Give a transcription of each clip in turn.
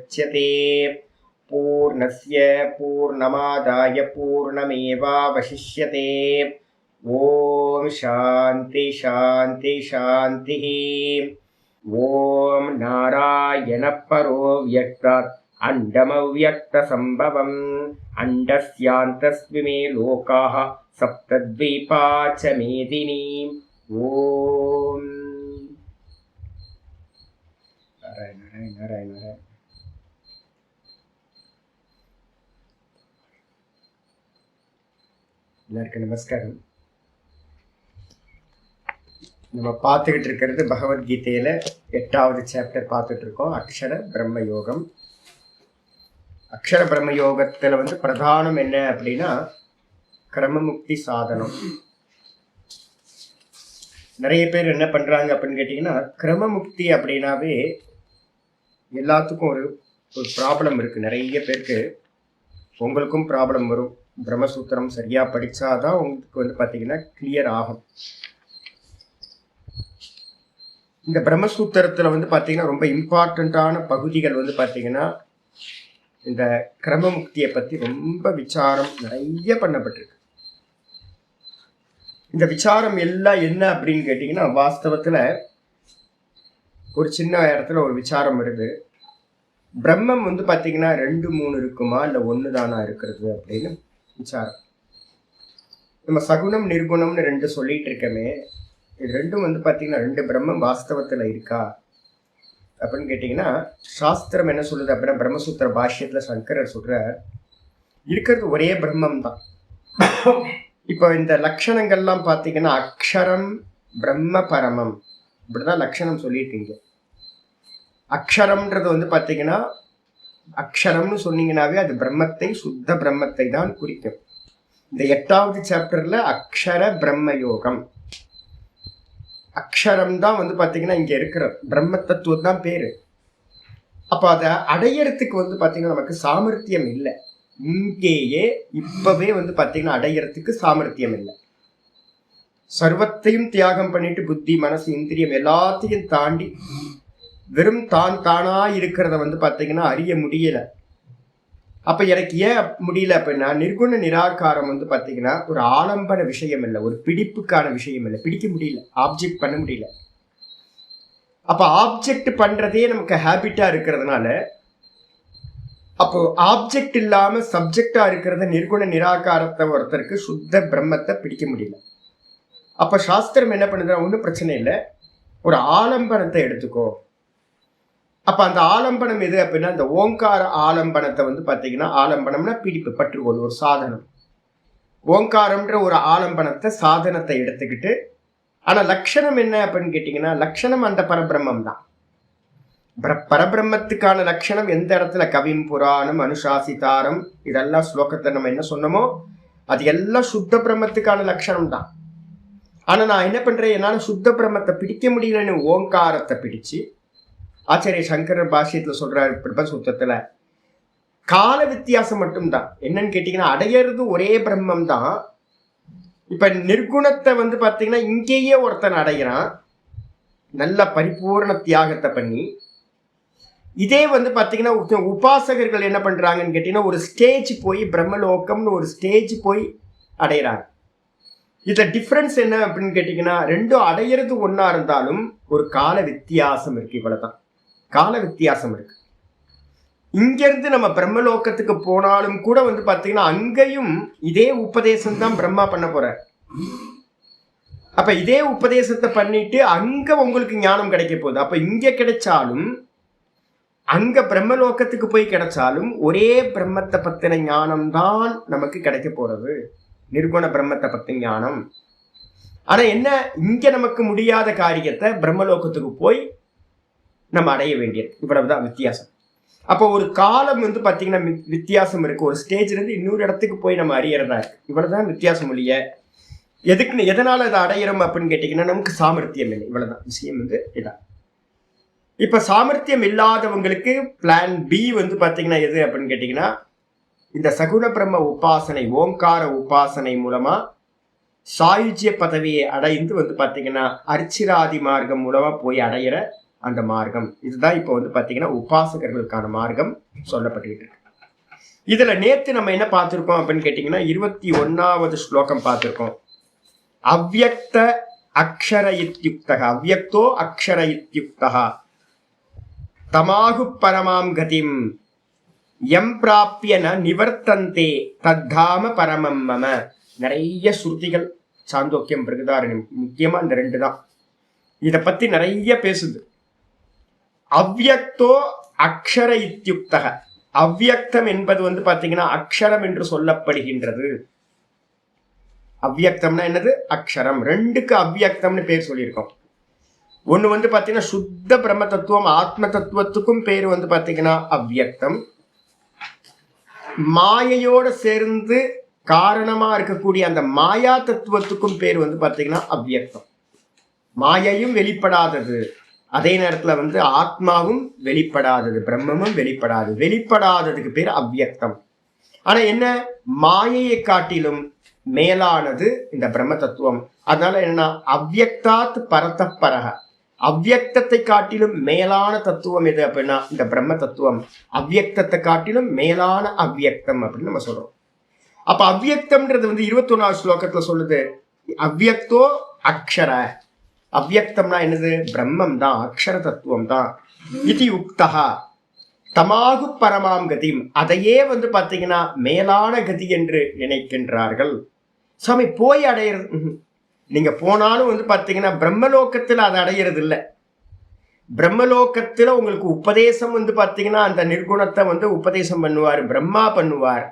मुच्यते पूर्णस्य पूर्णमादाय पूर्णमेवावशिष्यते। ओम शांति शांति शांतिः। ओम नारायण परो व्यक्तात् अंडमव्यक्तसंभवम् अंडस्यान्तस्मिमे लोकाः सप्तद्वीपा च मेदिनी। ओम नारायण नारायण नारायण नारायण। எல்லாருக்கும் நமஸ்காரம். நம்ம பார்த்துக்கிட்டு இருக்கிறது பகவத்கீதையில 8வது சாப்டர் பார்த்துட்டு இருக்கோம், அக்ஷர பிரம்ம யோகம். அக்ஷர பிரம்ம யோகத்துல பிரதானம் என்ன அப்படின்னா கிரமமுக்தி சாதனம். நிறைய பேர் என்ன பண்றாங்க அப்படின்னு கேட்டீங்கன்னா, கிரமமுக்தி அப்படின்னாவே எல்லாத்துக்கும் ஒரு ப்ராப்ளம் இருக்கு. நிறைய பேருக்கு, உங்களுக்கும் ப்ராப்ளம் வரும். பிரம்மசூத்திரம் சரியா படிச்சாதான் உங்களுக்கு பார்த்தீங்கன்னா கிளியர் ஆகும். இந்த பிரம்மசூத்திரத்துல பார்த்தீங்கன்னா ரொம்ப இம்பார்ட்டண்ட்டான பகுதிகள் பார்த்தீங்கன்னா இந்த கிரமமுக்தியை பத்தி ரொம்ப விசாரம் நிறைய பண்ணப்பட்டிருக்கு. இந்த விசாரம் எல்லாம் என்ன அப்படின்னு கேட்டீங்கன்னா, வாஸ்தவத்துல ஒரு சின்ன இடத்துல ஒரு விசாரம் வருது. பிரம்மம் பார்த்தீங்கன்னா 2 3 இருக்குமா இல்லை 1 தானா இருக்கிறது அப்படின்னு விசாரம். நம்ம சகுணம் நிர்குணம்னு 2 சொல்லிட்டு இருக்கமே, இது 2ம் பார்த்தீங்கன்னா 2 பிரம்மம் வாஸ்தவத்துல இருக்கா அப்படின்னு கேட்டீங்கன்னா, சாஸ்திரம் என்ன சொல்லுது அப்படின்னா, பிரம்மசூத்திர பாஷ்யத்துல சங்கரர் சொல்றார், இருக்கிறது ஒரே பிரம்மம் தான். இப்போ இந்த லட்சணங்கள்லாம் பார்த்தீங்கன்னா அக்ஷரம் பிரம்ம பரமம் இப்படிதான் லட்சணம் சொல்லியிருக்கீங்க. அக்ஷரம்ன்றது பார்த்தீங்கன்னா, அக்ஷரம்னு சொன்னீங்கன்னாவே அது பிரம்மத்தை, சுத்த பிரம்மத்தை தான் குறிக்கும். இந்த 8வது சாப்டர்ல அக்ஷர பிரம்ம யோகம். அக்ஷரம் தான் பார்த்தீங்கன்னா இங்க இருக்கிற பிரம்ம தத்துவம் தான் பேரு. அப்ப அதை அடையறதுக்கு பார்த்தீங்கன்னா நமக்கு சாமர்த்தியம் இல்லை. இங்கேயே இப்பவே பார்த்தீங்கன்னா அடையறதுக்கு சாமர்த்தியம் இல்லை. சர்வத்தையும் தியாகம் பண்ணிட்டு புத்தி மனசு இந்திரியம் எல்லாத்தையும் தாண்டி வெறும் தானா இருக்கிறத பார்த்தீங்கன்னா அறிய முடியல. அப்ப எனக்கு ஏன் முடியல அப்படின்னா, நிர்குண நிராகாரம் பார்த்தீங்கன்னா ஒரு ஆலம்பன விஷயம் இல்லை, ஒரு பிடிப்புக்கான விஷயம் இல்லை. பிடிக்க முடியல, ஆப்ஜெக்ட் பண்ண முடியல. அப்ப ஆப்ஜெக்ட் பண்றதே நமக்கு ஹேபிட்டா இருக்கிறதுனால, அப்போ ஆப்ஜெக்ட் இல்லாம சப்ஜெக்டா இருக்கிறத நிர்குண நிராகாரத்தை ஒருத்தருக்கு சுத்த பிரம்மத்தை பிடிக்க முடியல. அப்ப சாஸ்திரம் என்ன பண்ணுதுன்னா, ஒன்றும் பிரச்சனை இல்லை, ஒரு ஆலம்பனத்தை எடுத்துக்கோ. அப்ப அந்த ஆலம்பனம் எது அப்படின்னா, இந்த ஓங்கார ஆலம்பனத்தை பார்த்தீங்கன்னா, ஆலம்பனம்னா பிடிப்பு, பற்றுக்கோள், ஒரு சாதனம். ஓங்காரம்ன்ற ஒரு ஆலம்பனத்தை சாதனத்தை எடுத்துக்கிட்டு, ஆனா லட்சணம் என்ன அப்படின்னு கேட்டீங்கன்னா, லட்சணம் அந்த பரபிரம்மம் தான். பரபிரம்மத்துக்கான லட்சணம் எந்த இடத்துல கவிம் புராணம் அனுசாசிதாரம் இதெல்லாம் ஸ்லோகத்தை நம்ம என்ன சொன்னோமோ அது எல்லாம் சுத்த பிரம்மத்துக்கான லட்சணம் தான். ஆனா நான் என்ன பண்றேன், என்னால சுத்த பிரம்மத்தை பிடிக்க முடியலன்னு ஓங்காரத்தை பிடிச்சு, ஆச்சாரிய சங்கரர் பாஷ்யத்துல சொல்றாரு பிரம்மசூத்திரத்துல, கால வித்தியாசம் மட்டும்தான். என்னன்னு கேட்டீங்கன்னா, அடையிறது ஒரே பிரம்மம் தான். இப்ப நிர்குணத்தை பார்த்தீங்கன்னா இங்கேயே ஒருத்தன் அடைகிறான், நல்ல பரிபூர்ண தியாகத்தை பண்ணி. இதே பார்த்தீங்கன்னா உபாசகர்கள் என்ன பண்றாங்கன்னு கேட்டீங்கன்னா, ஒரு ஸ்டேஜ் போய் பிரம்மலோகம்னு ஒரு ஸ்டேஜ் போய் அடையிறாங்க. இதுல டிஃபரன்ஸ் என்ன அப்படின்னு கேட்டீங்கன்னா, 2 அடையிறது ஒன்னா இருந்தாலும் ஒரு கால வித்தியாசம் இருக்கு. இவ்வளவுதான் கால வித்தியாசம் இருக்கு. இங்கிருந்து நம்ம பிரம்மலோகத்துக்கு போனாலும் கூட பார்த்தீங்கன்னா அங்கேயும் இதே உபதேசம் தான் பிரம்மா பண்ண போற. அப்ப இதே உபதேசத்தை பண்ணிட்டு அங்க உங்களுக்கு ஞானம் கிடைக்க போகுது. அப்ப இங்க கிடைச்சாலும் அங்க பிரம்மலோகத்துக்கு போய் கிடைச்சாலும் ஒரே பிரம்மத்தை பத்தின ஞானம் தான் நமக்கு கிடைக்க போறது, நிர்குண பிரம்மத்தை பத்தின ஞானம். ஆனா என்ன, இங்க நமக்கு முடியாத காரியத்தை பிரம்மலோகத்துக்கு போய் நம்ம அடைய வேண்டியது. இவ்வளவுதான் வித்தியாசம். அப்போ ஒரு காலம் பார்த்தீங்கன்னா வித்தியாசம் இருக்கு. ஒரு ஸ்டேஜ்ல இருந்து இன்னொரு இடத்துக்கு போய் நம்ம அறியறதா இருக்கு. இவ்வளவுதான் வித்தியாசம் இல்லைய. எதுக்குன்னு எதனால அதை அடையிறோம் அப்படின்னு கேட்டீங்கன்னா, நமக்கு சாமர்த்தியம் இல்லை. இவ்வளவுதான் விஷயம் இதான். இப்ப சாமர்த்தியம் இல்லாதவங்களுக்கு பிளான் பி பார்த்தீங்கன்னா எது அப்படின்னு கேட்டீங்கன்னா, இந்த சகுண பிரம்ம உபாசனை, ஓங்கார உபாசனை மூலமா சாயுஜ்ய பதவியை அடைந்து பார்த்தீங்கன்னா அர்ச்சிராதி மார்க்கம் மூலமா போய் அடையிற அந்த மார்க்கம். இதுதான் இப்போ வந்து பார்த்தீங்கன்னா உபாசகர்களுக்கான மார்க்கம் சொல்லப்பட்டுக்கிட்டு இருக்கு. இதுல நேத்து நம்ம என்ன பார்த்திருக்கோம் அப்படின்னு கேட்டீங்கன்னா 21வது ஸ்லோகம் பார்த்திருக்கோம். அவ்யக்த அக்ஷர இத்யுக்தக, அவ்யக்தோ அக்ஷர இத்யுக்தக தமாகு பரமாம் கதிம் எம் பிராப்பிய ந நிவர்த்தந்தே தத்தாம பரமம் மம. நிறைய ஸ்ருதிகள் சாந்தோக்கியம் பிருகதாரண்யம் முக்கியமா இந்த 2 தான் இதை பத்தி நிறைய பேசுது. அவ்யக்தோ அக்ஷர இத்யுக்தக, அவ்யக்தம் என்பது வந்து பாத்தீங்கன்னா அக்ஷரம் என்று சொல்லப்படுகின்றது. அவ்யக்தம்னா என்னது? அக்ஷரம். 2க்கு அவ்யக்தம்னு பேர் சொல்லியிருக்கோம். ஒண்ணு வந்து பாத்தீங்கன்னா சுத்த பிரம்ம தத்துவம் ஆத்ம தத்துவத்துக்கும் பேர் வந்து பாத்தீங்கன்னா அவ்யக்தம். மாயையோட சேர்ந்து காரணமா இருக்கக்கூடிய அந்த மாயா தத்துவத்துக்கும் பேர் வந்து பாத்தீங்கன்னா அவ்யக்தம். மாயையும் வெளிப்படாதது, அதே நேரத்துல வந்து ஆத்மாவும் வெளிப்படாதது, பிரம்மமும் வெளிப்படாததுக்கு பேர் அவ்யக்தம். ஆனா என்ன, மாயையை காட்டிலும் மேலானது இந்த பிரம்ம தத்துவம். அதனால என்ன, அவ்யக்தாத் பரத பரக, அவ்யக்தத்தை காட்டிலும் மேலான தத்துவம் எது அப்படின்னா இந்த பிரம்ம தத்துவம். அவ்யக்தத்தை காட்டிலும் மேலான அவ்யக்தம் அப்படின்னு நம்ம சொல்றோம். அப்ப அவ்யக்தம்ன்றது வந்து 21வது ஸ்லோகத்துல சொல்லுது, அவ்யக்தோ அக்ஷர. அவ்யக்தம்னா என்னது? பிரம்மம் தான், அக்ஷர தத்துவம் தான். இது யுக்தகா தமாகு பரமாம் கதிம், அதையே வந்து பாத்தீங்கன்னா மேலான கதி என்று நினைக்கின்றார்கள். சுவாமி போய் அடையிறது, நீங்க போனாலும் வந்து பாத்தீங்கன்னா பிரம்மலோகத்துல அதை அடையிறது இல்லை. பிரம்மலோகத்துல உங்களுக்கு உபதேசம் வந்து பாத்தீங்கன்னா அந்த நிர்குணத்தை வந்து உபதேசம் பண்ணுவார், பிரம்மா பண்ணுவார்.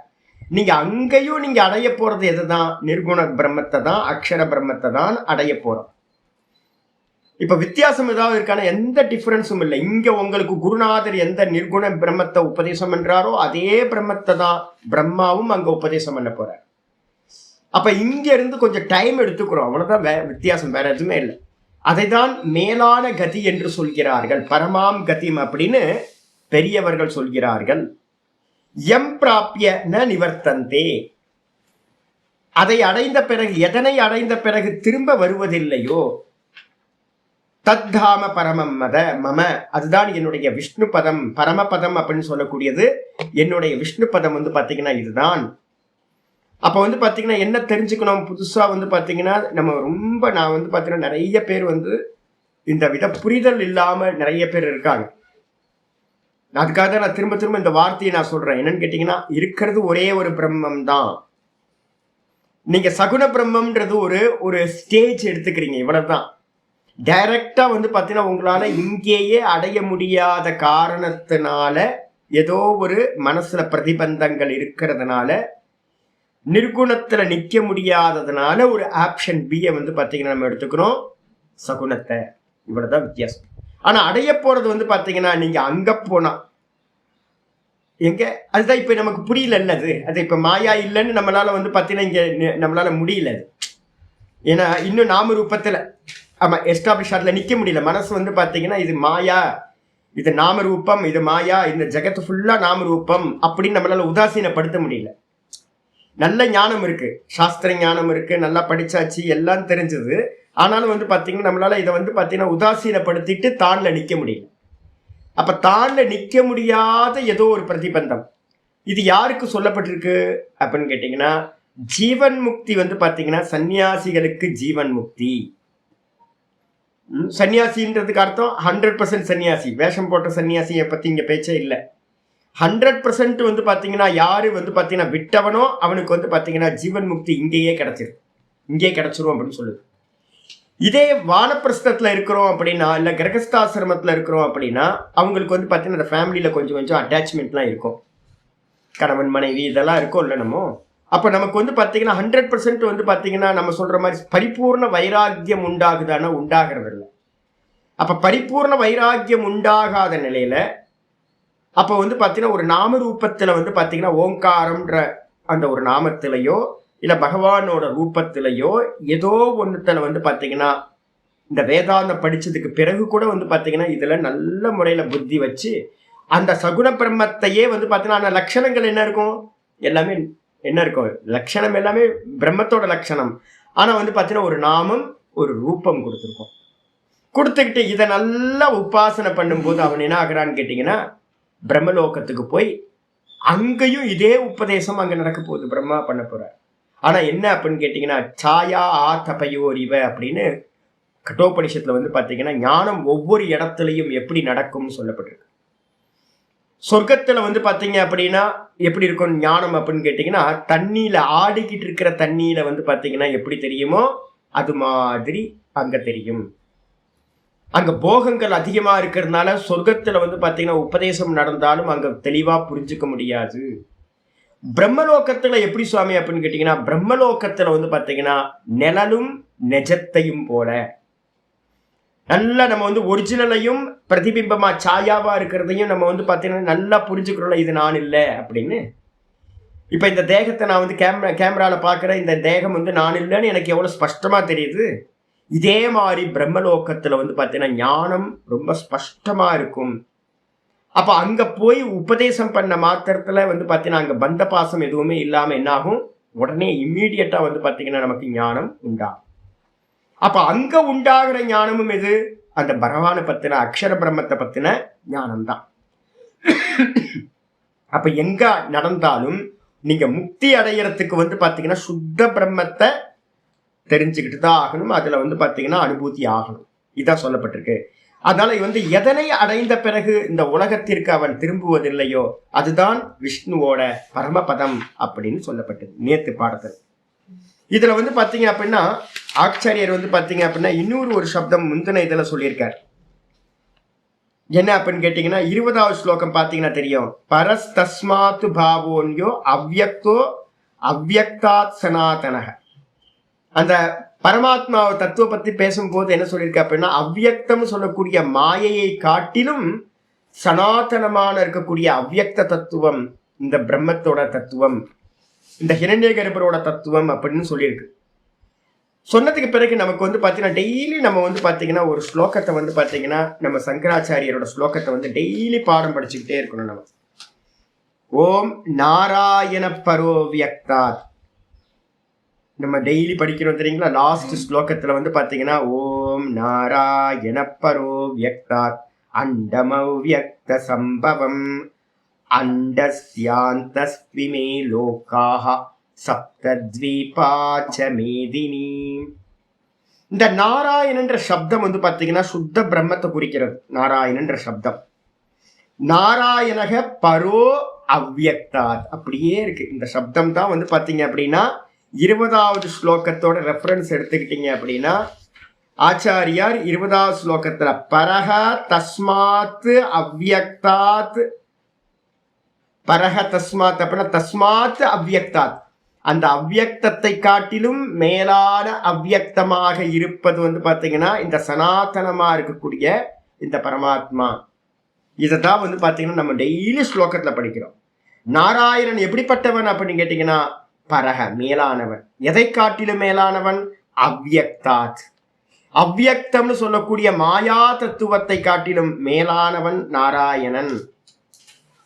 நீங்க அங்கேயும் நீங்க அடைய போறது எதுதான்? நிர்குண பிரம்மத்தை தான், அக்ஷர பிரம்மத்தை தான் அடைய போறோம். இப்ப வித்தியாசம் ஏதாவது இருக்கான? எந்த டிஃபரன்ஸும் இல்லை. இங்க உங்களுக்கு குருநாதர் எந்த நிர்குண பிரம்மத்தை உபதேசம் பண்றாரோ அதே பிரம்மத்தை தான் பிரம்மாவும் அங்க உபதேசம் பண்ண போறார். அப்ப இங்க இருந்து கொஞ்சம் டைம் எடுத்துக்கிறோம், அவ்வளவுதான் வித்தியாசம், வேற எதுவுமே இல்லை. அதைதான் மேலான கதி என்று சொல்கிறார்கள், பரமாம் கதிம் அப்படின்னு பெரியவர்கள் சொல்கிறார்கள். எம் பிராப்பிய ந நிவர்த்தந்தே, அதை அடைந்த பிறகு, எதனை அடைந்த பிறகு திரும்ப வருவதில்லையோ, தத்தாம பரமம் மத மம, அதுதான் என்னுடைய விஷ்ணு பதம், பரமபதம் அப்படின்னு சொல்லக்கூடியது என்னுடைய விஷ்ணு பதம் வந்து பாத்தீங்கன்னா இதுதான். அப்ப வந்து பாத்தீங்கன்னா என்ன தெரிஞ்சுக்கணும் புதுசா வந்து பாத்தீங்கன்னா, நம்ம ரொம்ப நான் வந்து பாத்தீங்கன்னா நிறைய பேர் வந்து இந்த வித புரிதல் இல்லாம நிறைய பேர் இருக்காங்க. அதுக்காக தான் நான் திரும்ப திரும்ப இந்த வார்த்தையை நான் சொல்றேன். என்னன்னு கேட்டீங்கன்னா, இருக்கிறது ஒரே ஒரு பிரம்மம் தான். நீங்க சகுன பிரம்மம்ன்றது ஒரு ஸ்டேஜ் எடுத்துக்கிறீங்க, இவ்வளவுதான். டைரக்டா வந்து பாத்தீங்கன்னா உங்களால இங்கேயே அடைய முடியாத காரணத்தினால, ஏதோ ஒரு மனசுல பிரதிபந்தங்கள் இருக்கிறதுனால, நிர்குணத்துல நிக்க முடியாததுனால ஒரு ஆப்ஷன் பியை வந்து பாத்தீங்கன்னா நம்ம எடுத்துக்கிறோம், சகுனத்தை. இவ்வளவுதான் வித்தியாசம். ஆனா அடைய போறது வந்து பாத்தீங்கன்னா நீங்க அங்க போனா எங்க, அதுதான் இப்ப நமக்கு புரியல என்னது அது. இப்ப மாயா இல்லைன்னு நம்மளால வந்து பாத்தீங்கன்னா இங்க நம்மளால முடியல. ஏன்னா இன்னும் நாம ரூபத்துல ஆமா எஸ்டாப்ளிஷ் அதுல நிக்க முடியல. மனசு வந்து பாத்தீங்கன்னா இது மாயா, இது நாம ரூபம், இது மாயா, இந்த ஜெகத்து ஃபுல்லா நாம ரூபம் அப்படின்னு நம்மளால உதாசீனப்படுத்த முடியல. நல்ல ஞானம் இருக்கு, சாஸ்திர ஞானம் இருக்கு, நல்லா படிச்சாச்சு, எல்லாம் தெரிஞ்சது. ஆனாலும் வந்து பாத்தீங்கன்னா நம்மளால இதை வந்து பாத்தீங்கன்னா உதாசீனப்படுத்திட்டு தான்ல நிக்க முடியல. அப்ப தான்ல நிக்க முடியாத ஏதோ ஒரு பிரதிபந்தம். இது யாருக்கு சொல்லப்பட்டிருக்கு அப்படின்னு கேட்டீங்கன்னா, ஜீவன் முக்தி வந்து பாத்தீங்கன்னா சன்னியாசிகளுக்கு ஜீவன் முக்தி. சன்னியாசின்றதுக்கு அர்த்தம் 100% சன்னியாசி, வேஷம் போட்ட சன்னியாசியை பத்தி இங்க பேச்சே இல்லை. 100% வந்து பாத்தீங்கன்னா யாரு வந்து பாத்தீங்கன்னா விட்டவனோ அவனுக்கு வந்து பாத்தீங்கன்னா ஜீவன் முக்தி இங்கேயே கிடைச்சிரும், இங்கே கிடைச்சிரும் அப்படின்னு சொல்லுது. இதே வானப்பிரஸ்தத்துல இருக்கிறோம் அப்படின்னா, இல்ல கிரகஸ்தாசிரமத்துல இருக்கிறோம் அப்படின்னா, அவங்களுக்கு வந்து பாத்தீங்கன்னா அந்த ஃபேமிலியில கொஞ்சம் கொஞ்சம் அட்டாச்மெண்ட்லாம் இருக்கும், கணவன் மனைவி இதெல்லாம் இருக்கும் இல்லை நம்ம. அப்ப நமக்கு வந்து பாத்தீங்கன்னா 100% வந்து பாத்தீங்கன்னா நம்ம சொல்ற மாதிரி பரிபூர்ண வைராக்கியம் உண்டாகுதானா? உண்டாகிறது இல்லை. அப்ப பரிபூர்ண வைராக்கியம் உண்டாகாத நிலையில அப்ப வந்து பாத்தீங்கன்னா ஒரு நாம ரூபத்துல வந்து பாத்தீங்கன்னா ஓங்காரம்ன்ற அந்த ஒரு நாமத்திலையோ இல்ல பகவானோட ரூபத்திலையோ ஏதோ ஒண்ணுத்துல வந்து பாத்தீங்கன்னா இந்த வேதாந்தம் படிச்சதுக்கு பிறகு கூட வந்து பாத்தீங்கன்னா இதுல நல்ல முறையில புத்தி வச்சு அந்த சகுன பிரம்மத்தையே வந்து பாத்தீங்கன்னா லட்சணங்கள் என்ன இருக்கும், எல்லாமே என்ன இருக்கும், லட்சணம் எல்லாமே பிரம்மத்தோட லட்சணம். ஆனா வந்து பாத்தீங்கன்னா ஒரு நாமம் ஒரு ரூபம் கொடுத்துருக்கோம். கொடுத்துக்கிட்டு இதை நல்லா உபாசனை பண்ணும்போது அவன் என்ன ஆகுறான்னு கேட்டீங்கன்னா பிரம்மலோகத்துக்கு போய் அங்கேயும் இதே உபதேசம் அங்க நடக்க போகுது, பிரம்மா பண்ண போறார். ஆனா என்ன அப்படின்னு கேட்டீங்கன்னா சாயா ஆ தபயோர் இவ அப்படின்னு கட்டோபனிஷத்துல வந்து பாத்தீங்கன்னா ஞானம் ஒவ்வொரு இடத்துலையும் எப்படி நடக்கும்னு சொல்லப்பட்டிருக்கு. சொர்க்கத்துல வந்து பாத்தீங்க அப்படின்னா எப்படி இருக்கும் ஞானம் அப்படின்னு கேட்டீங்கன்னா தண்ணியில ஆடிக்கிட்டு இருக்கிற தண்ணியில வந்து பாத்தீங்கன்னா எப்படி தெரியுமோ அது மாதிரி அங்க தெரியும். அங்க போகங்கள் அதிகமா இருக்கிறதுனால சொர்க்கத்துல வந்து பாத்தீங்கன்னா உபதேசம் நடந்தாலும் அங்க தெளிவா புரிஞ்சுக்க முடியாது. பிரம்மலோகத்துல எப்படி சுவாமி அப்படின்னு கேட்டீங்கன்னா பிரம்மலோகத்துல வந்து பாத்தீங்கன்னா நிழலும் நெஜத்தையும் போல நல்லா நம்ம வந்து ஒரிஜினலையும் பிரதிபிம்பமா சாயாவா இருக்கிறதையும் நம்ம வந்து பாத்தீங்கன்னா நல்லா புரிஞ்சுக்கிறோம்ல இது நான் இல்லை அப்படின்னு. இப்ப இந்த தேகத்தை நான் வந்து கேமரால பாக்குறேன், இந்த தேகம் வந்து நான் இல்லைன்னு எனக்கு எவ்வளவு ஸ்பஷ்டமா தெரியுது. இதே மாதிரி பிரம்மலோகத்துல வந்து பாத்தீங்கன்னா ஞானம் ரொம்ப ஸ்பஷ்டமா இருக்கும். அப்ப அங்க போய் உபதேசம் பண்ண மாத்திரத்துல வந்து பாத்தீங்கன்னா அங்க பந்த பாசம் எதுவுமே இல்லாம என்ன ஆகும், உடனே இம்மீடியட்டா வந்து பாத்தீங்கன்னா நமக்கு ஞானம் உண்டாகும். அப்ப அங்க உண்டாகிற ஞானமும் எது, அந்த பகவானை பத்தின அக்ஷர பிரம்மத்தை பத்தின ஞானம் தான். அப்ப எங்க நடந்தாலும் நீங்க முக்தி அடையறதுக்கு வந்து பாத்தீங்கன்னா சுத்த பிரம்மத்தை தெரிஞ்சுக்கிட்டு தான் ஆகணும். அதுல வந்து பாத்தீங்கன்னா அனுபூதி ஆகணும், இதான் சொல்லப்பட்டிருக்கு. அதனால வந்து எதனை அடைந்த பிறகு இந்த உலகத்திற்கு அவன் திரும்புவதில்லையோ அதுதான் விஷ்ணுவோட பரமபதம் அப்படின்னு சொல்லப்பட்டது நேத்து பாடத்தில். இதுல வந்து பாத்தீங்க அப்படின்னா ஆச்சாரியர் வந்து பாத்தீங்க அப்படின்னா இன்னொரு ஒரு சப்தம் முந்தின இதுல சொல்லியிருக்கார். என்ன அப்படின்னு கேட்டீங்கன்னா 20வது ஸ்லோகம் பாத்தீங்கன்னா தெரியும். பரஸ் தஸ்மாத்து பாவோன்யோ அவ்யக்தோ அவ்யக்தாத் சனாதனக. அந்த பரமாத்மாவை தத்துவ பத்தி பேசும்போது என்ன சொல்லியிருக்க அப்படின்னா அவ்யக்தம் சொல்லக்கூடிய மாயையை காட்டிலும் சனாதனமான இருக்கக்கூடிய அவ்யக்த தத்துவம் இந்த பிரம்மத்தோட தத்துவம், இந்த ஹிரண்ய கர்ப்பரோட தத்துவம் அப்படின்னு சொல்லியிருக்கு. சொன்னதுக்கு பிறகு நமக்கு வந்து பாத்தீங்கன்னா டெய்லி நம்ம வந்து பாத்தீங்கன்னா ஒரு ஸ்லோகத்தை வந்து பாத்தீங்கன்னா நம்ம சங்கராச்சாரியரோட ஸ்லோகத்தை வந்து டெய்லி பாடம் படிச்சுக்கிட்டே இருக்கணும். நம்ம ஓம் நாராயண பரோ வியக்தாத் நம்ம டெய்லி படிக்கிறோம் தெரியுங்களா. லாஸ்ட் ஸ்லோகத்துல வந்து பாத்தீங்கன்னா ஓம் நாராயண பரோ வியக்தாத் அண்டமவ்யக்த சம்பவம் அண்டஸ்யாந்தஸ்விமே லோகாஹ சப்தத்வீபாச்ச மேதினி. இந்த நாராயணன்ற சப்தம் வந்து பாத்தீங்கன்னா சுத்த பிரம்மத்தை குறிக்கிறது. நாராயணன்ற சப்தம் நாராயணக பரோ அவ்யக்தாத் அப்படியே இருக்கு. இந்த சப்தம் தான் வந்து பாத்தீங்க அப்படின்னா 20வது ஸ்லோகத்தோட ரெஃபரன்ஸ் எடுத்துக்கிட்டீங்க அப்படின்னா ஆச்சாரியார் 20வது ஸ்லோகத்துல பரஹ தஸ்மாத் அவ்யக்தாத், பரஹ தஸ்மாத் அப்படின்னா தஸ்மாத் அவ்யக்தாத், அந்த அவ்யக்தத்தை காட்டிலும் மேலான அவ்யக்தமாக இருப்பது வந்து பாத்தீங்கன்னா இந்த சனாதனமா இருக்கக்கூடிய இந்த பரமாத்மா. இதைதான் வந்து பாத்தீங்கன்னா நம்ம டெய்லி ஸ்லோகத்துல படிக்கிறோம். நாராயணன் எப்படிப்பட்டவன் அப்படின்னு கேட்டீங்கன்னா பரஹ மேலானவன். எதை காட்டிலும் மேலானவன் அவ்யக்தாத், அவ்யக்தம்னு சொல்லக்கூடிய மாயா தத்துவத்தை காட்டிலும் மேலானவன் நாராயணன்.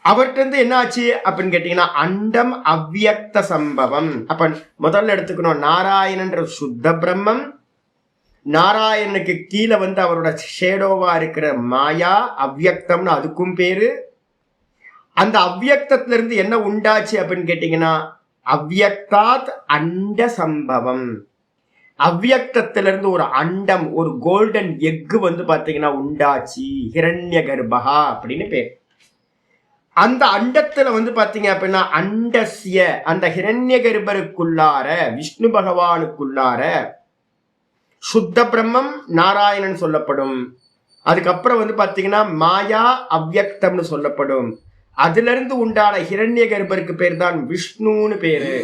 அவர்கிட்ட என்ன ஆச்சு அப்படின்னு கேட்டீங்கன்னா அண்டம் அவ்யக்த சம்பவம். அப்ப முதல்ல எடுத்துக்கணும் நாராயணன்ற சுத்த பிரம்மம், நாராயணனுக்கு கீழே வந்து அவரோட ஷேடோவா இருக்கிற மாயா அவ்யக்தம்னு அதுக்கும் பேரு. அந்த அவ்யக்தத்துல இருந்து என்ன உண்டாச்சு அப்படின்னு கேட்டீங்கன்னா அவ்யக்தாத் அண்ட சம்பவம். அவ்யக்தத்திலிருந்து ஒரு அண்டம், ஒரு கோல்டன் எக்கு வந்து பாத்தீங்கன்னா உண்டாச்சு, ஹிரண்ய கர்ப்பகா அப்படின்னு பேர். அந்த அண்டத்துல வந்து பாத்தீங்க அப்படின்னா அண்டஸ்ய அந்த ஹிரண்ய கர்ப்பருக்குள்ளார விஷ்ணு பகவானுக்குள்ளார சுத்த பிரம்மம் நாராயணன் சொல்லப்படும். அதுக்கப்புறம் வந்து பாத்தீங்கன்னா மாயா அவ்யக்தம்னு சொல்லப்படும். அதுல இருந்து உண்டான ஹிரண்ய கர்ப்பருக்கு பேர் தான் விஷ்ணுன்னு பேரு.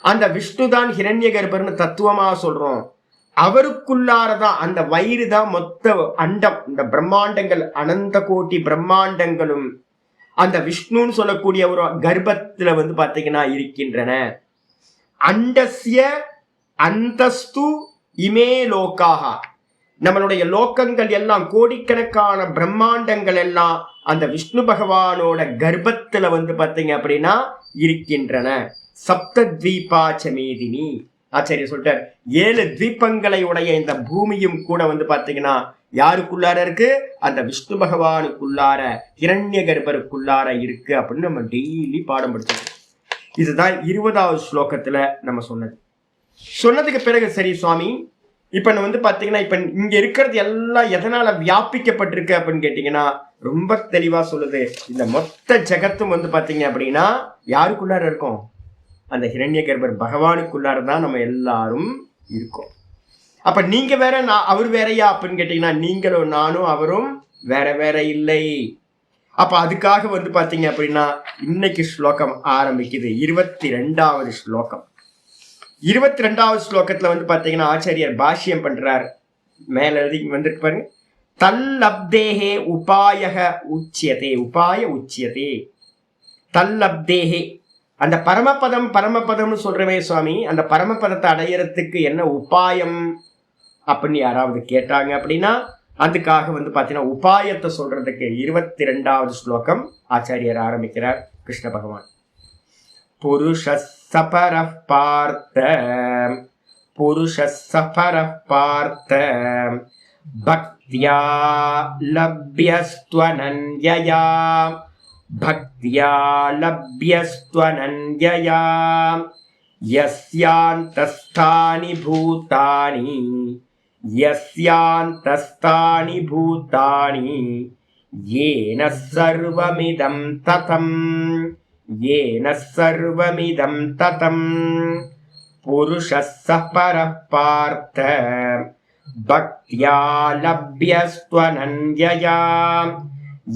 அந்த விஷ்ணு தான் ஹிரண்ய கர்ப்பர்னு தத்துவமா சொல்றோம். அவருக்குள்ளாரதான் அந்த வயிறு தான் மொத்த அண்டம். இந்த பிரம்மாண்டங்கள் அனந்த கோட்டி பிரம்மாண்டங்களும் அந்த விஷ்ணுன்னு சொல்லக்கூடிய ஒரு கர்ப்பத்துல வந்து பாத்தீங்கன்னா இருக்கின்றன. அண்டஸ்ய அந்தஸ்து இமே லோகாக, நம்மளுடைய லோக்கங்கள் எல்லாம் கோடிக்கணக்கான பிரம்மாண்டங்கள் எல்லாம் அந்த விஷ்ணு பகவானோட கர்ப்பத்துல வந்து பாத்தீங்க அப்படின்னா இருக்கின்றன. சப்தத்வீபாச்ச மேதினி ஆச்சாரிய சொல்லிட்டார். 7 தீபங்களை உடைய இந்த பூமியும் கூட வந்து பாத்தீங்கன்னா யாருக்குள்ளார இருக்கு? அந்த விஷ்ணு பகவானுக்குள்ளார, ஹிரண்ய கர்ப்பருக்குள்ளார இருக்கு அப்படின்னு நம்ம டெய்லி பாடம் படிச்சோம். இதுதான் 20வது ஸ்லோகத்துல நம்ம சொன்னதுக்கு பிறகு, சரி சுவாமி, இப்ப பாத்தீங்கன்னா இப்ப இங்க இருக்கிறது எல்லாம் எதனால வியாபிக்கப்பட்டிருக்கு அப்படின்னு கேட்டீங்கன்னா ரொம்ப தெளிவா சொல்லுது. இந்த மொத்த ஜெகத்தும் பாத்தீங்க அப்படின்னா யாருக்குள்ளார இருக்கும்? அந்த ஹிரண்ய கர்ப்பர் பகவானுக்குள்ளாரதான் நம்ம எல்லாரும் இருக்கோம். அப்ப நீங்க வேற, அவர் வேறையா அப்படின்னு கேட்டீங்கன்னா நீங்களும் நானும் அவரும் வேற வேற இல்லை. அப்ப அதுக்காக பாத்தீங்க அப்படின்னா இன்னைக்கு ஸ்லோகம் ஆரம்பிக்குது. 22வது ஸ்லோகம். 22வது ஸ்லோகத்துல பாத்தீங்கன்னா ஆச்சாரியர் பாஷ்யம் பண்றார். மேல எழுதி வந்துருக்கு பாருங்க. தல்லப்தேஹே உபாயக உச்சியதே. உபாய உச்சியதே தல்லப்தேஹே. அந்த பரமபதம்னு சொல்றவே சுவாமி, அந்த பரமபதத்தை அடையறதுக்கு என்ன உபாயம் அப்படின்னு யாராவது கேட்டாங்க அப்படின்னா அதுக்காக பாத்தீங்கன்னா உபாயத்தை சொல்றதுக்கு 22வது ஸ்லோகம் ஆச்சாரியர் ஆரம்பிக்கிறார். கிருஷ்ண பகவான் புருஷஸ்ஸபரः பார்த்த, புருஷஸ்ஸபரः பார்த்த பக்த்யா லப்யஸ்த்வனன்யயா, பக்த்யா லப்யஸ்த்வனன்யயா யஸ்யாந்தஸ்தானி பூதானி, யஸ்யாந்தஸ்தானி பூதானி ஏன சர்வமிதம் ததம், ஏன சர்வமிதம் ததம். புருஷஸ்ஸ பரः பார்த்த பக்த்யா லப்யஸ்த்வனன்யயா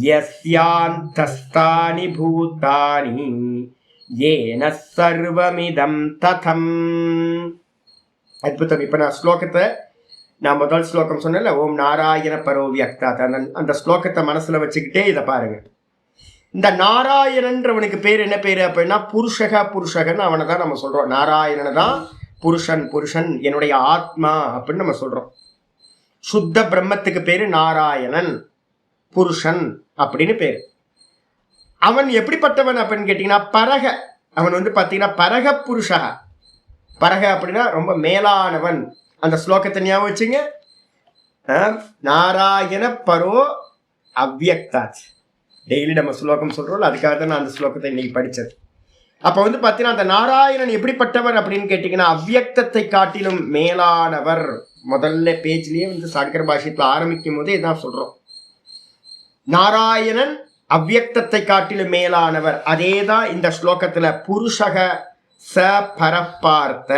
யஸ்யாந்தஸ்தானி பூதானி ஏன சர்வமிதம் ததம். அற்புதம். இப்ப நான் ஸ்லோகத்தை, நான் முதல் ஸ்லோகம் சொன்னேன்ல, ஓம் நாராயண பரோ வியக்தா, அந்த ஸ்லோகத்தை மனசுல வச்சுக்கிட்டே இதை பாருங்க. இந்த நாராயணன்றவனுக்கு பேர் என்ன பேரு அப்படின்னா புருஷகன்னு அவனை தான் நம்ம சொல்றோம். நாராயணனை தான் புருஷன், என்னுடைய ஆத்மா அப்படின்னு நம்ம சொல்றோம். சுத்த பிரம்மத்துக்கு பேரு நாராயணன், புருஷன் அப்படின்னு பேரு. அவன் எப்படிப்பட்டவன் அப்படின்னு கேட்டீங்கன்னா பரக. அவன் பாத்தீங்கன்னா பரக புருஷக. பரக அப்படின்னா ரொம்ப மேலானவன். அந்த ஸ்லோகத்தை ஞாபகம் வச்சுங்க. நாராயண பரோ அவ்யக்தாச். டெய்லி நம்ம ஸ்லோகம் சொல்றோம், அதுக்காக தான் நான் அந்த ஸ்லோகத்தை இன்னைக்கு படிச்சது. அப்ப பாத்தீங்கன்னா அந்த நாராயணன் எப்படிப்பட்டவர் அப்படின்னு கேட்டீங்கன்னா அவ்யக்தத்தை காட்டிலும் மேலானவர். முதல்ல பேஜ்லயே சங்கர பாஷ்யத்துல ஆரம்பிக்கும் போதே இதான் சொல்றோம். நாராயணன் அவ்யக்தத்தை காட்டிலும் மேலானவர். அதேதான் இந்த ஸ்லோகத்துல புருஷக ச பரப்பார்த்த.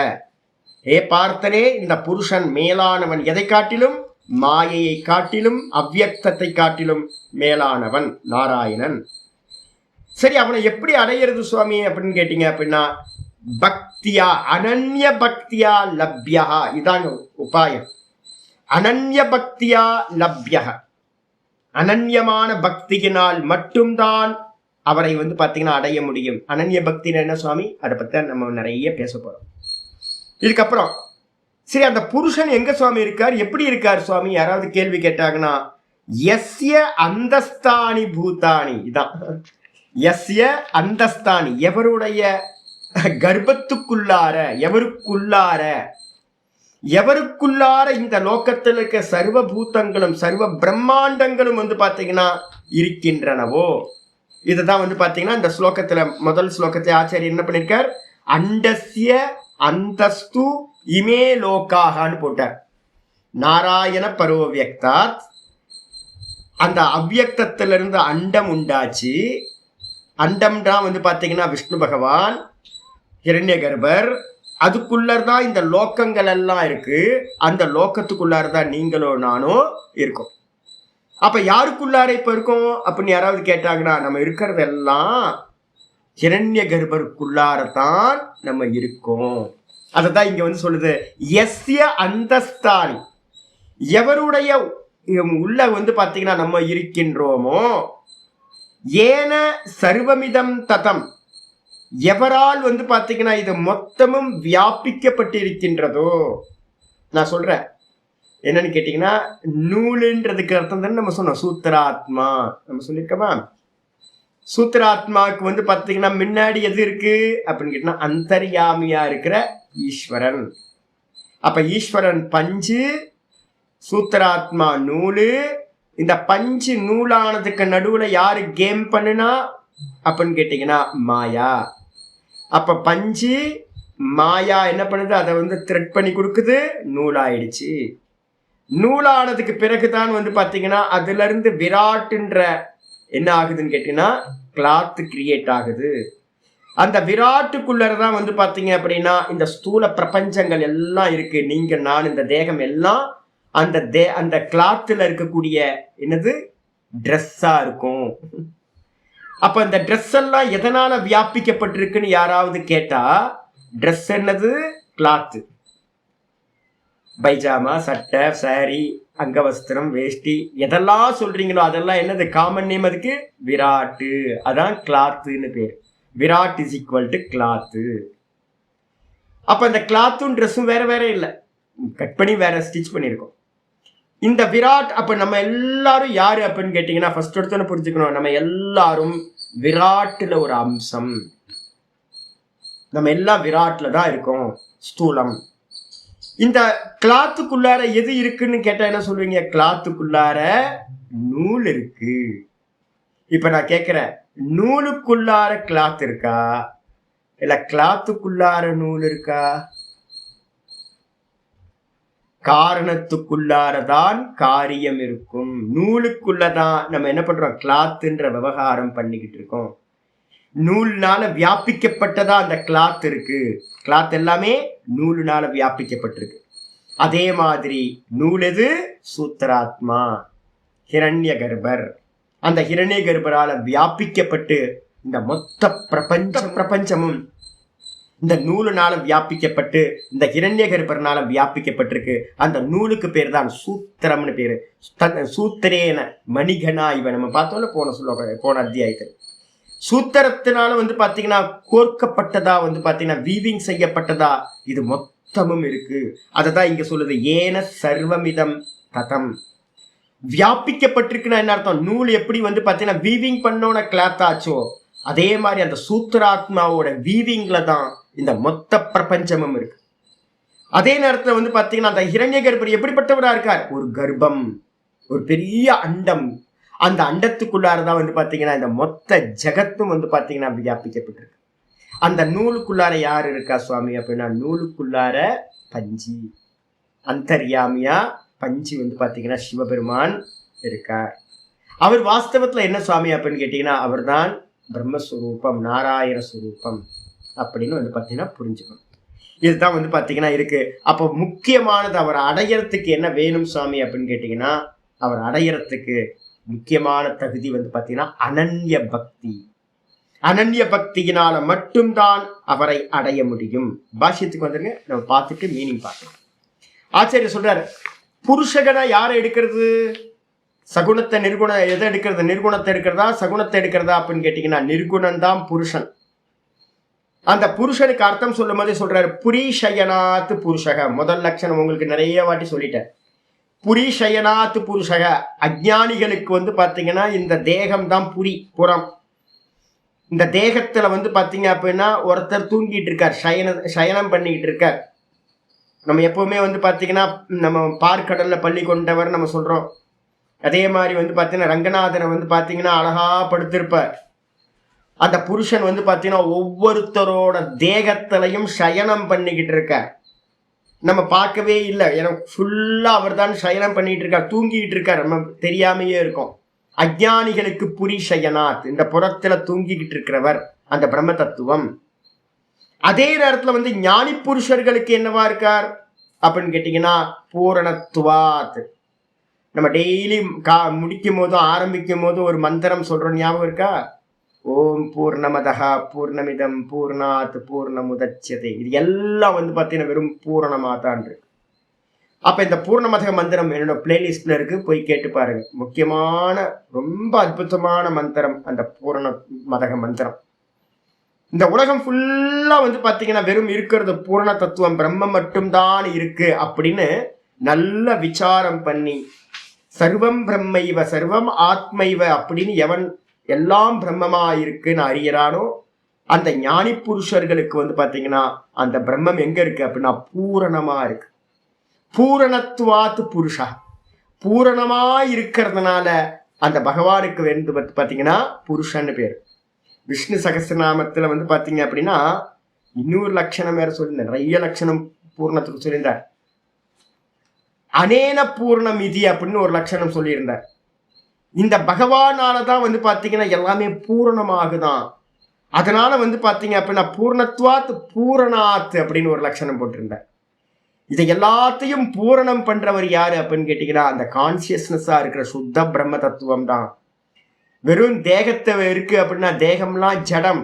ஏ பார்த்தனே, இந்த புருஷன் மேலானவன். எதை காட்டிலும்? மாயையை காட்டிலும் அவ்யக்தத்தை காட்டிலும் மேலானவன் நாராயணன். சரி, அவனை எப்படி அடையிறது சுவாமி அப்படின்னு கேட்டீங்க அப்படின்னா பக்தியா, அனன்ய பக்தியா லப்யா. இதாங்க உபாயம். அனன்ய பக்தியா லப்யா. அனன்யமான பக்தியினால் மட்டும்தான் அவரை பாத்தீங்கன்னா அடைய முடியும். அனன்ய பக்தின்னு என்ன சுவாமி? அதை பத்தி நம்ம நிறைய பேச போறோம் இதுக்கப்புறம். சரி, அந்த புருஷன் எங்க சுவாமி இருக்கார், எப்படி இருக்கார் சுவாமி யாராவது கேள்வி கேட்டாங்கன்னா யஸ்ய அந்தஸ்தானி பூதானி. இதான் யஸ்ய அந்தஸ்தானி. எவருடைய கர்ப்பத்துக்குள்ளார, எவருக்குள்ளார இந்த லோகத்தில் இருக்க சர்வ பூதங்களும் சர்வ பிரம்மாண்டங்களும் பாத்தீங்கன்னா இருக்கின்றனவோ. இதுதான் பாத்தீங்கன்னா இந்த ஸ்லோகத்துல, முதல் ஸ்லோகத்தை ஆச்சாரியர் என்ன பண்ணிருக்கார்? அண்டஸ்ய அந்தஸ்து இமே லோகாகான்னு போட்டார். நாராயண பரோவியக்தாத். அந்த அவ்யக்தத்திலிருந்து அண்டம் உண்டாச்சு. அண்டம்தான் பாத்தீங்கன்னா விஷ்ணு பகவான், ஹிரண்ய கர்ப்பர். அதுக்குள்ளதான் இந்த லோக்கங்கள் எல்லாம் இருக்கு. அந்த லோக்கத்துக்குள்ளாரதான் நீங்களோ நானோ இருக்கோம். அப்ப யாருக்குள்ளார இப்ப இருக்கோம் அப்படின்னு யாராவது கேட்டாங்கன்னா நம்ம இருக்கிறதெல்லாம் ஹிரண்ய கர்ப்பருக்குள்ளாரதான் நம்ம இருக்கோம். அததான் இங்க சொல்லுது. யஸ்ய அந்தஸ்தானி. எவருடைய உள்ள பாத்தீங்கன்னா நம்ம இருக்கின்றோமோ, ஏன சர்வமிதம் ததம். எவரால் பாத்தீங்கன்னா இது மொத்தமும் வியாபிக்கப்பட்டிருக்கின்றதோ. நான் சொல்றேன் என்னன்னு கேட்டீங்கன்னா, நூலுன்றதுக்கு அர்த்தம் தானே நம்ம சொன்னோம். சூத்திராத்மா நம்ம சொல்லியிருக்கோமா? சூத்திராத்மாவுக்கு பாத்தீங்கன்னா முன்னாடி எது இருக்கு அப்படின்னு கேட்டீங்கன்னா அந்தர்யாமியா இருக்கிற ஈஸ்வரன். அப்ப ஈஸ்வரன் பஞ்சு, சூத்திராத்மா நூலு. இந்த பஞ்சு நூலானதுக்கு நடுவுல யாரு கேம் பண்ணுனா அப்படின்னு கேட்டீங்கன்னா மாயா. அப்ப பஞ்சு மாயா என்ன பண்ணுது, அதை வந்து த்ரெட் பண்ணி கொடுக்குது, நூலாயிடுச்சு. நூலானதுக்கு பிறகுதான் வந்து பாத்தீங்கன்னா அதுல இருந்து விராட்டுன்ற என்ன ஆகுதுன்னு கேட்டீங்கன்னா கிளாத் கிரியேட் ஆகுது. அந்த விராட்டுக்குள்ளதான் வந்து பாத்தீங்க அப்படின்னா இந்த ஸ்தூல பிரபஞ்சங்கள் எல்லாம் இருக்கு. நீங்க நான் இந்த தேகம் எல்லாம் அந்த கிளாத்துல இருக்கக்கூடிய என்னது ட்ரெஸ்ஸா இருக்கும். அப்ப அந்த ட்ரெஸ் எல்லாம் எதனால வியாபிக்கப்பட்டிருக்குன்னு யாராவது கேட்டா, ட்ரெஸ் என்னது, கிளாத்து. பைஜாமா, சட்டை, சாரி, அங்கவஸ்திரம், வேஷ்டி எதெல்லாம் சொல்றீங்களோ அதெல்லாம் என்னது காமன் நேம், அதுக்கு விராட்டு. அதான் கிளாத்துன்னு பேரு. Virat is equal to cloth. அப்ப இந்த கிளாத்தும் ட்ரெஸ்ஸும் வேற வேற இல்லை, கட் பண்ணி வேற ஸ்டிச் பண்ணியிருக்கோம். இந்த விராட் அப்ப நம்ம எல்லாரும் யாரு அப்படின்னு கேட்டீங்கன்னா ஃபர்ஸ்ட் எடுத்தோன்னு புரிஞ்சுக்கணும், நம்ம எல்லாரும் விராட்டுல ஒரு அம்சம். நம்ம எல்லாம் விராட்ல தான் இருக்கோம், ஸ்தூலம். இந்த கிளாத்துக்குள்ளார எது இருக்குன்னு கேட்டா என்ன சொல்லுவீங்க, கிளாத்துக்குள்ளார நூல் இருக்கு. இப்ப நான் கேட்கிறேன், நூலுக்குள்ளார கிளாத் இருக்கா இல்ல கிளாத்துக்குள்ளார நூல் இருக்கா? காரணத்துக்குள்ளாரதான் காரியம் இருக்கும். நூலுக்குள்ளதான் நம்ம என்ன பண்றோம், கிளாத்ன்ற விவகாரம் பண்ணிக்கிட்டு இருக்கோம். நூல்னால வியாபிக்கப்பட்டதா அந்த கிளாத் இருக்கு. கிளாத் எல்லாமே நூலுனால வியாபிக்கப்பட்டிருக்கு. அதே மாதிரி நூல் எது, சூத்திராத்மா, ஹிரண்ய கர்ப்பர். அந்த ஹிரண்ய கர்ப்பரால வியாபிக்கப்பட்டு இந்த மொத்த பிரபஞ்சமும் இந்த நூலுனால வியாபிக்கப்பட்டு இந்த ஹிரண்ய கர்ப்பர்னால வியாபிக்கப்பட்டிருக்கு. அந்த நூலுக்கு பேர் தான் சூத்திரம்னு பேரு. சூத்திரேன மணிகனா இவன் நம்ம பார்த்தோம்ல போன அத்தியாயத்தில். சூத்திரத்தினால வந்து பாத்தீங்கன்னா கோர்க்கப்பட்டதா வந்து பாத்தீங்கன்னா வீவிங் செய்யப்பட்டதா இது மொத்தமும் இருக்கு. அததான் இங்க சொல்லுது, ஏன சர்வமிதம் ததம். வியாபிக்கப்பட்டிருக்குன்னா என்ன அர்த்தம், நூல் எப்படி வந்து பாத்தீங்கன்னா வீவிங் பண்ணோன கிளாத் ஆச்சோ அதே மாதிரி அந்த சூத்திராத்மாவோட வீவிங்ல தான் இந்த மொத்த பிரபஞ்சமும் இருக்கு. அதே நேரத்துல வந்து பாத்தீங்கன்னா அந்த ஹிரண்ய கர்ப்பர் எப்படிப்பட்டவரா இருக்கார், ஒரு கர்ப்பம், ஒரு பெரிய அண்டம். அந்த அண்டத்துக்குள்ளாரதான் வந்து பாத்தீங்கன்னா இந்த மொத்த ஜகத்தும் வந்து பாத்தீங்கன்னா வியாபிக்கப்பட்டிருக்கு. அந்த நூலுக்குள்ளார யார் இருக்கா சுவாமி அப்படின்னா, நூலுக்குள்ளார பஞ்சு அந்தர்யாமியா பஞ்சு வந்து பாத்தீங்கன்னா சிவபெருமான் இருக்கார். அவர் வாஸ்தவத்துல என்ன சுவாமி அப்படின்னு கேட்டீங்கன்னா, அவர் தான் பிரம்மஸ்வரூபம், நாராயண ஸ்வரூபம் அப்படின்னு வந்து பாத்தீங்கன்னா புரிஞ்சுக்கணும். இதுதான் வந்து பாத்தீங்கன்னா இருக்கு. அப்போ முக்கியமானது அவர் அடையறதுக்கு என்ன வேணும் சுவாமி அப்படின்னு கேட்டீங்கன்னா, அவர் அடையறதுக்கு முக்கியமான தகுதி வந்து பாத்தீங்கன்னா அனன்ய பக்தி. அனன்ய பக்தியினால மட்டும்தான் அவரை அடைய முடியும். பாஷ்யத்துக்கு வந்துருங்க, நம்ம பார்த்துட்டு மீனிங் பார்க்கலாம். ஆச்சாரியர் சொல்றாரு, புருஷகனா யாரை எடுக்கிறது, சகுணத்தை நிர்குணம் எதை எடுக்கிறது, நிர்குணத்தை எடுக்கிறதா சகுணத்தை எடுக்கிறதா அப்படின்னு கேட்டீங்கன்னா நிர்குணம் தான் புருஷன். அந்த புருஷனுக்கு அர்த்தம் சொல்லும் போதே சொல்றாரு, புரீஷயனாத்து புருஷக. முதல் லட்சணம் உங்களுக்கு நிறைய வாட்டி சொல்லிட்டேன். புரீஷயனாத்து புருஷக. அஜ்ஞானிகளுக்கு வந்து பாத்தீங்கன்னா இந்த தேகம் தான் புறம். இந்த தேகத்துல வந்து பாத்தீங்க அப்படின்னா ஒருத்தர் தூங்கிட்டு இருக்கார், சயனம் பண்ணிக்கிட்டு இருக்கார். நம்ம எப்பவுமே வந்து பாத்தீங்கன்னா நம்ம பார்க்கடல்ல பள்ளி கொண்டவர் நம்ம சொல்றோம். அதே மாதிரி வந்து பாத்தீங்கன்னா ரங்கநாதனை வந்து பாத்தீங்கன்னா அழகா படுத்திருப்பார். அந்த புருஷன் வந்து பாத்தீங்கன்னா ஒவ்வொருத்தரோட தேகத்திலையும் சயனம் பண்ணிக்கிட்டு இருக்கார். நம்ம பார்க்கவே இல்லை, ஏன்னா ஃபுல்லா அவர் தான் சயனம் பண்ணிட்டு இருக்கார், தூங்கிட்டு இருக்கார், நம்ம தெரியாமையே இருக்கும். அஜ்ஞானிகளுக்கு புரிஷயனாத், இந்த புறத்துல தூங்கிக்கிட்டு இருக்கிறவர் அந்த பிரம்ம தத்துவம். அதே நேரத்துல வந்து ஞானி புருஷர்களுக்கு என்னவா இருக்கார் அப்படின்னு கேட்டீங்கன்னா பூரணத்துவாத். நம்ம டெய்லி முடிக்கும் போதும் ஆரம்பிக்கும் போதும் ஒரு மந்திரம் சொல்றோம், ஞாபகம் இருக்கா? ஓம் பூர்ணமதா பூர்ணமிதம் பூர்ணாத் பூர்ணமுதட்சதே. இது எல்லாம் வந்து பாத்தீங்கன்னா வெறும் பூரணமா தான் இருக்கு. அப்ப இந்த பூர்ணமதக மந்திரம் என்னோட பிளேலிஸ்ட்ல இருக்கு, போய் கேட்டு பாருங்க. முக்கியமான ரொம்ப அற்புதமான மந்திரம் அந்த பூரண மதக மந்திரம். இந்த உலகம் ஃபுல்லா வந்து பாத்தீங்கன்னா வெறும் இருக்கிறது பூரண தத்துவம் பிரம்மம் மட்டும்தான் இருக்கு அப்படின்னு நல்ல விசாரம் பண்ணி சர்வம் பிரம்மைவ சர்வம் ஆத்மைவ அப்படின்னு எவன் எல்லாம் பிரம்மமா இருக்குன்னு அறியறானோ அந்த ஞானி புருஷர்களுக்கு வந்து பாத்தீங்கன்னா அந்த பிரம்மம் எங்க இருக்கு அப்படின்னா பூரணமா இருக்கு. பூரணத்துவாத்து புருஷா. பூரணமா இருக்கிறதுனால அந்த பகவானுக்கு வந்து பாத்தீங்கன்னா புருஷன்னு பேர். விஷ்ணு சகஸ்ரநாமத்துல வந்து பாத்தீங்க அப்படின்னா இன்னொரு லட்சணம் வேற சொல்லியிருந்தேன், நிறைய லட்சணம் பூர்ணத்துக்கு சொல்லியிருந்தார். அனேன பூர்ணம் இது அப்படின்னு ஒரு லட்சணம் சொல்லியிருந்தார். இந்த பகவானாலதான் வந்து பாத்தீங்கன்னா எல்லாமே பூரணமாகுதான். அதனால வந்து பாத்தீங்க அப்படின்னா பூர்ணத்வாத் பூரணாத் அப்படின்னு ஒரு லட்சணம் போட்டிருந்தார். இதை எல்லாத்தையும் பூரணம் பண்றவர் யாரு அப்படின்னு கேட்டீங்கன்னா அந்த கான்சியஸ்னஸா இருக்கிற சுத்த பிரம்ம தத்துவம் தான். வெறும் தேகத்தை இருக்கு அப்படின்னா தேகம்லாம் ஜடம்,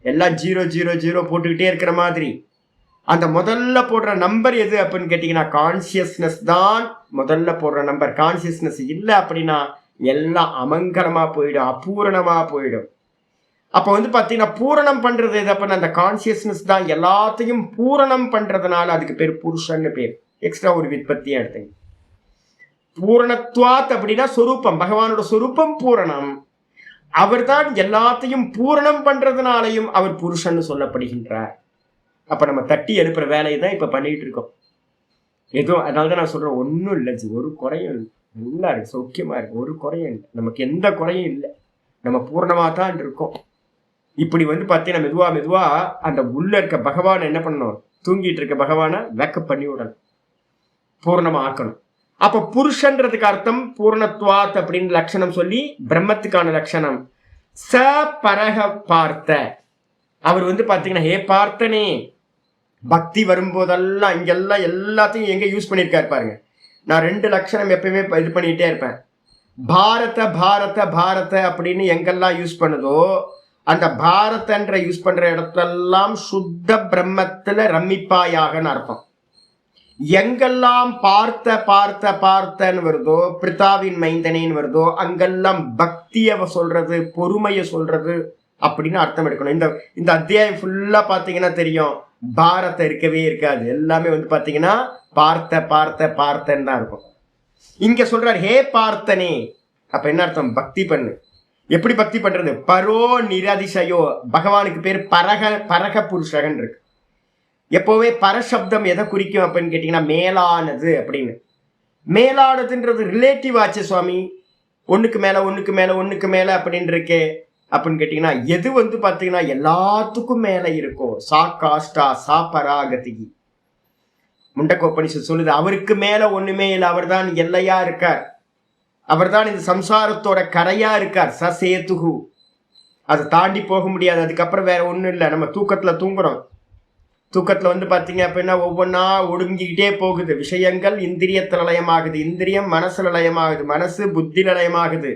எல்லாம் 000 போட்டுக்கிட்டே இருக்கிற மாதிரி. அந்த முதல்ல போடுற நம்பர் எது அப்படின்னு கேட்டீங்கன்னா கான்சியஸ்னஸ் தான் முதல்ல போடுற நம்பர். கான்சியஸ்னஸ் இல்லை அப்படின்னா எல்லாம் அமங்கலமா போயிடும், அபூரணமா போயிடும். அப்ப வந்து பாத்தீங்கன்னா பூரணம் பண்றது எது அப்படின்னா அந்த கான்சியஸ்னஸ் தான் எல்லாத்தையும் பூரணம் பண்றதுனால அதுக்கு பேர் புருஷன்னு பேர். எக்ஸ்ட்ரா ஒரு விற்பத்தியா எடுத்தீங்க. பூரணத்வாத் அப்படின்னா சொரூபம், பகவானோட சொரூபம் பூரணம். அவர் தான் எல்லாத்தையும் பூரணம் பண்றதுனாலையும் அவர் புருஷன்னு சொல்லப்படுகின்றார். அப்ப நம்ம தட்டி எழுப்புற வேலையை தான் இப்ப பண்ணிட்டு இருக்கோம். ஏதோ அதனாலதான் நான் சொல்றேன், ஒன்றும் இல்லை ஜி, ஒரு குறையும் இல்லை, நல்லா இருக்கு, சௌக்கியமா இருக்கு, ஒரு குறையும் இல்லை, நமக்கு எந்த குறையும் இல்லை, நம்ம பூர்ணமா தான் இருக்கோம். இப்படி வந்து பார்த்தீங்கன்னா மெதுவா மெதுவா அந்த உள்ள இருக்க பகவானை என்ன பண்ணணும், தூங்கிட்டு இருக்க பகவானை வேக்கப் பண்ணி விடணும், பூர்ணமா ஆக்கணும். அப்ப புருஷன்றதுக்கு அர்த்தம் பூர்ணத்வாத் அப்படின்னு லட்சணம் சொல்லி பிரம்மத்துக்கான லட்சணம் ச பரக பார்த்த. அவர் வந்து பாத்தீங்கன்னா ஹே பார்த்தனே, பக்தி வரும்போதெல்லாம் இங்கெல்லாம் எல்லாத்தையும் எங்க யூஸ் பண்ணியிருக்காரு பாருங்க. நான் 2 லட்சணம் எப்பயுமே இது பண்ணிட்டே இருப்பேன். பாரத பாரத பாரத அப்படின்னு எங்கெல்லாம் யூஸ் பண்ணுதோ அந்த பாரதன்ற யூஸ் பண்ற இடத்தெல்லாம் சுத்த பிரம்மத்துல ரம்மிப்பாயாகன்னு அர்த்தம். எங்கெல்லாம் பார்த்த பார்த்த பார்த்தன்னு வருதோ, பிரித்தாவின் மைந்தனேன்னு வருதோ, அங்கெல்லாம் பக்திய சொல்றது, பொறுமைய சொல்றது அப்படின்னு அர்த்தம் எடுக்கணும். இந்த அத்தியாயம் ஃபுல்லா பாத்தீங்கன்னா தெரியும், பாரத இருக்கவே இருக்காது, எல்லாமே வந்து பாத்தீங்கன்னா பார்த்த பார்த்த பார்த்தன்னு தான் இருக்கும். இங்க சொல்றாரு ஹே பார்த்தனே, அப்ப என்ன அர்த்தம், பக்தி பண்ணு. எப்படி பக்தி பண்றது, பரோ நிரதிசயோ, பகவானுக்கு பேர் பரக புருஷகன் இருக்கு. எப்போவே பரசப்தம் எதை குறிக்கும் அப்படின்னு கேட்டீங்கன்னா மேலானது அப்படின்னு. மேலானதுன்றது ரிலேட்டிவ் ஆச்சு சுவாமி, ஒண்ணுக்கு மேல ஒண்ணுக்கு மேல ஒண்ணுக்கு மேல அப்படின்னு இருக்கே அப்படின்னு கேட்டீங்கன்னா எது வந்து பாத்தீங்கன்னா எல்லாத்துக்கும் மேல இருக்கும். சா காஷ்டா சா பராகதிகி முண்டக்கோப்பனிஷத்து சொல்லுது, அவருக்கு மேல ஒண்ணுமே இல்லை, அவர் தான் எல்லையா இருக்கார், அவர் தான் இந்த சம்சாரத்தோட கரையா இருக்கார். ச சேதுகு, அதை தாண்டி போக முடியாது. அதுக்கப்புறம் வேற ஒண்ணும் இல்லை. நம்ம தூக்கத்துல தூங்குறோம், தூக்கத்துல வந்து பாத்தீங்க அப்படின்னா ஒவ்வொன்னா ஒடுங்கிக்கிட்டே போகுது விஷயங்கள். இந்திரியத்துல லயமாகுது, இந்திரியம் மனசுல லயமாகுது, மனசு புத்தியில லயமாகுது,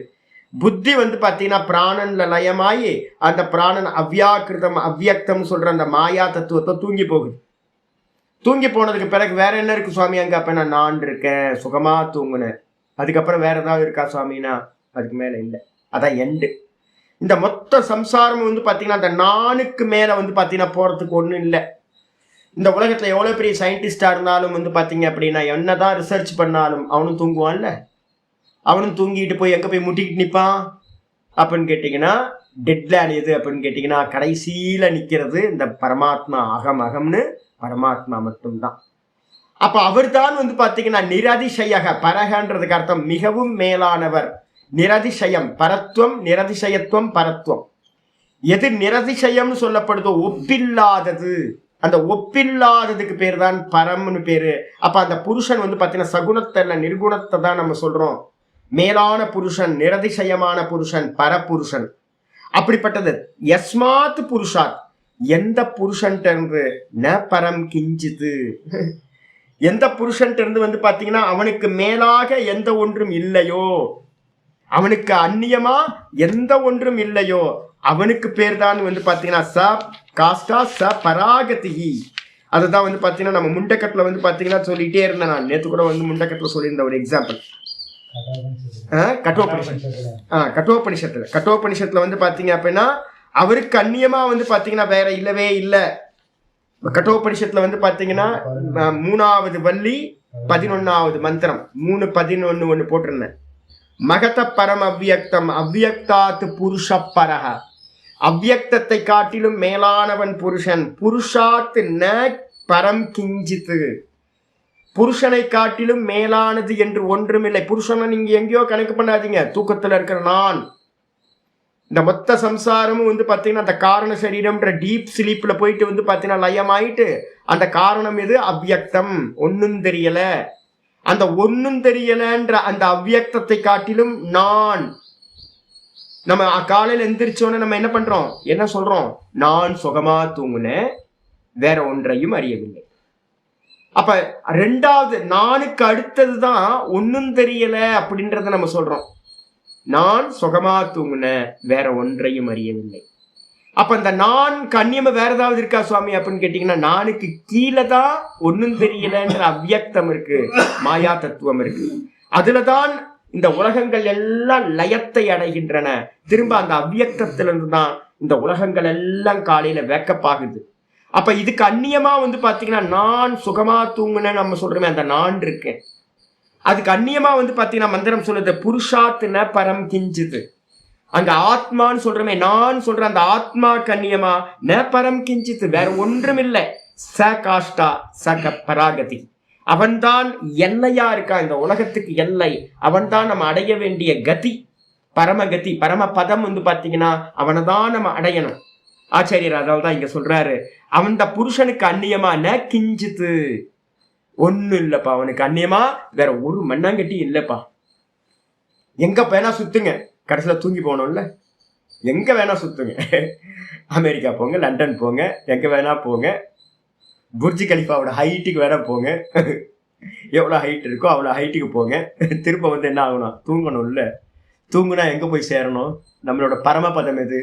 புத்தி வந்து பாத்தீங்கன்னா பிராணன்ல லயமாயி அந்த பிராணன் அவ்யாக்கிருதம் அவ்யக்தம் சொல்ற அந்த மாயா தத்துவத்தை தூங்கி போகுது. தூங்கி போனதுக்கு பிறகு வேற என்ன இருக்கு சுவாமி அங்க, அப்ப நான் இருக்கேன் சுகமா தூங்குனேன், அதுக்கப்புறம் வேற ஏதாவது இருக்கா சுவாமினா அதுக்கு மேல இல்லை, அதான் எண்டு. இந்த மொத்த சம்சாரம் வந்து பாத்தீங்கன்னா அந்த நானுக்கு மேல வந்து பாத்தீங்கன்னா போறதுக்கு ஒண்ணும் இல்லை. இந்த உலகத்துல எவ்வளவு பெரிய சயின்டிஸ்டா இருந்தாலும் வந்து பாத்தீங்க அப்படின்னா என்னதான் ரிசர்ச் பண்ணாலும் அவனும் தூங்குவான்ல, அவனும் தூங்கிட்டு போய் எங்க போய் முட்டிக்கிட்டு நிப்பான் அப்படின்னு கேட்டீங்கன்னா டெட்லேண்ட் எது அப்படின்னு கேட்டீங்கன்னா கடைசியில நிக்கிறது இந்த பரமாத்மா. அகம் அகம்னு பரமாத்மா மட்டும்தான். அப்ப அவர் தான் வந்து பாத்தீங்கன்னா நிரதிசயக, பரகன்றதுக்கு அர்த்தம் மிகவும் மேலானவர். நிரதிசயம் பரத்துவம், நிரதிசயத்துவம் பரத்துவம். எது நிரதிசயம்னு சொல்லப்படுதோ ஒப்பில்லாதது, அந்த ஒப்பில்லாததுக்கு பேர் தான் பரம்னு பேரு. அப்ப அந்த புருஷன் வந்து பாத்தீங்கன்னா சகுணத்தை இல்ல நிர்குணத்தை தான் நம்ம சொல்றோம். மேலான புருஷன், நிரதிசயமான புருஷன், பரபுருஷன். அப்படிப்பட்டது யஸ்மாத் புருஷாத், எந்த புருஷன்ட்ட இருந்து ந பரம் கிஞ்சித்து, எந்த புருஷன்ட்ட இருந்து வந்து பாத்தீங்கன்னா அவனுக்கு மேலாக எந்த ஒன்றும் இல்லையோ, அவனுக்கு அந்நியமா எந்த ஒன்றும் இல்லையோ அவனுக்கு பேர் தான் வந்து பாத்தீங்கன்னா ச காஷ்டா ச பராகதிகி. அதுதான் வந்து பாத்தீங்கன்னா நம்ம முண்டக்கட்டுல வந்து பாத்தீங்கன்னா சொல்லிட்டே இருந்தேன். நான் நேற்று கூட வந்து முண்டக்கட்டுல சொல்லியிருந்த ஒரு எக்ஸாம்பிள் கட்டோபனிஷத்துல வந்து பாத்தீங்க அப்படின்னா அவருக்கு அந்நியமா வந்து பாத்தீங்கன்னா வேற இல்லவே இல்லை. கட்டோபனிஷத்துல வந்து பாத்தீங்கன்னா 3வது வள்ளி 11வது மந்திரம் 3:11 ஒண்ணு போட்டிருந்தேன். மகத பரம் அவ்வியக்தம் அவ்வியக்தாத்து புருஷ பரக, அவ்வியக்தத்தை காட்டிலும் மேலானவன் புருஷன். புருஷாத்து ந பரம் கிஞ்சித்து, புருஷனை காட்டிலும் மேலானது என்று ஒன்றுமில்லை. புருஷனை நீங்க எங்கேயோ கணக்கு பண்ணாதீங்க. தூக்கத்துல இருக்கிற நான். இந்த மொத்த சம்சாரமும் வந்து பாத்தீங்கன்னா அந்த காரண சரீரம்ன்ற டீப் ஸ்லீப்ல போயிட்டு வந்து பாத்தீங்கன்னா லயமாயிட்டு அந்த காரணம் எது? அவ்யக்தம். ஒன்னும் தெரியல. அந்த ஒன்னும் தெரியலன்ற அந்த அவ்யக்தத்தை காட்டிலும் நான். நம்ம காலையில எந்திரிச்சோன்னு நம்ம என்ன பண்றோம்? என்ன சொல்றோம்? நான் சுகமா தூங்குனேன், வேற ஒன்றையும் அறியவில்லை. அப்ப ரெண்டாவது நானுக்கு அடுத்ததுதான் ஒன்னும் தெரியல அப்படின்றத நம்ம சொல்றோம். நான் சுகமா தூங்குனேன், வேற ஒன்றையும் அறியவில்லை. அப்ப இந்த நான் கண்ணியமா வேற ஏதாவது இருக்கா சுவாமி அப்படின்னு கேட்டீங்கன்னா, நானுக்கு கீழே தான் ஒன்னும் தெரியலன்ற அவ்யக்தம் இருக்கு, மாயா தத்துவம் இருக்கு. அதுலதான் இந்த உலகங்கள் எல்லாம் லயத்தை அடைகின்றன. திரும்ப அந்த அவ்யக்தத்திலிருந்து தான் இந்த உலகங்கள் எல்லாம் காலையில வேக்கப்பாகுது. அப்ப இதுக்கு அந்நியமா வந்து பாத்தீங்கன்னா நான் சுகமா தூங்குனேன்னு நம்ம சொல்றோமே, அந்த நான் இருக்கேன். அதுக்கு அந்நியமா வந்து பாத்தீங்கன்னா மந்திரம் சொல்லுது, புருஷாத்துன பரம் கிஞ்சிது. அங்க ஆத்மான்னு சொல்றமே, நான் சொல்ற அந்த ஆத்மா கண்ணியமா ந பரம் கிஞ்சித்து, வேற ஒன்றும் இல்லை. ச காஷ்டா சக பராகதி. அவன்தான் எல்லையா இருக்கா, இந்த உலகத்துக்கு எல்லை. அவன்தான் நம்ம அடைய வேண்டிய கதி, பரமகதி, பரம பதம் வந்து பாத்தீங்கன்னா அவனை தான் நம்ம அடையணும். ஆச்சாரியர் அதனால தான் இங்க சொல்றாரு, அவன் புருஷனுக்கு அந்நியமா ந கிஞ்சித்து, ஒன்னும் இல்லப்பா அவனுக்கு அந்நியமா வேற ஒரு மண்ணாங்கட்டி இல்லப்பா. எங்க வேணா சுத்துங்க, கடைசியில தூங்கி போகணும்ல. எங்க வேணா சுத்துங்க, அமெரிக்கா போங்க, லண்டன் போங்க, எங்க வேணா போங்க, புர்ஜி கலிஃபாவோட ஹைட்டுக்கு வேணா போங்க, எவ்வளவு ஹைட் இருக்கோ அவ்வளவு ஹைட்டுக்கு போங்க. திரும்ப வந்து என்ன ஆகணும்? தூங்கணும்ல. தூங்குனா எங்க போய் சேரணும்? நம்மளோட பரமபதம் எது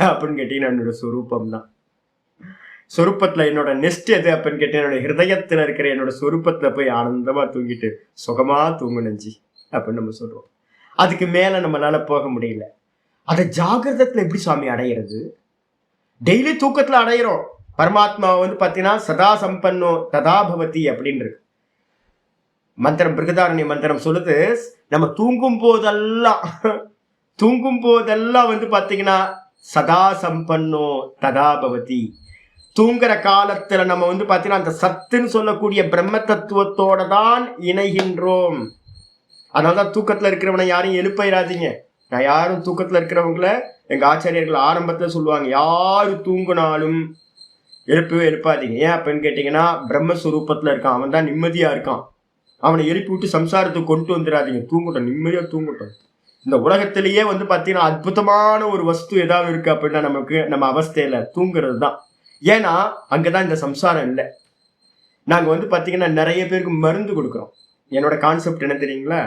அப்படின்னு கேட்டீங்கன்னா என்னோட சொரூபம் தான். சொரூபத்துல என்னோட நெஸ்ட் எது அப்படின்னு கேட்டீங்கன்னா என்னோட ஹிருதயத்துல இருக்கிற என்னோட சொரூபத்துல போய் ஆனந்தமா தூங்கிட்டு சுகமா தூங்குனஞ்சி அப்படின்னு நம்ம சொல்றோம். அதுக்கு மேல நம்மளால போக முடியல. அதை ஜாகிரதத்துல எப்படி சுவாமி அடையிறது? டெய்லி தூக்கத்துல அடையிறோம். பரமாத்மாவை வந்து பாத்தீங்கன்னா சதா சம்பன்னோ ததா பவதி அப்படின்னு இருக்கு மந்திரம். பிருகதாரண்ய மந்திரம் சொல்லுது, நம்ம தூங்கும் போதெல்லாம் வந்து பாத்தீங்கன்னா சதா சம்பன்னோ ததா பவதி. தூங்குற காலத்துல நம்ம வந்து பாத்தீங்கன்னா அந்த சத்துன்னு சொல்லக்கூடிய பிரம்ம தத்துவத்தோட தான் இணைகின்றோம். அதனாலதான் தூக்கத்துல இருக்கிறவனை யாரையும் எழுப்பிடாதீங்க. நான் யாரும் தூக்கத்துல இருக்கிறவங்கள எங்க ஆச்சாரியர்கள் ஆரம்பத்துல சொல்லுவாங்க, யாரு தூங்குனாலும் எழுப்பாதீங்க. ஏன் அப்படின்னு கேட்டீங்கன்னா, பிரம்மஸ்வரூபத்துல இருக்கான், அவன் தான் நிம்மதியா இருக்கான், அவனை எழுப்பி விட்டு சம்சாரத்துக்கு கொண்டு வந்துடாதீங்க. தூங்கட்டும், நிம்மதியா தூங்கட்டும். இந்த உலகத்திலேயே வந்து பாத்தீங்கன்னா அற்புதமான ஒரு வஸ்து ஏதாவது இருக்கு அப்படின்னா நமக்கு நம்ம அவஸ்தையில தூங்குறது தான். ஏன்னா அங்கதான் இந்த சம்சாரம் இல்லை. நாங்க வந்து பாத்தீங்கன்னா நிறைய பேருக்கு மருந்து கொடுக்குறோம். என்னோட கான்செப்ட் என்ன தெரியுங்களா?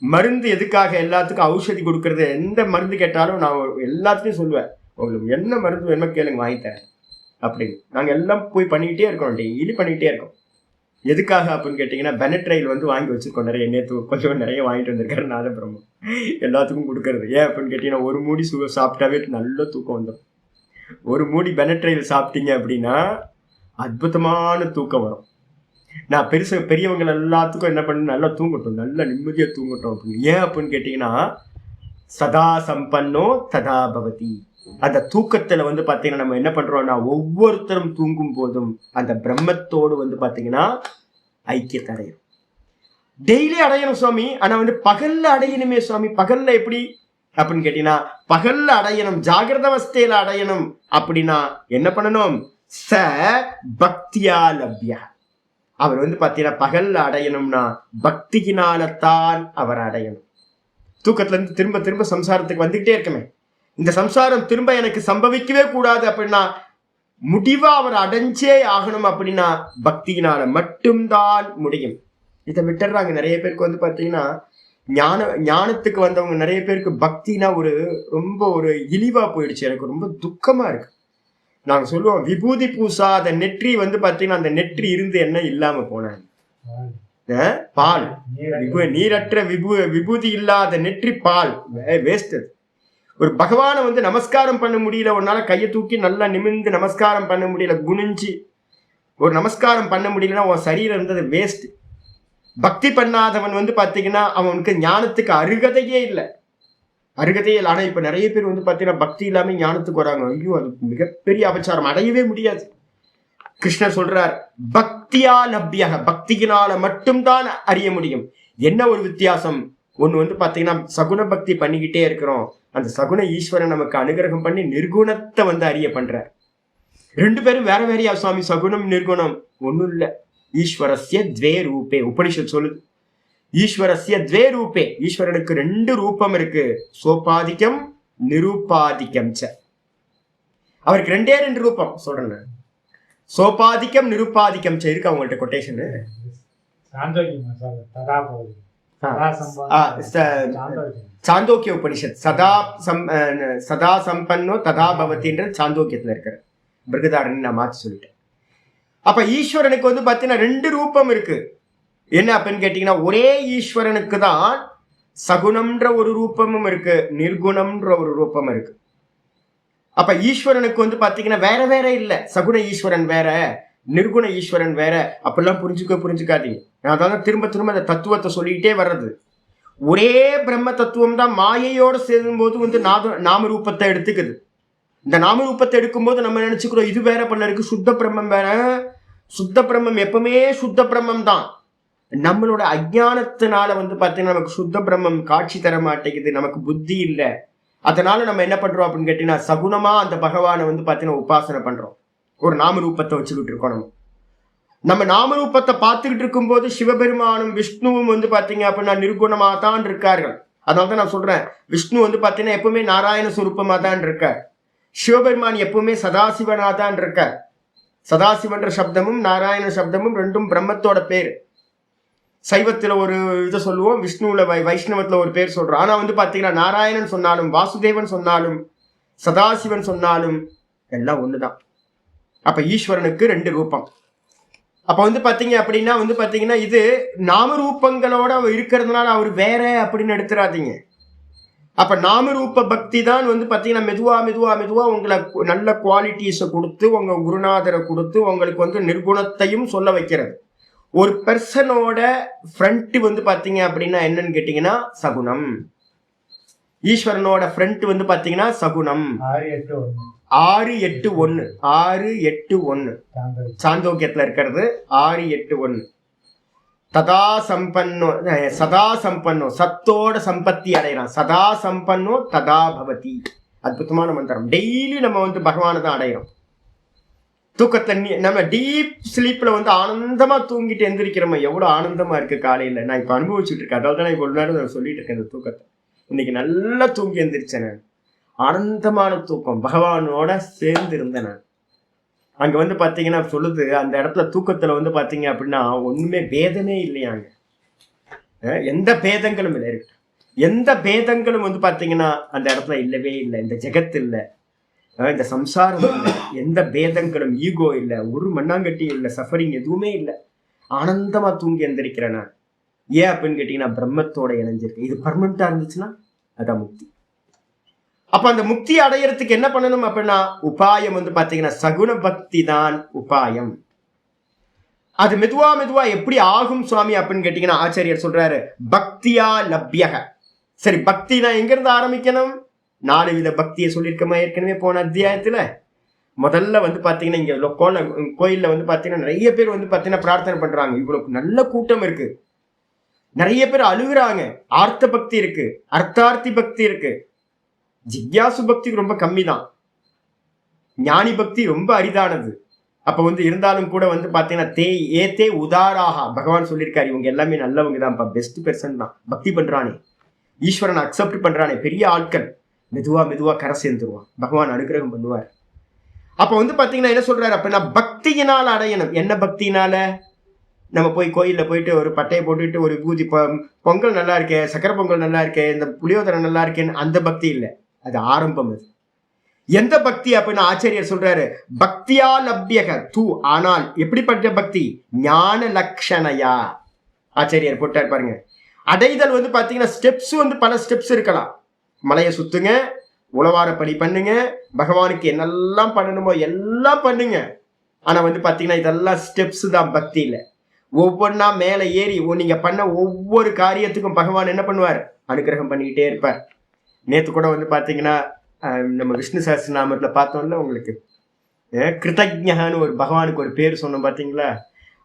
மருந்து எதுக்காக? எல்லாத்துக்கும் ஔஷதி கொடுக்கறது. எந்த மருந்து கேட்டாலும் நான் எல்லாத்துலையும் சொல்லுவேன், உங்களுக்கு என்ன மருந்து வேணுமோ கேளுங்க, வாங்கி தரேன் அப்படின்னு. நாங்க எல்லாம் போய் பண்ணிக்கிட்டே இருக்கோம், டெய்லி பண்ணிக்கிட்டே இருக்கோம். எதுக்காக அப்படின்னு கேட்டீங்கன்னா, பெனட்ரைல் வந்து வாங்கி வச்சிருக்கோம் நிறைய. நேற்று கொஞ்சம் நிறைய வாங்கிட்டு வந்திருக்காரு நாதபிரம்மம், எல்லாத்துக்கும் கொடுக்கறது. ஏன் அப்படின்னு கேட்டீங்கன்னா, ஒரு மூடி சாப்பிட்டாவே நல்ல தூக்கம் வந்துடும். ஒரு மூடி பெனட்ரைல் சாப்பிட்டீங்க அப்படின்னா அற்புதமான தூக்கம் வரும். நான் பெரியவங்க எல்லாத்துக்கும் என்ன பண்ண, நல்லா தூங்கட்டும், நல்லா நிம்மதியா தூங்கட்டும் அப்படின்னு. ஏன் அப்படின்னு கேட்டீங்கன்னா, சதா சம்பன்னோ ததா பவதி. அந்த தூக்கத்துல வந்து பாத்தீங்கன்னா நம்ம என்ன பண்றோம்னா, ஒவ்வொருத்தரும் தூங்கும் போதும் அந்த பிரம்மத்தோடு வந்து பாத்தீங்கன்னா ஐக்கியத்தை அடையும். டெய்லி அடையணும் சுவாமி. ஆனா வந்து பகல்ல அடையணுமே சுவாமி. பகல்ல எப்படி அப்படின்னு கேட்டீங்கன்னா, பகல்ல அடையணும், ஜாகிரத அவஸ்தையில அடையணும் அப்படின்னா என்ன பண்ணணும்? ச பக்தியா லப்யா. அவர் வந்து பாத்தீங்கன்னா பகல்ல அடையணும்னா பக்தியினால்தான் அவர் அடையணும். தூக்கத்துல இருந்து திரும்ப திரும்ப சம்சாரத்துக்கு வந்துகிட்டே இருக்கமே, இந்த சம்சாரம் திரும்ப எனக்கு சம்பவிக்கவே கூடாது அப்படின்னா முடிவா அவர் அடைஞ்சே ஆகணும் அப்படின்னா பக்தியினால மட்டும்தான் முடியும். இதை விட்டுறாங்க நிறைய பேருக்கு. வந்து பாத்தீங்கன்னா ஞானத்துக்கு வந்தவங்க நிறைய பேருக்கு பக்தினா ஒரு ரொம்ப ஒரு இழிவா போயிடுச்சு. எனக்கு ரொம்ப துக்கமா இருக்கு. நாங்க சொல்லுவோம், விபூதி பூசாத நெற்றி வந்து பாத்தீங்கன்னா அந்த நெற்றி இருந்து என்ன இல்லாம போனாங்க. பால் நீரற்ற விபூதி இல்லாத நெற்றி பால் வேஸ்ட். ஒரு பகவானை வந்து நமஸ்காரம் பண்ண முடியல, உன்னால கையை தூக்கி நல்லா நிமிர்ந்து நமஸ்காரம் பண்ண முடியல, குனிஞ்சு ஒரு நமஸ்காரம் பண்ண முடியலன்னா உன் சரீரம் இருந்தது வேஸ்ட். பக்தி பண்ணாதவன் வந்து பாத்தீங்கன்னா அவனுக்கு ஞானத்துக்கு அருகதையே இல்லை. ஆனா இப்ப நிறைய பேர் வந்து பாத்தீங்கன்னா பக்தி இல்லாம ஞானத்துக்கு வராங்க. ஐயோ, அது மிகப்பெரிய அபச்சாரம், அடையவே முடியாது. கிருஷ்ணர் சொல்றார் பக்தியா லப்யக, பக்தியினால மட்டும்தான் அறிய முடியும். என்ன ஒரு வித்தியாசம்? ஒண்ணு வந்து பாத்தீங்கன்னா சகுன பக்தி பண்ணிக்கிட்டே இருக்கிறோம், அந்த சகுன ஈஸ்வரன் நமக்கு அனுகிரகம் பண்ணி நிர்குணத்தை வந்து அறிய பண்றார். ரெண்டு பேரும் வேற வேறையா சுவாமி? சகுனம் நிர்குணம் ஒண்ணும் இல்ல. ஈஸ்வரஸ்ய துவே ரூபே, உபனிஷத் சொல்லுது. ஈஸ்வரஸ்ய துவே ரூபே, ஈஸ்வரனுக்கு ரெண்டு ரூபம் இருக்கு, சோபாதிக்கம் நிருபாதிக்கம். அவருக்கு ரெண்டே ரெண்டு ரூபம் சொல்றேன், சோபாதிக்கம் நிருபாதிக்கம். இருக்கு அவங்கள்ட்ட கொட்டேஷன். சாந்தோக்கிய உபனிஷத் சதா சம்பன்னோ ததா பவத்தின்றது சாந்தோக்கியத்துல இருக்கிற பிருகதாரன் நான் மாத்தி சொல்லிட்டேன். அப்ப ஈஸ்வரனுக்கு வந்து பாத்தீங்கன்னா ரெண்டு ரூபம் இருக்கு. என்ன அப்படின்னு கேட்டீங்கன்னா, ஒரே ஈஸ்வரனுக்கு தான் சகுணம்ன்ற ஒரு ரூபமும் இருக்கு, நிர்குணம்ன்ற ஒரு ரூபம் இருக்கு. அப்ப ஈஸ்வரனுக்கு வந்து பாத்தீங்கன்னா வேற வேற இல்ல, சகுண ஈஸ்வரன் வேற, நிர்குண ஈஸ்வரன் வேற. அப்படிலாம் புரிஞ்சுக்காதீங்க. அதான் திரும்ப திரும்ப அந்த தத்துவத்தை சொல்லிக்கிட்டே வர்றது. ஒரே பிரம்ம தத்துவம் தான் மாயையோடு சேரும் போது வந்து நாம ரூபத்தை எடுத்துக்குது. இந்த நாம ரூபத்தை எடுக்கும்போது நம்ம நினைச்சுக்கிறோம் இது வேற பண்ண இருக்கு, சுத்த பிரம்மம் வேற. சுத்த பிரம்மம் எப்பவுமே சுத்த பிரம்மம் தான். நம்மளோட அஜ்ஞானத்தினால வந்து பாத்தீங்கன்னா நமக்கு சுத்த பிரம்மம் காட்சி தர மாட்டேங்குது, நமக்கு புத்தி இல்லை. அதனால நம்ம என்ன பண்றோம் அப்படின்னு கேட்டீங்கன்னா, சகுனமா அந்த பகவானை வந்து பாத்தீங்கன்னா உபாசனை பண்றோம், ஒரு நாம ரூபத்தை வச்சுக்கிட்டு இருக்கோம். நம்ம நாம ரூபத்தை பார்த்துக்கிட்டு இருக்கும் போது சிவபெருமானும் விஷ்ணுவும் வந்து பாத்தீங்க அப்படின்னா நிர்குணமா தான் இருக்கார்கள். அதனாலதான் நான் சொல்றேன், விஷ்ணு வந்து பாத்தீங்கன்னா எப்பவுமே நாராயண சுரூபமா தான் இருக்கார், சிவபெருமான் எப்பவுமே சதாசிவனா தான் இருக்கார். சதாசிவன்ற சப்தமும் நாராயண சப்தமும் ரெண்டும் பிரம்மத்தோட பேரு. சைவத்துல ஒரு இதை சொல்லுவோம், விஷ்ணுல வைஷ்ணவத்துல ஒரு பேர் சொல்றோம். ஆனா வந்து பாத்தீங்கன்னா நாராயணன் சொன்னாலும் வாசுதேவன் சொன்னாலும் சதாசிவன் சொன்னாலும் எல்லாம் ஒண்ணுதான். அப்ப ஈஸ்வரனுக்கு ரெண்டு ரூபம். அப்ப வந்து பாத்தீங்க அப்படின்னா வந்து பாத்தீங்கன்னா இது நாம ரூபங்களோட இருக்கிறதுனால அவர் வேற அப்படின்னு எடுத்துறாதீங்க. அப்ப நாமரூப பக்தி தான் வந்து பாத்தீங்கன்னா மெதுவா மெதுவா மெதுவா உங்களை நல்ல குவாலிட்டிஸை கொடுத்து உங்க குருநாதரை கொடுத்து உங்களுக்கு வந்து நிர்குணத்தையும் சொல்ல வைக்கிறது. ஒரு பெர்சனோட ஃப்ரண்ட் வந்து பாத்தீங்க அப்படின்னா என்னன்னு கேட்டீங்கன்னா சகுனம். ஈஸ்வரனோட ஃப்ரண்ட் வந்து பாத்தீங்கன்னா சகுனம். 6-8-1 6-8-1 சாந்தோக்கியத்துல இருக்கிறது 6-8-1. ததா சம்பன்னோ சதா சம்பன்னோ, சத்தோட சம்பத்தி அடையலாம். சதா சம்பன்னோ ததா பவதி. அற்புதமான மந்திரம். டெய்லி நம்ம வந்து பகவானை தான் அடையிறோம். தூக்கத்தை நம்ம டீப் ஸ்லீப்ல வந்து ஆனந்தமா தூங்கிட்டு எந்திரிக்கிறோம். எவ்வளவு ஆனந்தமா இருக்கு காலையில. நான் இப்ப அனுபவிச்சுட்டு இருக்கேன். அதாவது தான் நான் இவ்வளவு நேரம் சொல்லிட்டு இருக்கேன். இந்த தூக்கத்தை இன்னைக்கு நல்லா தூங்கி எந்திரிச்சேன் நான். ஆனந்தமான தூக்கம், பகவானோட சேர்ந்து இருந்தேன் நான். அங்க வந்து பாத்தீங்கன்னா சொல்லுது, அந்த இடத்துல தூக்கத்துல வந்து பாத்தீங்க அப்படின்னா ஒண்ணுமே பேதமே இல்லையாங்க. எந்த பேதங்களும் இல்லை, எந்த பேதங்களும் வந்து பாத்தீங்கன்னா அந்த இடத்துல இல்லவே இல்லை. இந்த ஜெகத் இல்லை, இந்த சம்சாரம் இல்லை, எந்த பேதங்களும், ஈகோ இல்லை, ஒரு மண்ணாங்கட்டியும் இல்லை, சஃபரிங் எதுவுமே இல்லை. ஆனந்தமா தூங்கி எந்திரிக்கிறேன் நான். ஏன் அப்படின்னு கேட்டீங்கன்னா பிரம்மத்தோட இணைஞ்சிருக்கு. இது பர்மனண்டா இருந்துச்சுன்னா அதான் முக்தி. அப்ப அந்த முக்தி அடையறதுக்கு என்ன பண்ணணும் அப்படின்னா உபாயம் வந்து பாத்தீங்கன்னா சகுன பக்தி தான் உபாயம். அது மெதுவா மெதுவா எப்படி ஆகும் சுவாமி அப்படின்னு கேட்டீங்கன்னா ஆச்சாரியர் சொல்றாரு பக்தியா லப்யக. சரி, பக்தினா எங்க இருந்து ஆரம்பிக்கணும்? 4 வித பக்தியை சொல்லியிருக்கமா ஏற்கனவே போன அத்தியாயத்துல. முதல்ல வந்து பாத்தீங்கன்னா இங்க கோயில்ல வந்து பாத்தீங்கன்னா நிறைய பேர் வந்து பாத்தீங்கன்னா பிரார்த்தனை பண்றாங்க. இவ்வளவு நல்ல கூட்டம் இருக்கு, நிறைய பேர் அழுகுறாங்க. ஆர்த்த பக்தி இருக்கு, அர்த்தார்த்தி பக்தி இருக்கு, ஜிக்யாசு பக்தி ரொம்ப கம்மி தான், ஞானி பக்தி ரொம்ப அரிதானது. அப்ப வந்து இருந்தாலும் கூட வந்து பாத்தீங்கன்னா ஏத்தே உதாராக பகவான் சொல்லியிருக்காரு, இவங்க எல்லாமே நல்லவங்க தான், பெஸ்ட் பெர்சன் தான். பக்தி பண்றானே, ஈஸ்வரன் அக்செப்ட் பண்றானே, பெரிய ஆட்கள், மெதுவா மெதுவா கரை சேர்ந்துருவான், பகவான் அனுகிரகம் பண்ணுவார். அப்ப வந்து பாத்தீங்கன்னா என்ன சொல்றாரு அப்படின்னா பக்தியினால் அடையணும். என்ன பக்தினால? நம்ம போய் கோயில்ல போயிட்டு ஒரு பட்டையை போட்டுட்டு ஒரு பூஜை, பொங்கல் நல்லா இருக்கே, சக்கரை பொங்கல் நல்லா இருக்கே, இந்த புளியோதரை நல்லா இருக்கேன்னு அந்த பக்தி இல்லை, அது ஆரம்பம். அது எந்த பக்தி அப்படின்னு ஆச்சாரியர் சொல்றாரு பக்தியா லப்யக தூ. ஆனால் எப்படிப்பட்ட பக்தி? ஞான லக்ஷணையா. ஆச்சாரியர் போட்டார் பாருங்க. அடைதல் வந்து பாத்தீங்கன்னா ஸ்டெப்ஸ் வந்து பல ஸ்டெப்ஸ் இருக்கலாம். மலையை சுத்துங்க, உழவார பணி பண்ணுங்க, பகவானுக்கு என்னெல்லாம் பண்ணணுமோ எல்லாம் பண்ணுங்க. ஆனா வந்து பாத்தீங்கன்னா இதெல்லாம் ஸ்டெப்ஸ் தான், பக்தி இல்லை. ஒவ்வொன்னா மேல ஏறி நீங்க பண்ண ஒவ்வொரு காரியத்துக்கும் பகவான் என்ன பண்ணுவார்? அனுகிரகம் பண்ணிக்கிட்டே இருப்பார். நேத்து கூட வந்து பாத்தீங்கன்னா நம்ம விஷ்ணு சஹஸ்ரநாமத்துல பார்த்தோம்ல, உங்களுக்கு கிருதஜ்ஞன்னு ஒரு பகவானுக்கு ஒரு பேர் சொன்னோம் பாத்தீங்களா?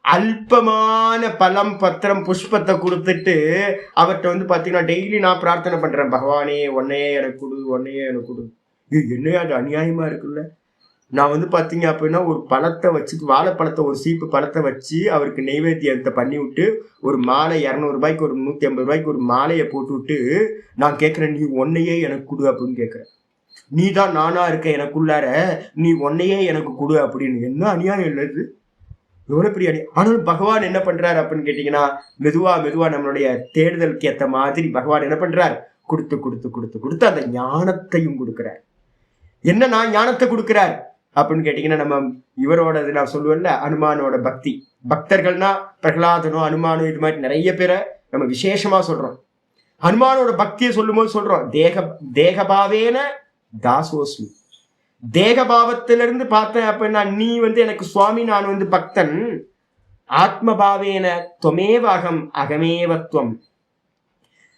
அல்பமான பழம் பத்திரம் புஷ்பத்தை கொடுத்துட்டு அவர்கிட்ட வந்து பாத்தீங்கன்னா டெய்லி நான் பிரார்த்தனை பண்றேன், பகவானே உன்னையே எனக்கு கொடு, உன்னையே எனக்கு கொடு. என்னையா அது அநியாயமா இருக்குல்ல? நான் வந்து பாத்தீங்க அப்படின்னா ஒரு பழத்தை வச்சுட்டு, வாழைப்பழத்தை ஒரு சீப்பு பழத்தை வச்சு அவருக்கு நெய்வேத்தியத்தை பண்ணி விட்டு ஒரு மாலை 200 ரூபாய்க்கு ஒரு 150 ரூபாய்க்கு ஒரு மாலையை போட்டு விட்டு நான் கேட்கிறேன், நீ உன்னையே எனக்கு கொடு அப்படின்னு கேட்கிறேன். நீ தான் நானா இருக்க எனக்குள்ளார, நீ உன்னையே எனக்கு கொடு அப்படின்னு. என்ன அநியாயம் இல்லது? எவ்வளவு பெரிய அநியாயம். ஆனாலும் பகவான் என்ன பண்றாரு அப்படின்னு கேட்டீங்கன்னா, மெதுவா மெதுவா நம்மளுடைய தேடுதலுக்கு ஏற்ற மாதிரி பகவான் என்ன பண்றார், கொடுத்து கொடுத்து கொடுத்து கொடுத்து அந்த ஞானத்தையும் கொடுக்கிறார். என்னன்னா ஞானத்தை கொடுக்கிறார் அப்படின்னு கேட்டீங்கன்னா, நம்ம இவரோட நான் சொல்லுவேன்ல, அனுமானோட பக்தி. பக்தர்கள்னா பிரகலாதனோ அனுமானோ இது மாதிரி நிறைய பேரை நம்ம விசேஷமா சொல்றோம். ஹனுமானோட பக்தியை சொல்லும் போது சொல்றோம், தேகபாவேன தாசோஸ்மி. தேகபாவத்திலிருந்து பார்த்தேன் அப்படின்னா நீ வந்து எனக்கு சுவாமி, நான் வந்து பக்தன். ஆத்மபாவேன துவமேவகம் அகமேவத்வம்.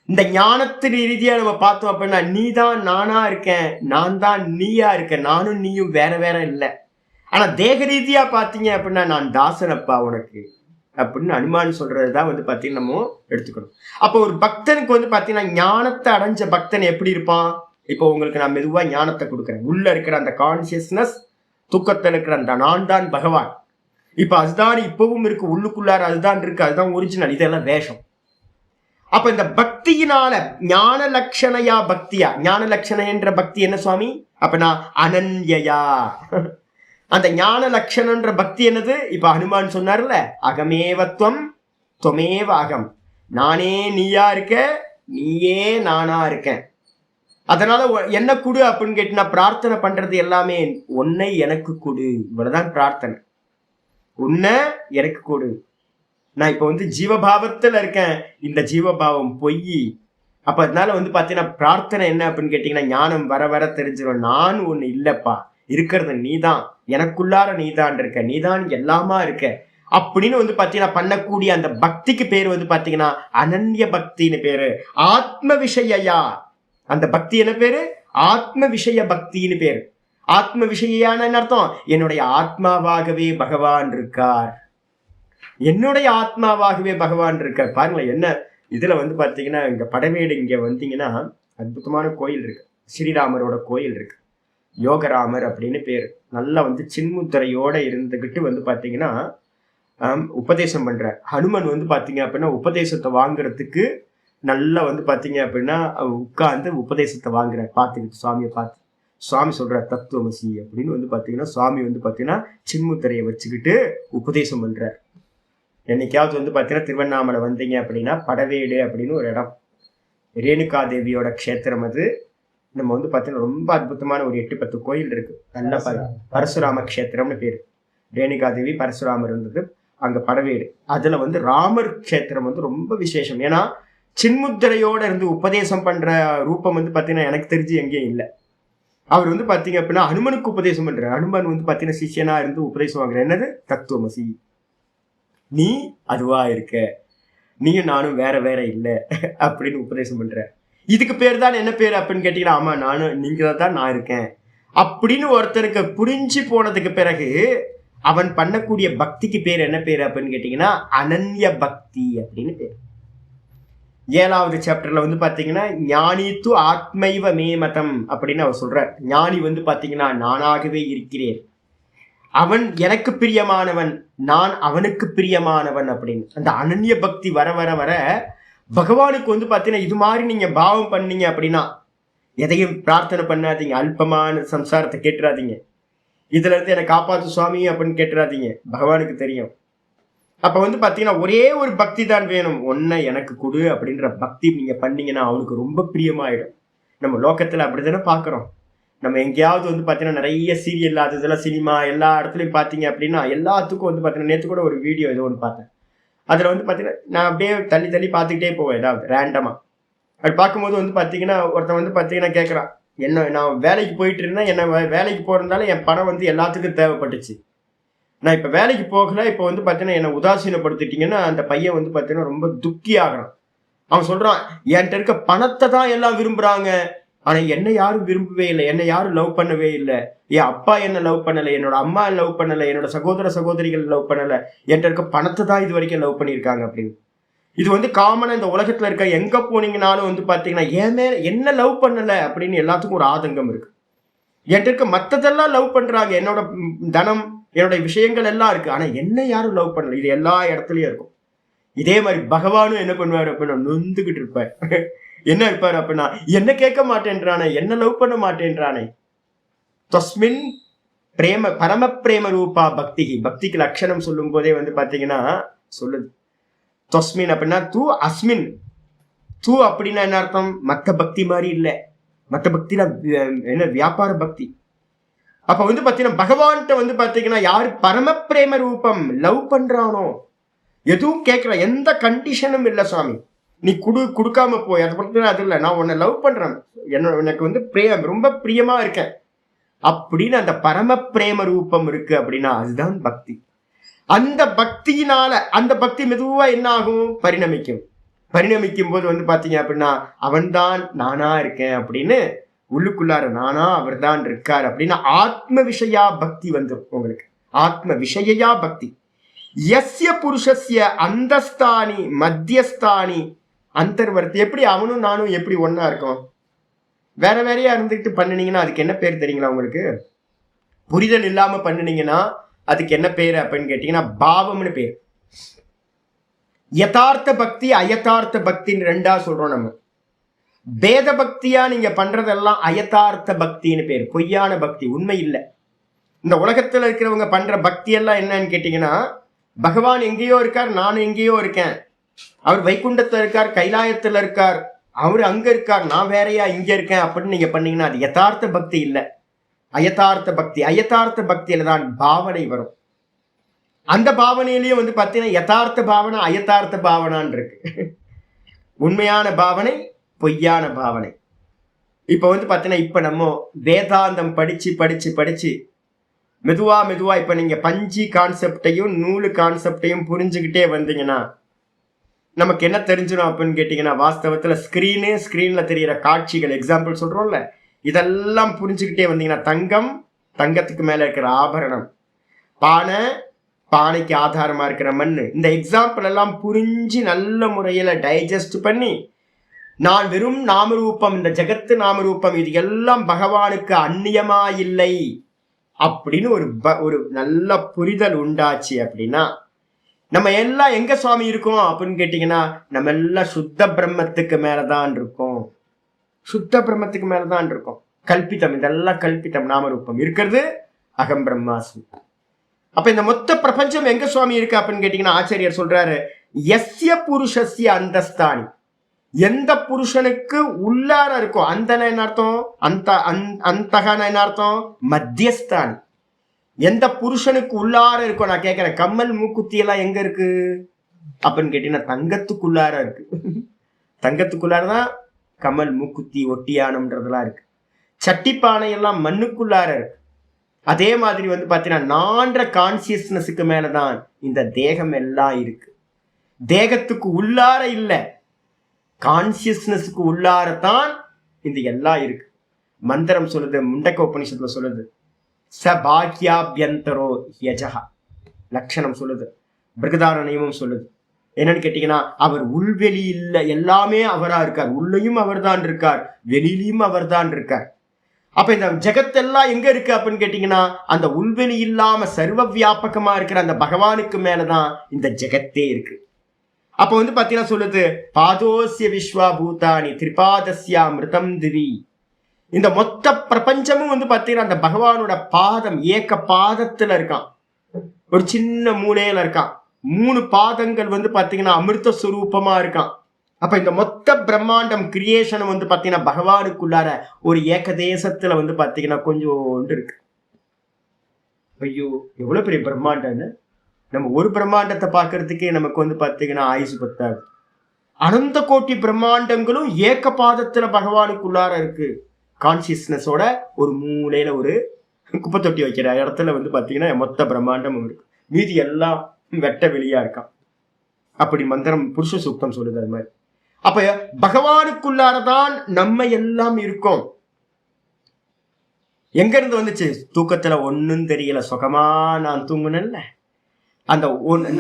இந்த ஞானத்தின் ரீதியா நம்ம பார்த்தோம் அப்படின்னா நீ தான் நானா இருக்கேன், நான் தான் நீயா இருக்கேன், நானும் நீயும் வேற வேற இல்லை. ஆனா தேக ரீதியா பார்த்தீங்க அப்படின்னா நான் தாசனப்பா உனக்கு அப்படின்னு அனுமான் சொல்றதுதான் வந்து பாத்தீங்கன்னா நம்ம எடுத்துக்கணும். அப்போ ஒரு பக்தனுக்கு வந்து பாத்தீங்கன்னா ஞானத்தை அடைஞ்ச பக்தன் எப்படி இருப்பான்? இப்போ உங்களுக்கு நான் மெதுவா ஞானத்தை கொடுக்குறேன். உள்ள இருக்கிற அந்த கான்சியஸ்னஸ், தூக்கத்தில் இருக்கிற அந்த நான் தான் பகவான். இப்ப அதுதான் இப்பவும் இருக்கு, உள்ளுக்குள்ளார அதுதான் இருக்கு, அதுதான் ஒரிஜினல், இதெல்லாம் வேஷம். அப்ப இந்த பக்தியினால ஞான லட்சணையா பக்தியா, ஞான லட்சணை என்ற பக்தி என்ன சுவாமி? அப்ப நான் அனன்யா, அந்த ஞான லட்சணன்ற பக்தி என்னது? இப்ப ஹனுமான் சொன்னார்ல, அகமேவத்வம் துவமேவ அகம். நானே நீயா இருக்க, நீயே நானா இருக்கேன். அதனால என்ன கொடு அப்படின்னு கேட்டு நான் பிரார்த்தனை பண்றது எல்லாமே உன்னை எனக்கு கொடு, இவ்வளவுதான் பிரார்த்தனை. உன்னை எனக்கு கொடு. நான் இப்ப வந்து ஜீவபாவத்துல இருக்கேன், இந்த ஜீவபாவம் பொய். அப்ப அதனால வந்து பாத்தீங்கன்னா பிரார்த்தனை என்ன அப்படின்னு கேட்டீங்கன்னா, ஞானம் வர வர தெரிஞ்சிடும், நான் ஒண்ணு இல்லப்பா, இருக்கிறது நீதான், எனக்குள்ளார நீதான் இருக்க, நீதான் எல்லாமா இருக்க அப்படின்னு வந்து பாத்தீங்கன்னா பண்ணக்கூடிய அந்த பக்திக்கு பேரு வந்து பாத்தீங்கன்னா அனன்ய பக்தின்னு பேரு. ஆத்ம விஷயா அந்த பக்தி என்ன பேரு? ஆத்ம விஷய பக்தின்னு பேரு. ஆத்ம விஷயான அர்த்தம், என்னுடைய ஆத்மாவாகவே பகவான் இருக்கார், என்னுடைய ஆத்மாவாகவே பகவான் இருக்கார். பாருங்களேன் என்ன இதுல வந்து பாத்தீங்கன்னா, இங்க படவேடு இங்க வந்தீங்கன்னா அற்புதமான கோயில் இருக்கு, ஸ்ரீராமரோட கோயில் இருக்கு, யோகராமர் அப்படின்னு பேரு. நல்லா வந்து சின்முத்திரையோட இருந்துகிட்டு வந்து பாத்தீங்கன்னா உபதேசம் பண்ற ஹனுமன் வந்து பாத்தீங்க அப்படின்னா உபதேசத்தை வாங்குறதுக்கு நல்லா வந்து பாத்தீங்க அப்படின்னா உட்கார்ந்து உபதேசத்தை வாங்குற பார்த்துக்கிட்டு சுவாமியை பார்த்து சுவாமி சொல்ற தத்துவமசி அப்படின்னு வந்து பாத்தீங்கன்னா சுவாமி வந்து பாத்தீங்கன்னா சின்முத்திரையை வச்சுக்கிட்டு உபதேசம் பண்றார். என்னைக்காவது வந்து பாத்தீங்கன்னா திருவண்ணாமலை வந்தீங்க அப்படின்னா படவேடு அப்படின்னு ஒரு இடம், ரேணுகா தேவியோட க்ஷேத்திரம். அது நம்ம வந்து பாத்தீங்கன்னா ரொம்ப அற்புதமான ஒரு 8-10 கோயில் இருக்கு. நல்ல பரசுராம க்ஷேத்திரம்னு பேரு. ரேணுகா தேவி பரசுராமர் இருந்தது அங்க படவேடு. அதுல வந்து ராமர் க்ஷேத்திரம் வந்து ரொம்ப விசேஷம். ஏன்னா சின்முத்திரையோட இருந்து உபதேசம் பண்ற ரூபம் வந்து பாத்தீங்கன்னா எனக்கு தெரிஞ்சு எங்கேயும் இல்லை. அவர் வந்து பாத்தீங்க அப்படின்னா ஹனுமனுக்கு உபதேசம் பண்ற, ஹனுமன் வந்து பாத்தீங்கன்னா சிஷியனா இருந்து உபதேசம் வாங்குற. என்னது? தத்துவமசி, நீ அதுவா இருக்க, நீயும் நானும் வேற வேற இல்லை அப்படின்னு உபதேசம் பண்ற. இதுக்கு பேர் தான் என்ன பேர் அப்படின்னு கேட்டீங்கன்னா, ஆமா நானும் நீங்க தான் நான் இருக்கேன் அப்படின்னு ஒருத்தருக்கு புரிஞ்சு போனதுக்கு பிறகு அவன் பண்ணக்கூடிய பக்திக்கு பேர் என்ன பேர் அப்படின்னு கேட்டீங்கன்னா அனன்ய பக்தி அப்படின்னு பேர். 7வது சாப்டர்ல வந்து பாத்தீங்கன்னா ஞானி து ஆத்மைவ மே மதம் அப்படின்னு அவர் சொல்ற. ஞானி வந்து பாத்தீங்கன்னா நானாகவே இருக்கிறேன், அவன் எனக்கு பிரியமானவன், நான் அவனுக்கு பிரியமானவன் அப்படின்னு. அந்த அனன்ய பக்தி வர வர வர பகவானுக்கு வந்து பாத்தீங்கன்னா இது மாதிரி நீங்க பாவம் பண்ணீங்க அப்படின்னா எதையும் பிரார்த்தனை பண்ணாதீங்க, அல்பமான சம்சாரத்தை கேட்டுறாதீங்க, இதுல இருந்து என்னை காப்பாத்து சுவாமி அப்படின்னு கேட்டுறாதீங்க, பகவானுக்கு தெரியும். அப்ப வந்து பாத்தீங்கன்னா ஒரே ஒரு பக்தி தான் வேணும், ஒன்ன எனக்கு கொடு அப்படின்ற பக்தி நீங்க பண்ணீங்கன்னா அவனுக்கு ரொம்ப பிரியமாயிடும். நம்ம லோகத்துல அப்படித்தானே பாக்குறோம். நம்ம எங்கேயாவது வந்து பாத்தீங்கன்னா நிறைய சீரியல், அது இதெல்லாம் சினிமா எல்லா இடத்துலயும் பாத்தீங்க அப்படின்னா எல்லாத்துக்கும் வந்து பாத்தீங்கன்னா நேற்று கூட ஒரு வீடியோ ஏதோ ஒன்று பார்த்தேன். அதுல வந்து பாத்தீங்கன்னா நான் அப்படியே தள்ளி தள்ளி பார்த்துக்கிட்டே போவேன் ஏதாவது ரேண்டமா. அப்படி பார்க்கும்போது வந்து பாத்தீங்கன்னா ஒருத்தன் வந்து பாத்தீங்கன்னா கேட்கறான், என்ன நான் வேலைக்கு போயிட்டு இருந்தேன், என்ன வேலைக்கு போறதுனால என் பணம் வந்து எல்லாத்துக்கும் தேவைப்பட்டுச்சு, நான் இப்ப வேலைக்கு போகல, இப்ப வந்து பாத்தீங்கன்னா என்ன உதாசீனப்படுத்திட்டீங்கன்னா அந்த பையன் வந்து பாத்தீங்கன்னா ரொம்ப துக்கி ஆகிறான். அவன் சொல்றான், என்கிட்ட இருக்க பணத்தை தான் எல்லாம் விரும்புறாங்க, ஆனா என்னை யாரும் விரும்பவே இல்லை, என்னை யாரும் லவ் பண்ணவே இல்லை. என் அப்பா என்ன லவ் பண்ணல, என்னோட அம்மா லவ் பண்ணல, என்னோட சகோதர சகோதரிகள் லவ் பண்ணல, என்கிட்ட இருக்க பணத்தை தான் இது வரைக்கும் லவ் பண்ணியிருக்காங்க அப்படின்னு. இது வந்து காமனா இந்த உலகத்துல இருக்க எங்க போனீங்கனாலும் வந்து பாத்தீங்கன்னா ஏன் என்ன லவ் பண்ணல அப்படின்னு எல்லாத்துக்கும் ஒரு ஆதங்கம் இருக்கு. என்கிட்ட இருக்க மத்ததெல்லாம் லவ் பண்றாங்க, என்னோட தனம் என்னோட விஷயங்கள் எல்லாம் இருக்கு, ஆனா என்ன யாரும் லவ் பண்ணல. இது எல்லா இடத்துலயும் இருக்கும். இதே மாதிரி பகவானும் என்ன பண்ணுவாரு அப்படின்னா நொந்துகிட்டு இருப்பார். என்ன இருப்பாரு அப்படின்னா என்ன கேட்க மாட்டேன்றானே, என்ன லவ் பண்ண மாட்டேன்றானே. தஸ்மின் பிரேம பரம பிரேம ரூபா பக்தி. பக்திக்கு லட்சணம் சொல்லும் போதே வந்து பாத்தீங்கன்னா சொல்லுது தஸ்மின் அப்படின்னா தூ அஸ்மின். தூ அப்படின்னா என்ன அர்த்தம்? மத்த பக்தி மாதிரி இல்லை, மத்த பக்தினா என்ன வியாபார பக்தி. அப்ப வந்து பாத்தீங்கன்னா பகவான்கிட்ட வந்து பாத்தீங்கன்னா யாரு பரம பிரேம ரூபம் லவ் பண்றானோ, எதுவும் கேட்கற எந்த கண்டிஷனும் இல்லை சுவாமி, நீ கொடுக்காம போய் அதை பத்தி அது இல்லை, நான் உன்னை லவ் பண்றேன், எனக்கு வந்து ரொம்ப பிரியமா இருக்கேன் அப்படின்னு அந்த பரம பிரேம ரூபம் இருக்கு அப்படின்னா அதுதான் பக்தி. அந்த பக்தியினால அந்த பக்தி மெதுவா என்ன ஆகும்? பரிணமிக்கும் போது வந்து பாத்தீங்க அப்படின்னா அவன்தான் நானா இருக்கேன் அப்படின்னு உள்ளுக்குள்ளார நானா அவர் தான் இருக்கார் அப்படின்னு ஆத்ம விஷயா பக்தி வந்துடும் உங்களுக்கு. ஆத்ம விஷயா பக்தி. யஸ்ய புருஷஸ்ய அந்தஸ்தானி மத்தியஸ்தானி அந்தர்வர்த்தி. எப்படி அவனும் நானும் எப்படி ஒன்னா இருக்கோம்? வேற வேறையா இருந்துட்டு பண்ணினீங்கன்னா அதுக்கு என்ன பேர் தெரியுங்களா உங்களுக்கு? புரிதல் இல்லாம பண்ணினீங்கன்னா அதுக்கு என்ன பேர் அப்படின்னு கேட்டீங்கன்னா பாவம்னு பேர். யதார்த்த பக்தி அயதார்த்த பக்தின்னு ரெண்டா சொல்றோம் நம்ம. பேத பக்தியா நீங்க பண்றதெல்லாம் அயதார்த்த பக்தின்னு பேர், பொய்யான பக்தி, உண்மை இல்லை. இந்த உலகத்துல இருக்கிறவங்க பண்ற பக்தி எல்லாம் என்னன்னு கேட்டீங்கன்னா பகவான் எங்கேயோ இருக்கார், நானும் எங்கேயோ இருக்கேன், அவர் வைகுண்டத்துல இருக்கார், கைலாயத்துல இருக்கார், அவர் அங்க இருக்கார், நான் வேறையா இங்க இருக்கேன் அப்படின்னு நீங்க பண்ணீங்கன்னா அது யதார்த்த பக்தி இல்லை, அயதார்த்த பக்தி. அயதார்த்த பக்தியில தான் பாவனை வரும். அந்த பாவனையிலயும் வந்து பாத்தீங்கன்னா யதார்த்த பாவனை அயதார்த்த பாவனான் இருக்கு. உண்மையான பாவனை பொய்யான பாவனை. இப்ப வந்து பாத்தீங்கன்னா இப்ப நம்ம வேதாந்தம் படிச்சு மெதுவா இப்ப நீங்க பஞ்சி கான்செப்டையும் நூலு கான்செப்டையும் புரிஞ்சுக்கிட்டே வந்தீங்கன்னா நமக்கு என்ன தெரிஞ்சிடும் அப்படின்னு கேட்டீங்கன்னா வாஸ்தவத்துல ஸ்கிரீன்ல தெரிகிற காட்சிகள், எக்ஸாம்பிள் சொல்றோம்ல, இதெல்லாம் புரிஞ்சுக்கிட்டே வந்தீங்கன்னா தங்கம், தங்கத்துக்கு மேல இருக்கிற ஆபரணம், பானைக்கு ஆதாரமா இருக்கிற மண், இந்த எக்ஸாம்பிள் எல்லாம் புரிஞ்சு நல்ல முறையில டைஜஸ்ட் பண்ணி நான் வெறும் நாமரூபம், இந்த ஜெகத்து நாமரூபம், இது எல்லாம் பகவானுக்கு அந்நியமா இல்லை அப்படின்னு ஒரு நல்ல புரிதல் உண்டாச்சு அப்படின்னா நம்ம எல்லாம் எங்க சுவாமி இருக்கோம் அப்படின்னு கேட்டீங்கன்னா நம்ம எல்லாம் சுத்த பிரம்மத்துக்கு மேலதான் இருக்கோம். சுத்த பிரம்மத்துக்கு மேலதான் இருக்கோம். கல்பித்தம், இதெல்லாம் கல்பித்தம். நாமரூபம் இருக்கிறது அகம் பிரம்மாஸ்மி. அப்ப இந்த மொத்த பிரபஞ்சம் எங்க சுவாமி இருக்கு அப்படின்னு கேட்டீங்கன்னா ஆச்சாரியர் சொல்றாரு யஸ்ய புருஷஸ்ய அந்தஸ்தானி. எந்த புருஷனுக்கு உள்ளார இருக்கும், அந்த என்ன அர்த்தம்? அந்தகன என்ன அர்த்தம்? மத்தியஸ்தானி. எந்த புருஷனுக்கு உள்ளார இருக்கும். நான் கேட்கிறேன், கம்மல் மூக்குத்தி எல்லாம் எங்க இருக்கு அப்படின்னு கேட்டீங்கன்னா தங்கத்துக்குள்ளார இருக்கு. தங்கத்துக்குள்ளாரதான் கம்மல் மூக்குத்தி ஒட்டியானம்ன்றதெல்லாம் இருக்கு. சட்டிப்பானை எல்லாம் மண்ணுக்குள்ளார இருக்கு. அதே மாதிரி வந்து பாத்தீங்கன்னா நான்ற கான்சியஸ்னஸுக்கு மேலதான் இந்த தேகம் எல்லாம் இருக்கு. தேகத்துக்கு உள்ளார இல்லை, கான்சியஸ்னஸுக்கு உள்ளாரத்தான் இந்த எல்லாம் இருக்கு. மந்திரம் சொல்லுது, முண்டக்க உபனிஷத்துல சொல்லுது சபாக்கியாபியந்தரோ யஜஹா. லட்சணம் சொல்லுது, பிருகதாரண்யமும் சொல்லுது. என்னன்னு கேட்டீங்கன்னா அவர் உள்வெளி இல்லை, எல்லாமே அவரா இருக்கார். உள்ளேயும் அவர் தான் இருக்கார், வெளியிலையும் அவர் தான் இருக்கார். அப்ப இந்த ஜெகத்தெல்லாம் எங்க இருக்கு அப்படின்னு கேட்டீங்கன்னா அந்த உள்வெளி இல்லாம சர்வ வியாபகமா இருக்கிற அந்த பகவானுக்கு மேலதான் இந்த ஜெகத்தே இருக்கு. அப்ப வந்து பாத்தீங்கன்னா சொல்லுது பாதோசிய விஸ்வா பூதானி திரிபாதஸ்யா மிருதம் திவி. இந்த மொத்த பிரபஞ்சமும் வந்து பாத்தீங்கன்னா அந்த பகவானோட பாதம், ஏக்க பாதத்துல இருக்கான், ஒரு சின்ன மூலையில இருக்கான். 3 பாதங்கள் வந்து பாத்தீங்கன்னா அமிர்த சுரூபமா இருக்கான். அப்ப இந்த மொத்த பிரம்மாண்டம் கிரியேஷன் வந்து பாத்தீங்கன்னா பகவானுக்குள்ளார ஒரு ஏகதேசத்துல வந்து பாத்தீங்கன்னா கொஞ்சோண்டு இருக்கு. ஐயோ எவ்வளவு பெரிய பிரம்மாண்டம்னு நம்ம ஒரு பிரம்மாண்டத்தை பார்க்கறதுக்கே நமக்கு வந்து பாத்தீங்கன்னா ஆயுசு பத்தாது. அனந்த கோட்டி பிரம்மாண்டங்களும் ஏக்க பாதத்துல பகவானுக்குள்ளார இருக்கு. கான்சியஸ்னஸோட ஒரு மூலையில ஒரு குப்பை தொட்டி வைக்கிற இடத்துல வந்து பாத்தீங்கன்னா மொத்த பிரம்மாண்டமும் இருக்கு. மீதி எல்லாம் வெட்ட வெளியா இருக்கான். அப்படி மந்திரம் புருஷ சூக்தம் சொல்லுது. அது மாதிரி அப்ப பகவானுக்குள்ளாரதான் நம்ம எல்லாம் இருக்கோம். எங்க இருந்து வந்துச்சு? தூக்கத்துல ஒன்னும் தெரியல, சுகமா நான் தூங்குனேன்ல, அந்த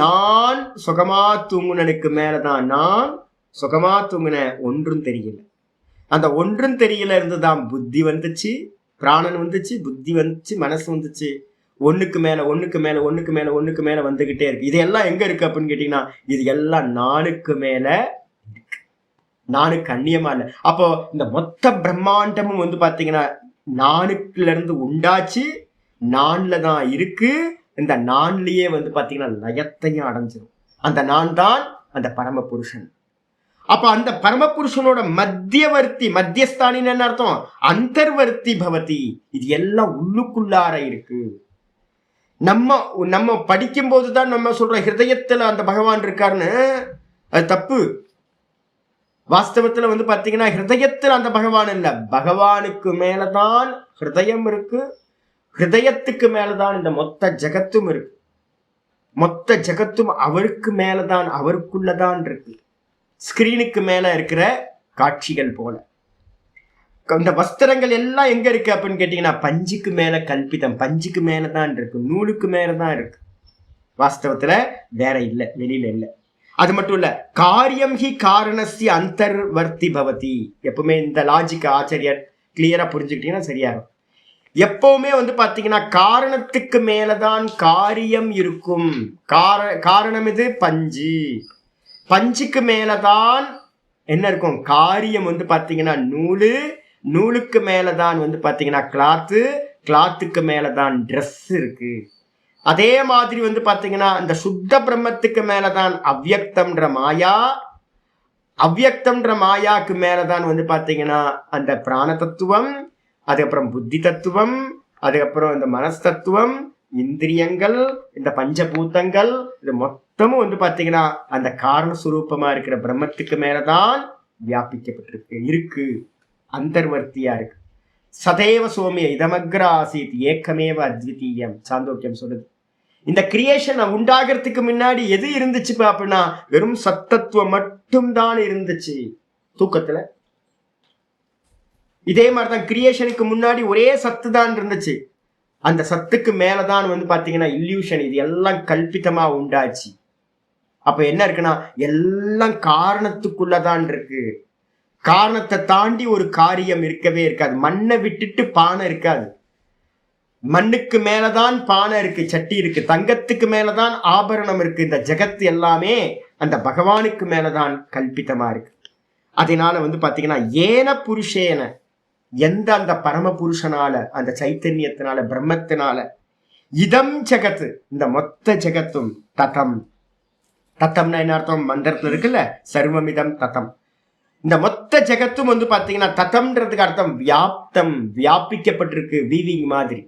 நான் சுகமா தூங்குனனுக்கு மேலதான் நான் சுகமா தூங்குன ஒன்றும் தெரியல. அந்த ஒன்றும் தெரியல இருந்துதான் புத்தி வந்துச்சு, பிராணன் வந்துச்சு, புத்தி வந்துச்சு, மனசு வந்துச்சு. ஒண்ணுக்கு மேல ஒண்ணுக்கு மேல ஒண்ணுக்கு மேல ஒண்ணுக்கு மேல வந்துகிட்டே இருக்கு. இது எல்லாம் எங்க இருக்கு அப்படின்னு கேட்டீங்கன்னா, இது எல்லாம் நானுக்கு மேல இருக்கு. நானுக்கு அந்நியமா இல்லை. அப்போ இந்த மொத்த பிரம்மாண்டமும் வந்து பாத்தீங்கன்னா நானுக்குல இருந்து உண்டாச்சு, நான்ல தான் இருக்கு. இந்த நான்லயே வந்து பாத்தீங்கன்னா லயத்தையும் அடைஞ்சிடும். அந்த நான் தான் அந்த பரம புருஷன். அப்ப அந்த பரமபுருஷனோட மத்தியவர்த்தி, மத்தியஸ்தானின்னு என்ன அர்த்தம்? அந்தர்வர்த்தி பவதி. இது எல்லாம் உள்ளுக்குள்ளார இருக்கு. நம்ம படிக்கும் போதுதான் நம்ம சொல்றோம் ஹிருதயத்துல அந்த பகவான் இருக்காருன்னு. அது தப்பு. வாஸ்தவத்துல வந்து பாத்தீங்கன்னா ஹிருதயத்துல அந்த பகவான் இல்ல, பகவானுக்கு மேலதான் ஹிருதயம் இருக்கு. ஹிருதயத்துக்கு மேலதான் இந்த மொத்த ஜகத்தும் இருக்கு. மொத்த ஜகத்தும் அவருக்கு மேலதான், அவருக்குள்ளதான் இருக்கு. ஸ்கிரீனுக்கு மேல இருக்கிற காட்சிகள் போல. இந்த வஸ்திரங்கள் எல்லாம் எங்க இருக்கு அப்படின்னு கேட்டீங்கன்னா பஞ்சுக்கு மேல கல்பிதம், பஞ்சுக்கு மேலதான் இருக்கு, நூலுக்கு மேலதான் இருக்கு. வாஸ்தவத்துல வேற இல்ல, வெளியில இல்ல. அது மட்டும் இல்ல, காரியம் ஹி காரணஸ்ய அந்தர்வர்த்தி பவதி. எப்பவுமே இந்த லாஜிக் ஆச்சரியர் கிளியரா புரிஞ்சுக்கிட்டீங்கன்னா சரியாகும். எப்பவுமே வந்து பாத்தீங்கன்னா காரணத்துக்கு மேலதான் காரியம் இருக்கும். காரணம் இது பஞ்சு, பஞ்சுக்கு மேலதான் என்ன இருக்கும்? காரியம் வந்து பாத்தீங்கன்னா நூலு, நூலுக்கு மேலதான் வந்து பாத்தீங்கன்னா கிளாத்து, கிளாத்துக்கு மேலதான் ட்ரெஸ் இருக்கு. அதே மாதிரி வந்து பாத்தீங்கன்னா இந்த சுத்த பிரம்மத்துக்கு மேலதான் அவ்யக்தம்ன்ற மாயா, அவ்யக்தம்ன்ற மாயாக்கு மேலதான் வந்து பாத்தீங்கன்னா அந்த பிராண தத்துவம், அதுக்கப்புறம் புத்தி தத்துவம், அதுக்கப்புறம் இந்த மனஸ் தத்துவம், இந்திரியங்கள், இந்த பஞ்சபூதங்கள், இது மொத்தமும் வந்து பாத்தீங்கன்னா அந்த காரணஸ்வரூபமா இருக்கிற பிரம்மத்துக்கு மேலதான் வியாபிக்கப்பட்டிருக்கு, இருக்கு, அந்தர்வர்த்தியா இருக்கு. சதேவ சோமிய இதமக்ர ஆசீத் ஏக்கமேவ அத்விதீயம் சாந்தோக்கியம் சொல்லுது. இந்த கிரியேஷன் உண்டாகிறதுக்கு முன்னாடி எது இருந்துச்சு அப்படின்னா வெறும் சத்தத்துவம் மட்டும்தான் இருந்துச்சு தூக்கத்துல. இதே மாதிரிதான் கிரியேஷனுக்கு முன்னாடி ஒரே சத்து தான் இருந்துச்சு. அந்த சத்துக்கு மேலதான் வந்து பாத்தீங்கன்னா இல்யூஷன், இது எல்லாம் கல்பிதமா உண்டாச்சு. அப்ப என்ன இருக்குன்னா எல்லாம் காரணத்துக்குள்ளதான் இருக்கு. காரணத்தை தாண்டி ஒரு காரியம் இருக்கவே இருக்காது. மண்ணை விட்டுட்டு பானை இருக்காது. மண்ணுக்கு மேலதான் பானை இருக்கு, சட்டி இருக்கு. தங்கத்துக்கு மேலதான் ஆபரணம் இருக்கு. இந்த ஜெகத்து எல்லாமே அந்த பகவானுக்கு மேலதான் கல்பிதமா இருக்கு. அதனால வந்து பாத்தீங்கன்னா ஏன புருஷேன, எந்த அந்த பரம புருஷனால, அந்த சைத்தன்யத்தினால, பிரம்மத்தினால, இதம் ஜெகத்து, இந்த மொத்த ஜெகத்தும் ததம். தத்தம்னா என்ன அர்த்தம்? மந்திரத்துல இருக்குல்ல, சர்வமிதம் ததம். இந்த மொத்த ஜெகத்தும் வந்து பாத்தீங்கன்னா ததம்ன்றதுக்கு அர்த்தம் வியாப்தம், வியாபிக்கப்பட்டிருக்கு. வீவிங் மாதிரி,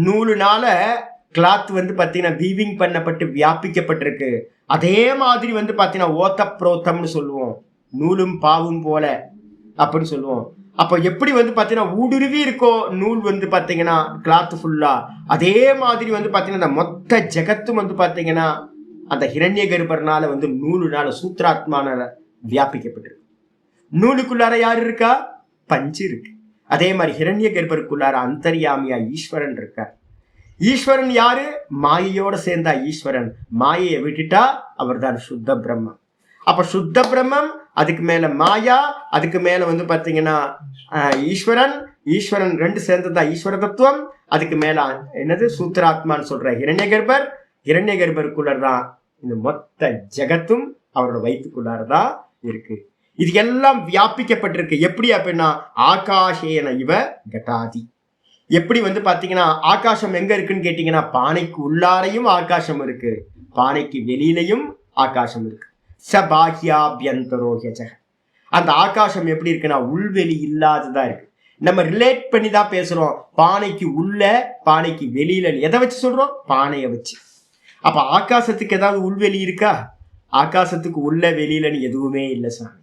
நூலுனால கிளாத் வந்து பாத்தீங்கன்னா வீவிங் பண்ணப்பட்டு வியாபிக்கப்பட்டிருக்கு. அதே மாதிரி வந்து பாத்தீங்கன்னா ஓத்த புரோத்தம்னு சொல்லுவோம், நூலும் பாவும் போல அப்படின்னு சொல்லுவோம். அப்ப எப்படி வந்து பாத்தீங்கன்னா ஊடுருவி இருக்கோ நூல் வந்து பாத்தீங்கன்னா கிளாத் ஃபுல்லா, அதே மாதிரி வந்து பாத்தீங்கன்னா இந்த மொத்த ஜெகத்தும் வந்து பாத்தீங்கன்னா அந்த ஹிரண்ய கர்ப்பர்னால வந்து நூலுனால, சூத்ராத்மானால வியாபிக்கப்பட்டிருக்கு. நூலுக்குள்ளார யாரு இருக்கா? பஞ்சு இருக்கு. அதே மாதிரி ஹிரண்ய கர்ப்பருக்குள்ளார அந்தர்யாமியா ஈஸ்வரன் இருக்கார். ஈஸ்வரன் யாரு? மாயையோட சேர்ந்தா ஈஸ்வரன். மாயையை விட்டுட்டா அவர் தான் சுத்த பிரம்மம். அப்ப சுத்த பிரம்மம், அதுக்கு மேல மாயா, அதுக்கு மேல வந்து பாத்தீங்கன்னா ஈஸ்வரன். ஈஸ்வரன் ரெண்டு சேர்ந்ததா ஈஸ்வர தத்துவம். அதுக்கு மேல என்னது? சூத்திராத்மான்னு சொல்ற ஹிரண்ய கர்ப்பர். ஹிரண்ய கர்ப்பருக்குள்ளதான் இந்த மொத்த ஜெகத்தும் அவரோட வயிற்றுக்குள்ளாரதான் இருக்கு. இது எல்லாம் வியாபிக்கப்பட்டிருக்கு. எப்படி அப்படின்னா ஆகாஷேன இவ கட்டாதி. எப்படி வந்து பாத்தீங்கன்னா ஆகாசம் எங்க இருக்குன்னு கேட்டீங்கன்னா பானைக்கு உள்ளாரையும் ஆகாசம் இருக்கு, பானைக்கு வெளியிலையும் ஆகாசம் இருக்கு. சபாஹ்யாபியந்தரோஹ்யஜ. அந்த ஆகாசம் எப்படி இருக்குன்னா உள்வெளி இல்லாததா இருக்கு. நம்ம ரிலேட் பண்ணி தான் பேசுறோம். பானைக்கு உள்ள, பானைக்கு வெளியில. எதை வச்சு சொல்றோம்? பானையை வச்சு. அப்ப ஆகாசத்துக்கு ஏதாவது உள்வெளி இருக்கா? ஆகாசத்துக்கு உள்ள வெளியிலன்னு எதுவுமே இல்லை சாமி.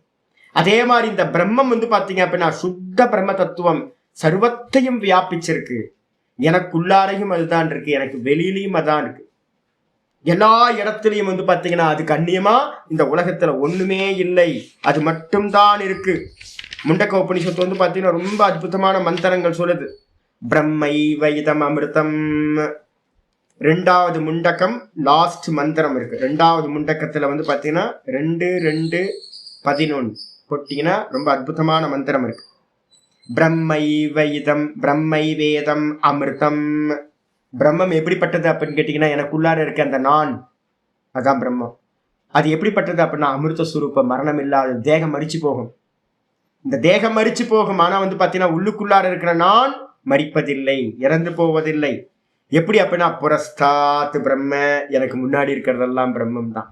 அதே மாதிரி இந்த பிரம்மம் வந்து பாத்தீங்க அப்படின்னா சுத்த பிரம்ம தத்துவம் சர்வத்தையும் வியாபிச்சிருக்கு. எனக்குள்ளாரையும் அதுதான் இருக்கு, எனக்கு வெளியிலையும் அதான் இருக்கு. எல்லா இடத்துலையும் வந்து பாத்தீங்கன்னா அதுக்கு அந்நியமா இந்த உலகத்துல ஒண்ணுமே இல்லை, அது மட்டும்தான் இருக்கு. முண்டக்க உபனிஷத்து வந்து பாத்தீங்கன்னா ரொம்ப அற்புதமான மந்திரங்கள் சொல்லுது. பிரம்மைவ இதம் அமிர்தம். ரெண்டாவது முண்டக்கம் லாஸ்ட் மந்திரம் இருக்கு. ரெண்டாவது முண்டக்கத்துல வந்து பாத்தீங்கன்னா 2:2:11 போட்டீங்கன்னா ரொம்ப அற்புதமான மந்திரம் இருக்கு. பிரம்மைவ இதம் பிரம்மை வேதம் அமிர்தம். பிரம்மம் எப்படிப்பட்டது அப்படின்னு கேட்டீங்கன்னா, எனக்குள்ளார இருக்க அந்த நான், அதான் பிரம்மம். அது எப்படிப்பட்டது அப்படின்னா அமிர்த சுரூபம், மரணம் இல்லாத, தேகம் மரிச்சு போகும். இந்த தேகம் மரிச்சு போகும். ஆனா வந்து பாத்தீங்கன்னா உள்ளுக்குள்ளார இருக்கிற நான் மரிப்பதில்லை, இறந்து போவதில்லை. எப்படி அப்படின்னா புரஸ்தாத் பிரம்ம, எனக்கு முன்னாடி இருக்கிறதெல்லாம் பிரம்மம் தான்.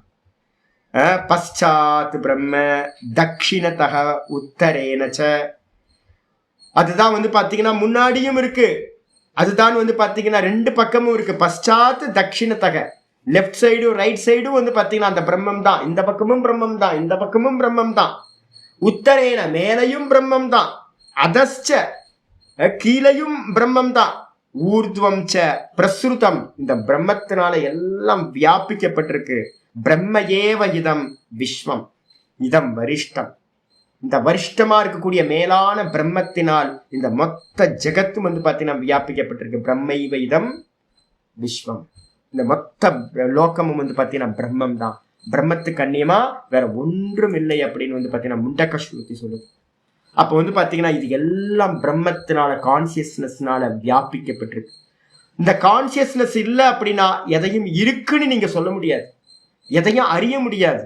பశ్చాத் பிரம்ம, தட்சிணதக உத்தரேனச்ச, அதுதான் வந்து பாத்தீங்கன்னா முன்னாடியும் இருக்கு, அதுதான் வந்து பாத்தீங்கன்னா ரெண்டு பக்கமும் இருக்கு. பశ్చాத் தட்சிணதக, லெஃப்ட் சைடும் ரைட் சைடும் வந்து பாத்தீங்கன்னா அந்த பிரம்மம் தான். இந்த பக்கமும் பிரம்மம் தான், இந்த பக்கமும் பிரம்மம் தான். உத்தரேன, மேலையும் பிரம்மம் தான். அதஸ்ச, கீழையும் பிரம்மம் தான். ஊர்துவம் ச பிரசுருதம், இந்த பிரம்மத்தினால எல்லாம் வியாபிக்கப்பட்டிருக்கு. பிரம்ம ஏவ இதம் விஸ்வம், இதம் வரிஷ்டம். இந்த வரிஷ்டமா இருக்கக்கூடிய மேலான பிரம்மத்தினால் இந்த மொத்த ஜெகத்தும் வந்து பாத்தீங்கன்னா வியாபிக்கப்பட்டிருக்கு. பிரம்மைவ இதம் விஸ்வம், இந்த மொத்த லோகமும் வந்து பாத்தீங்கன்னா பிரம்மம் தான். பிரம்மத்துக்கு அந்நியமா வேற ஒன்றும் இல்லை அப்படின்னு வந்து பாத்தீங்கன்னா முண்டக்க ஸ்ருதி சொல்லுது. அப்போ வந்து பாத்தீங்கன்னா இது எல்லாம் பிரம்மத்தினால, கான்சியஸ்னஸ்னால வியாபிக்கப்பட்டிருக்கு. இந்த கான்சியஸ்னஸ் இல்லை அப்படின்னா எதையும் இருக்குன்னு நீங்க சொல்ல முடியாது, எதையும் அறிய முடியாது.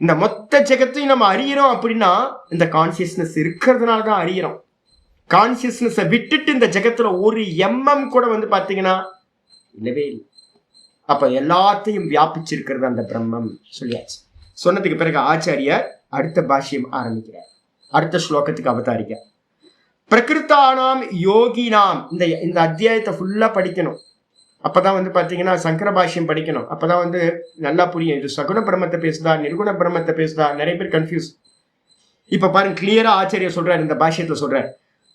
இந்த மொத்த ஜெகத்தையும் நம்ம அறியறோம் அப்படின்னா இந்த கான்சியஸ்னஸ் இருக்கிறதுனால தான் அறியறோம். கான்சியஸ்னஸை விட்டுட்டு இந்த ஜெகத்துல ஒரு எம்எம் கூட வந்து பாத்தீங்கன்னா இல்லவே இல்லை. அப்ப எல்லாத்தையும் வியாபிச்சிருக்கிறது அந்த பிரம்மம் சொல்லியாச்சு. சொன்னதுக்கு பிறகு ஆச்சாரியார் அடுத்த பாஷ்யம் ஆரம்பிக்கிறார். அடுத்த ஸ்லோகத்துக்கு அவதாரிக்க. பிரகிருத்தானாம் யோகினாம், இந்த அத்தியாயத்தை ஃபுல்லா படிக்கணும். அப்பதான் வந்து பாத்தீங்கன்னா சங்கர பாஷ்யம் படிக்கணும். அப்பதான் வந்து நல்லா புரியும். இது சகுண பிரம்மத்தை பேசுதா நிர்குண பிரம்மத்தை பேசுதா, நிறைய பேர் கன்ஃபியூஸ். இப்ப பாருங்க, கிளியரா ஆச்சாரியர் சொல்றாரு, இந்த பாஷ்யத்துல சொல்றாரு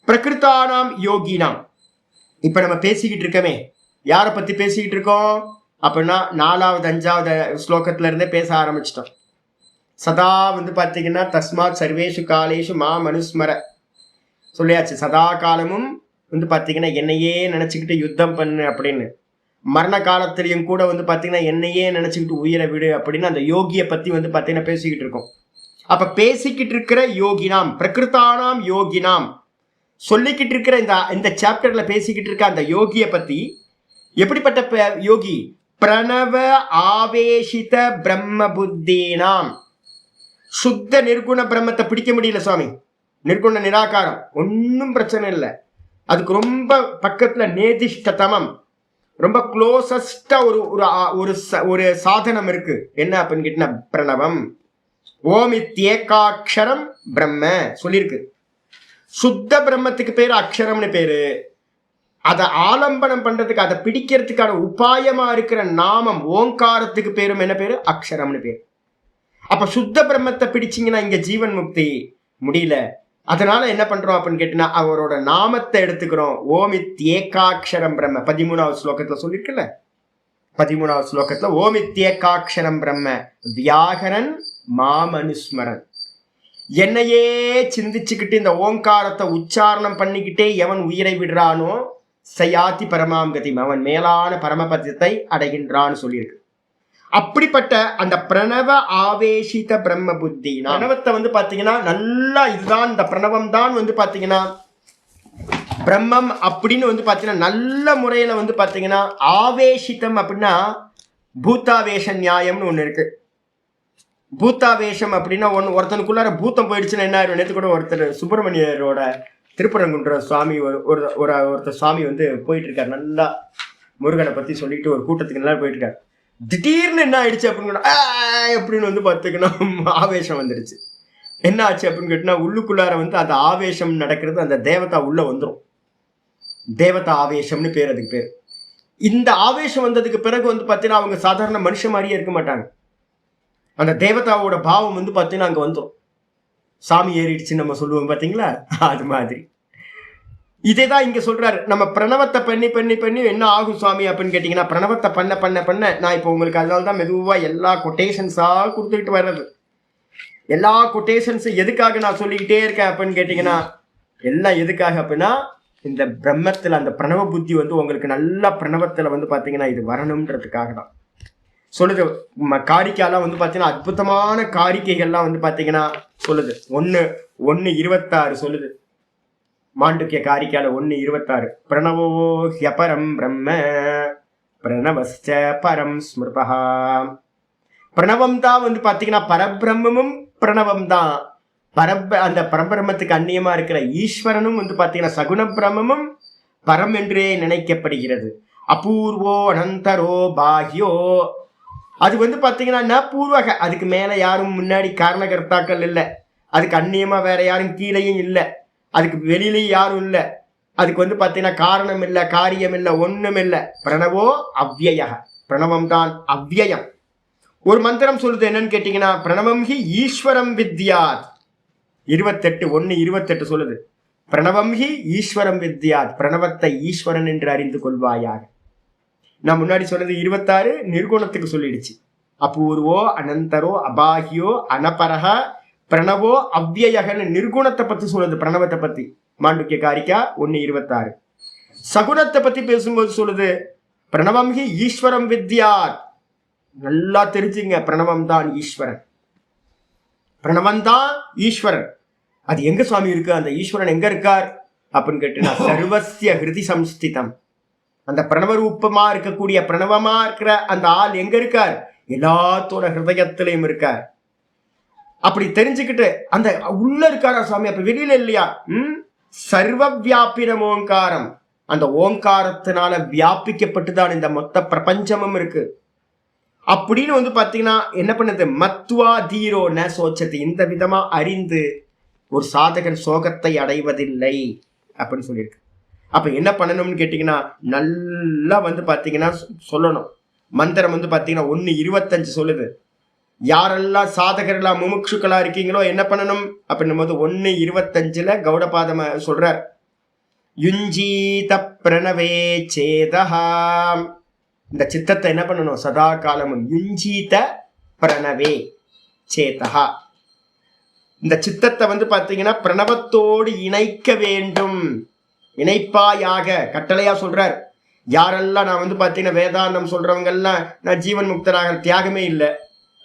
பிரகிருத்தானாம் யோகினாம். இப்ப நம்ம பேசிக்கிட்டு இருக்கமே, யாரை பத்தி பேசிக்கிட்டு இருக்கோம் அப்படின்னா 4வது 5வது ஸ்லோகத்துல இருந்தே பேச ஆரம்பிச்சிட்டோம். சதா வந்து பாத்தீங்கன்னா தஸ்மாத் சர்வேஷு காலேஷு மா மனுஸ்மர சொல்லியாச்சு. சதா காலமும் வந்து பாத்தீங்கன்னா என்னையே நினைச்சுக்கிட்டு யுத்தம் பண்ணு அப்படின்னு. மரண காலத்திலையும் கூட வந்து பாத்தீங்கன்னா என்னையே நினைச்சுக்கிட்டு உயிரை விடு அப்படின்னு அந்த யோகியை பத்தி வந்து பாத்தீங்கன்னா பேசிக்கிட்டு இருக்கோம். அப்ப பேசிக்கிட்டு இருக்கிற யோகினாம், பிரகிருத்தானாம் யோகினாம் சொல்லிக்கிட்டு இருக்கிற இந்த சாப்டர்ல பேசிக்கிட்டு இருக்க அந்த யோகியை பத்தி, எப்படிப்பட்ட யோகி? பிரணவ ஆவேசித பிரம்ம புத்தீனாம். சுத்த நிர்குண பிரம்மத்தை பிடிக்க முடியல சுவாமி, நிர்குண நிராகாரம் ஒன்னும் பிரச்சனை இல்லை. அதுக்கு ரொம்ப பக்கத்துல நேதிஷ்டதமம், ரொம்ப க்ளோசஸ்டா ஒரு சாதனம் இருக்கு. என்ன அப்படின்னு கேட்டீங்கன்னா பிரணவம். ஓமித்யேகாட்சரம் பிரம்ம சொல்லியிருக்கு. சுத்த பிரம்மத்துக்கு பேரு அக்ஷரம்னு பேரு. அதை ஆலம்பனம் பண்றதுக்கு, அதை பிடிக்கிறதுக்கான உபாயமா இருக்கிற நாமம் ஓங்காரத்துக்கு பேரும் என்ன பேரு? அக்ஷரம்னு பேரு. அப்ப சுத்த பிரம்மத்தை பிடிச்சிங்கன்னா இங்க ஜீவன் முக்தி முடியல. அதனால என்ன பண்றோம் அப்படின்னு கேட்டீங்கன்னா அவரோட நாமத்தை எடுத்துக்கிறோம். ஓமித்யேகாட்சரம் பிரம்ம 13வது ஸ்லோகத்துல சொல்லிருக்குல்ல, 13வது ஸ்லோகத்துல ஓமித்யேகாட்சரம் பிரம்ம வியாகரன் மாமனுஸ்மரன். என்னையே சிந்திச்சுக்கிட்டு இந்த ஓங்காரத்தை உச்சாரணம் பண்ணிக்கிட்டே எவன் உயிரை விடுறானோ சயாதி பரமாங்கதி, அவன் மேலான பரமபதத்தை அடைகின்றான்னு சொல்லியிருக்கு. அப்படிப்பட்ட அந்த பிரணவ ஆவேசித பிரம்ம புத்தி, பிரணவத்தை வந்து பாத்தீங்கன்னா நல்லா இதுதான், இந்த பிரணவம் தான் வந்து பாத்தீங்கன்னா பிரம்மம் அப்படின்னு வந்து பாத்தீங்கன்னா நல்ல முறையில வந்து பாத்தீங்கன்னா ஆவேசிதம் அப்படின்னா பூத்தாவேஷ நியாயம்னு ஒண்ணு இருக்கு. பூத்தாவேஷம் அப்படின்னா ஒருத்தனுக்குள்ளார பூத்தம் போயிடுச்சுன்னா என்ன ஆயிரும்? நேற்று கூட ஒருத்தர் சுப்பிரமணியரோட திருப்பரங்குன்ற சுவாமி ஒருத்தர் சுவாமி வந்து போயிட்டு இருக்காரு, நல்லா முருகனை பத்தி சொல்லிட்டு ஒரு கூட்டத்துக்கு நல்லா போயிட்டு இருக்காரு. திடீர்னு என்ன ஆயிடுச்சு அப்படின்னு வந்து பாத்தீங்கன்னா ஆவேசம் வந்துடுச்சு. என்ன ஆச்சு அப்படின்னு கேட்டீங்கன்னா உள்ளுக்குள்ளார வந்து அந்த ஆவேசம் நடக்கிறது, அந்த தேவதா உள்ள வந்துடும். தேவதா ஆவேசம்னு பேர், அதுக்கு பேர். இந்த ஆவேசம் வந்ததுக்கு பிறகு வந்து பாத்தீங்கன்னா அவங்க சாதாரண மனுஷன் மாதிரியே இருக்க மாட்டாங்க. அந்த தேவதாவோட பாவம் வந்து பாத்தீங்கன்னா அங்க வந்துடும். சாமி ஏறிடுச்சு நம்ம சொல்லுவோம் பாத்தீங்களா, அது மாதிரி. இதேதான் இங்க சொல்றாரு. நம்ம பிரணவத்தை பண்ணி பண்ணி பண்ணி என்ன ஆகும் சுவாமி அப்படின்னு கேட்டீங்கன்னா, பிரணவத்தை பண்ண பண்ண பண்ண நான் இப்போ உங்களுக்கு அதனால்தான் மெதுவா எல்லா கொட்டேஷன்ஸா கொடுத்துக்கிட்டு வர்றது. எல்லா கொட்டேஷன்ஸும் எதுக்காக நான் சொல்லிக்கிட்டே இருக்கேன் அப்படின்னு கேட்டீங்கன்னா, எல்லாம் எதுக்காக அப்படின்னா இந்த பிரம்மத்துல அந்த பிரணவ புத்தி வந்து உங்களுக்கு நல்லா பிரணவத்துல வந்து பாத்தீங்கன்னா இது வரணும்ன்றதுக்காக தான் சொல்லுது. காரிக்கையெல்லாம் வந்து பாத்தீங்கன்னா அற்புதமான காரிக்கைகள்லாம் வந்து பாத்தீங்கன்னா சொல்லுது. 1:26 சொல்லுது. மாண்டுக்கிய காரிக்கையால 1:26 பிரணவோ ஹ்யபரம் பிரம்ம பிரணவஸ்ச பரம் ஸ்மிருதா. பிரணவம் தான் வந்து பாத்தீங்கன்னா பரபிரம்மமும் பிரணவம் தான். அந்த பரபிரம்மத்துக்கு அந்நியமா இருக்கிற ஈஸ்வரனும் வந்து பாத்தீங்கன்னா சகுண பிரம்மமும் பரம் என்றே நினைக்கப்படுகிறது. அபூர்வோ அனந்தரோ பாஹ்யோ, அது வந்து பாத்தீங்கன்னா பூர்வக, அதுக்கு மேல யாரும் முன்னாடி காரணகர்த்தாக்கள் இல்லை, அதுக்கு அந்நியமா வேற யாரும் கீழையும் இல்லை, அதுக்கு வெளியிலையும் யாரும் இல்லை, அதுக்கு வந்து பாத்தீங்கன்னா காரணம் இல்லை, காரியம் இல்லை, ஒண்ணும் இல்லை. பிரணவோ அவ்யய, பிரணவம் தான் அவ்யயம். ஒரு மந்திரம் சொல்லுது என்னன்னு கேட்டீங்கன்னா பிரணவம் ஹி ஈஸ்வரம் வித்யாத். 1:28 சொல்லுது. பிரணவம் ஹி ஈஸ்வரம் வித்யாத், பிரணவத்தை ஈஸ்வரன் என்று அறிந்து கொள்வாயாக. நான் முன்னாடி சொன்னது 26 நிர்குணத்துக்கு சொல்லிடுச்சு. அபூர்வோ அனந்தரோ அபாகியோ அனபரக பிரணவோ அவ்யயகன்னு நிர்குணத்தை பத்தி சொல்லுது. பிரணவத்தை பத்தி மாண்டுக்கிய காரிக்கா 1:26. சகுணத்தை பத்தி பேசும்போது சொல்லுது பிரணவம் ஹி ஈஸ்வரம் வித்யாத். நல்லா தெரிஞ்சுங்க, பிரணவம் தான் ஈஸ்வரன், பிரணவம் தான் ஈஸ்வரன். அது எங்க சுவாமி இருக்கு, அந்த ஈஸ்வரன் எங்க இருக்கார் அப்படின்னு கேட்டீங்கன்னா சர்வஸ்ய ஹிருதி சம்ஸ்திதம். அந்த பிரணவ ரூபமா இருக்கக்கூடிய பிரணவமா இருக்கிற அந்த ஆள் எங்க இருக்கார், எல்லாத்தோட ஹிருதயத்திலையும் இருக்கார். அப்படி தெரிஞ்சுக்கிட்டு அந்த உள்ள இருக்காரா சுவாமி, அப்ப வெளியில இல்லையா? சர்வ வியாபினம் ஓங்காரம், அந்த ஓங்காரத்தினால வியாபிக்கப்பட்டுதான் இந்த மொத்த பிரபஞ்சமும் இருக்கு. அப்படின்னு வந்து பாத்தீங்கன்னா என்ன பண்ணுது, மத்வா தீரோ ந சோச்சது, இந்த விதமா அறிந்து ஒரு சாதகன் சோகத்தை அடைவதில்லை அப்படின்னு சொல்லியிருக்கு. அப்ப என்ன பண்ணணும்னு கேட்டீங்கன்னா நல்லா வந்து பாத்தீங்கன்னா சொல்லணும். மந்திரம் வந்து பாத்தீங்கன்னா 1:25 சொல்லுது. யாரெல்லாம் சாதகர்களா முமுட்சுக்களா இருக்கீங்களோ என்ன பண்ணணும் அப்படின்னும் போது 1:25 கௌடபாதம் சொல்றார். யுஞ்சீத பிரணவே சேதஹா, இந்த சித்தத்தை என்ன பண்ணணும் சதா காலமும். யுஞ்சீத பிரணவே சேதஹா, இந்த சித்தத்தை வந்து பாத்தீங்கன்னா பிரணவத்தோடு இணைக்க வேண்டும். இணைப்பாயாக கட்டளையா சொல்றார். யாரெல்லாம் நான் வந்து பாத்தீங்கன்னா வேதாந்தம் சொல்றவங்க எல்லாம் நான் ஜீவன் முக்தராக தியாகமே இல்லை,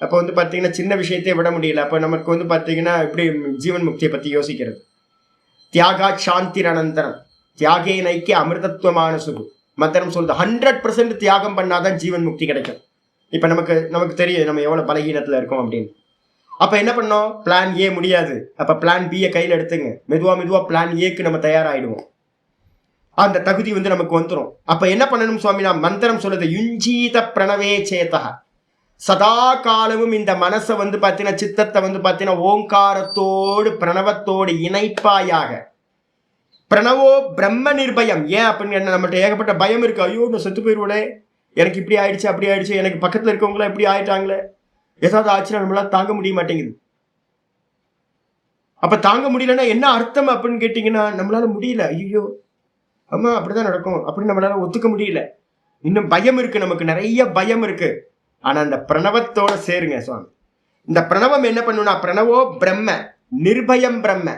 அப்போ வந்து பாத்தீங்கன்னா சின்ன விஷயத்தையே விட முடியல, அப்ப நமக்கு வந்து பாத்தீங்கன்னா எப்படி ஜீவன் முக்தியை பத்தி யோசிக்கிறது. தியாகா சாந்தி அனந்தரம் தியாகே நைக்கிய அமிர்தத்துவமான சுகு மந்திரம் சொல்லுது. 100% தியாகம் பண்ணாதான் ஜீவன் முக்தி கிடைக்கும். இப்ப நமக்கு தெரியும் நம்ம எவ்வளவு பலகீனத்துல இருக்கோம் அப்படின்னு. அப்ப என்ன பண்ணோம், பிளான் ஏ முடியாது, அப்ப பிளான் பியை கையில் எடுத்துங்க. மெதுவா பிளான் ஏக்கு நம்ம தயாராயிடுவோம். அந்த தகுதி வந்து நமக்கு வந்துடும். அப்ப என்ன பண்ணணும் சுவாமி, நான் மந்திரம் சொல்லுது. யுஞ்சீத பிரணவே சேதா, சதா காலமும் இந்த மனசை வந்து பாத்தீங்கன்னா சித்தத்தை வந்து பாத்தீங்கன்னா ஓங்காரத்தோடு பிரணவத்தோடு இணைப்பாயாக. பிரணவோ பிரம்ம நிர்பயம். ஏன் அப்படின்னு நம்மகிட்ட ஏகப்பட்ட பயம் இருக்கு. ஐயோ நான் செத்து போயிடுவோனே, எனக்கு இப்படி ஆயிடுச்சு அப்படி ஆயிடுச்சு, எனக்கு பக்கத்துல இருக்கவங்களா இப்படி ஆயிட்டாங்களே, ஏதாவது ஆச்சுன்னா நம்மளால தாங்க முடிய மாட்டேங்குது. அப்ப தாங்க முடியலன்னா என்ன அர்த்தம் அப்படின்னு கேட்டீங்கன்னா நம்மளால முடியல. ஐயோ ஆமா அப்படிதான் நடக்கும் அப்படின்னு நம்மளால ஒத்துக்க முடியல. இன்னும் பயம் இருக்கு, நமக்கு நிறைய பயம் இருக்கு. ஆனா அந்த பிரணவத்தோட சேருங்க சுவாமி. இந்த பிரணவம் என்ன பண்ணுனா பிரணவோ பிரம்ம நிர்பயம் பிரம்ம,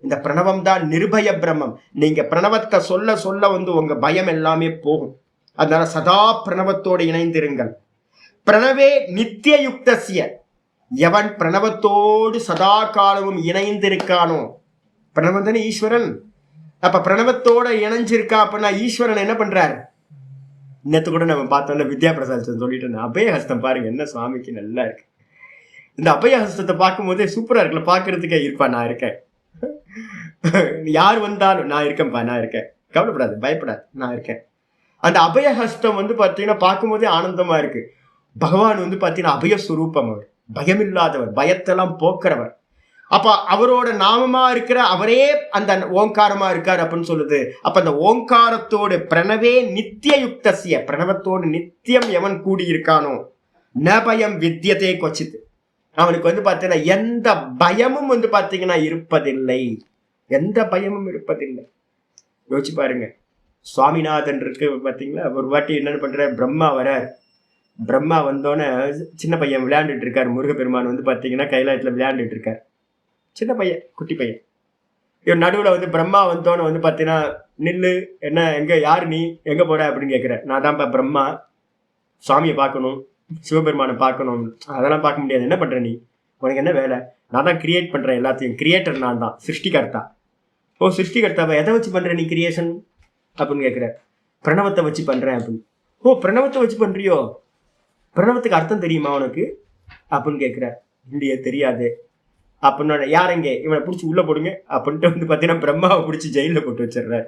இந்த பிரணவம் தான் நிர்பய பிரம்மம். நீங்க பிரணவத்தை சொல்ல சொல்ல வந்து உங்க பயம் எல்லாமே போகும். அதனால சதா பிரணவத்தோடு இணைந்திருங்கள். பிரணவே நித்திய யுக்தசிய, எவன் பிரணவத்தோடு சதா காலமும் இணைந்திருக்கானோ, பிரணவம் தானே ஈஸ்வரன். அப்ப பிரணவத்தோட இணைஞ்சிருக்கா அப்படின்னா ஈஸ்வரன் என்ன பண்றாரு, நேற்று கூட நம்ம பார்த்தோம்ல வித்யா பிரசாத் சொல்லிட்டு இருந்தேன். அபயஹஸ்தம் பாருங்க என்ன சுவாமிக்கு நல்லா இருக்கு. இந்த அபயஹஸ்தத்தை பார்க்கும் போதே சூப்பரா இருக்குல்ல, பாக்குறதுக்கே இருப்பா நான் இருக்கேன், யார் வந்தாலும் நான் இருக்கேன்ப்பா, நான் இருக்கேன், கவலைப்படாது பயப்படாது நான் இருக்கேன். அந்த அபயஹஸ்தம் வந்து பாத்தீங்கன்னா பார்க்கும் போதே ஆனந்தமா இருக்கு. பகவான் வந்து பாத்தீங்கன்னா அபயஸ்வரூபம், அவர் பயமில்லாதவர், பயத்தெல்லாம் போக்குறவர். அப்ப அவரோட நாமமா இருக்கிற அவரே அந்த ஓங்காரமா இருக்கார் அப்படின்னு சொல்லுது. அப்ப அந்த ஓங்காரத்தோடு பிரணவே நித்திய யுக்தசிய, பிரணவத்தோடு நித்தியம் எவன் கூடியிருக்கானோ ந பயம் வித்தியதே கொச்சித்து, அவனுக்கு வந்து பாத்தீங்கன்னா எந்த பயமும் வந்து பாத்தீங்கன்னா இருப்பதில்லை, எந்த பயமும் இருப்பதில்லை. யோசிச்சு பாருங்க. சுவாமிநாதன் இருக்கு பாத்தீங்களா, ஒரு வாட்டி என்னன்னு பண்ற, பிரம்மா வரார். பிரம்மா வந்தோடனே சின்ன பையன் விளையாண்டுட்டு இருக்காரு. முருகப்பெருமான் வந்து பாத்தீங்கன்னா கைலாயத்துல விளையாண்டுட்டு இருக்காரு. சின்ன பையன், குட்டி பையன். இவன் நடுவில் வந்து பிரம்மா வந்தோன்னு வந்து பார்த்தீங்கன்னா நில்லு, என்ன எங்க யாரு நீ எங்க போற அப்படின்னு கேட்குற. நான் தான்ப்பா பிரம்மா, சுவாமியை பார்க்கணும், சிவபெருமானை பார்க்கணும். அதெல்லாம் பார்க்க முடியாது, என்ன பண்ற நீ, உனக்கு என்ன வேலை? நான் தான் கிரியேட் பண்றேன் எல்லாத்தையும், கிரியேட்டர் நான் தான், சிருஷ்டிகர்த்தா. ஓ சிருஷ்டிகர்த்தாவை எதை வச்சு பண்ற நீ கிரியேஷன் அப்படின்னு கேட்குற. பிரணவத்தை வச்சு பண்றேன் அப்படின்னு. ஓ பிரணவத்தை வச்சு பண்றியோ, பிரணவத்துக்கு அர்த்தம் தெரியுமா உனக்கு அப்படின்னு கேட்குற. இல்லையே தெரியாது அப்படின்னு. யாரெங்க இவனை பிடிச்சி உள்ள போடுங்க அப்படின்ட்டு வந்து பார்த்தீங்கன்னா பிரம்மாவை பிடிச்சி ஜெயிலில் போட்டு வச்சிடுறேன்.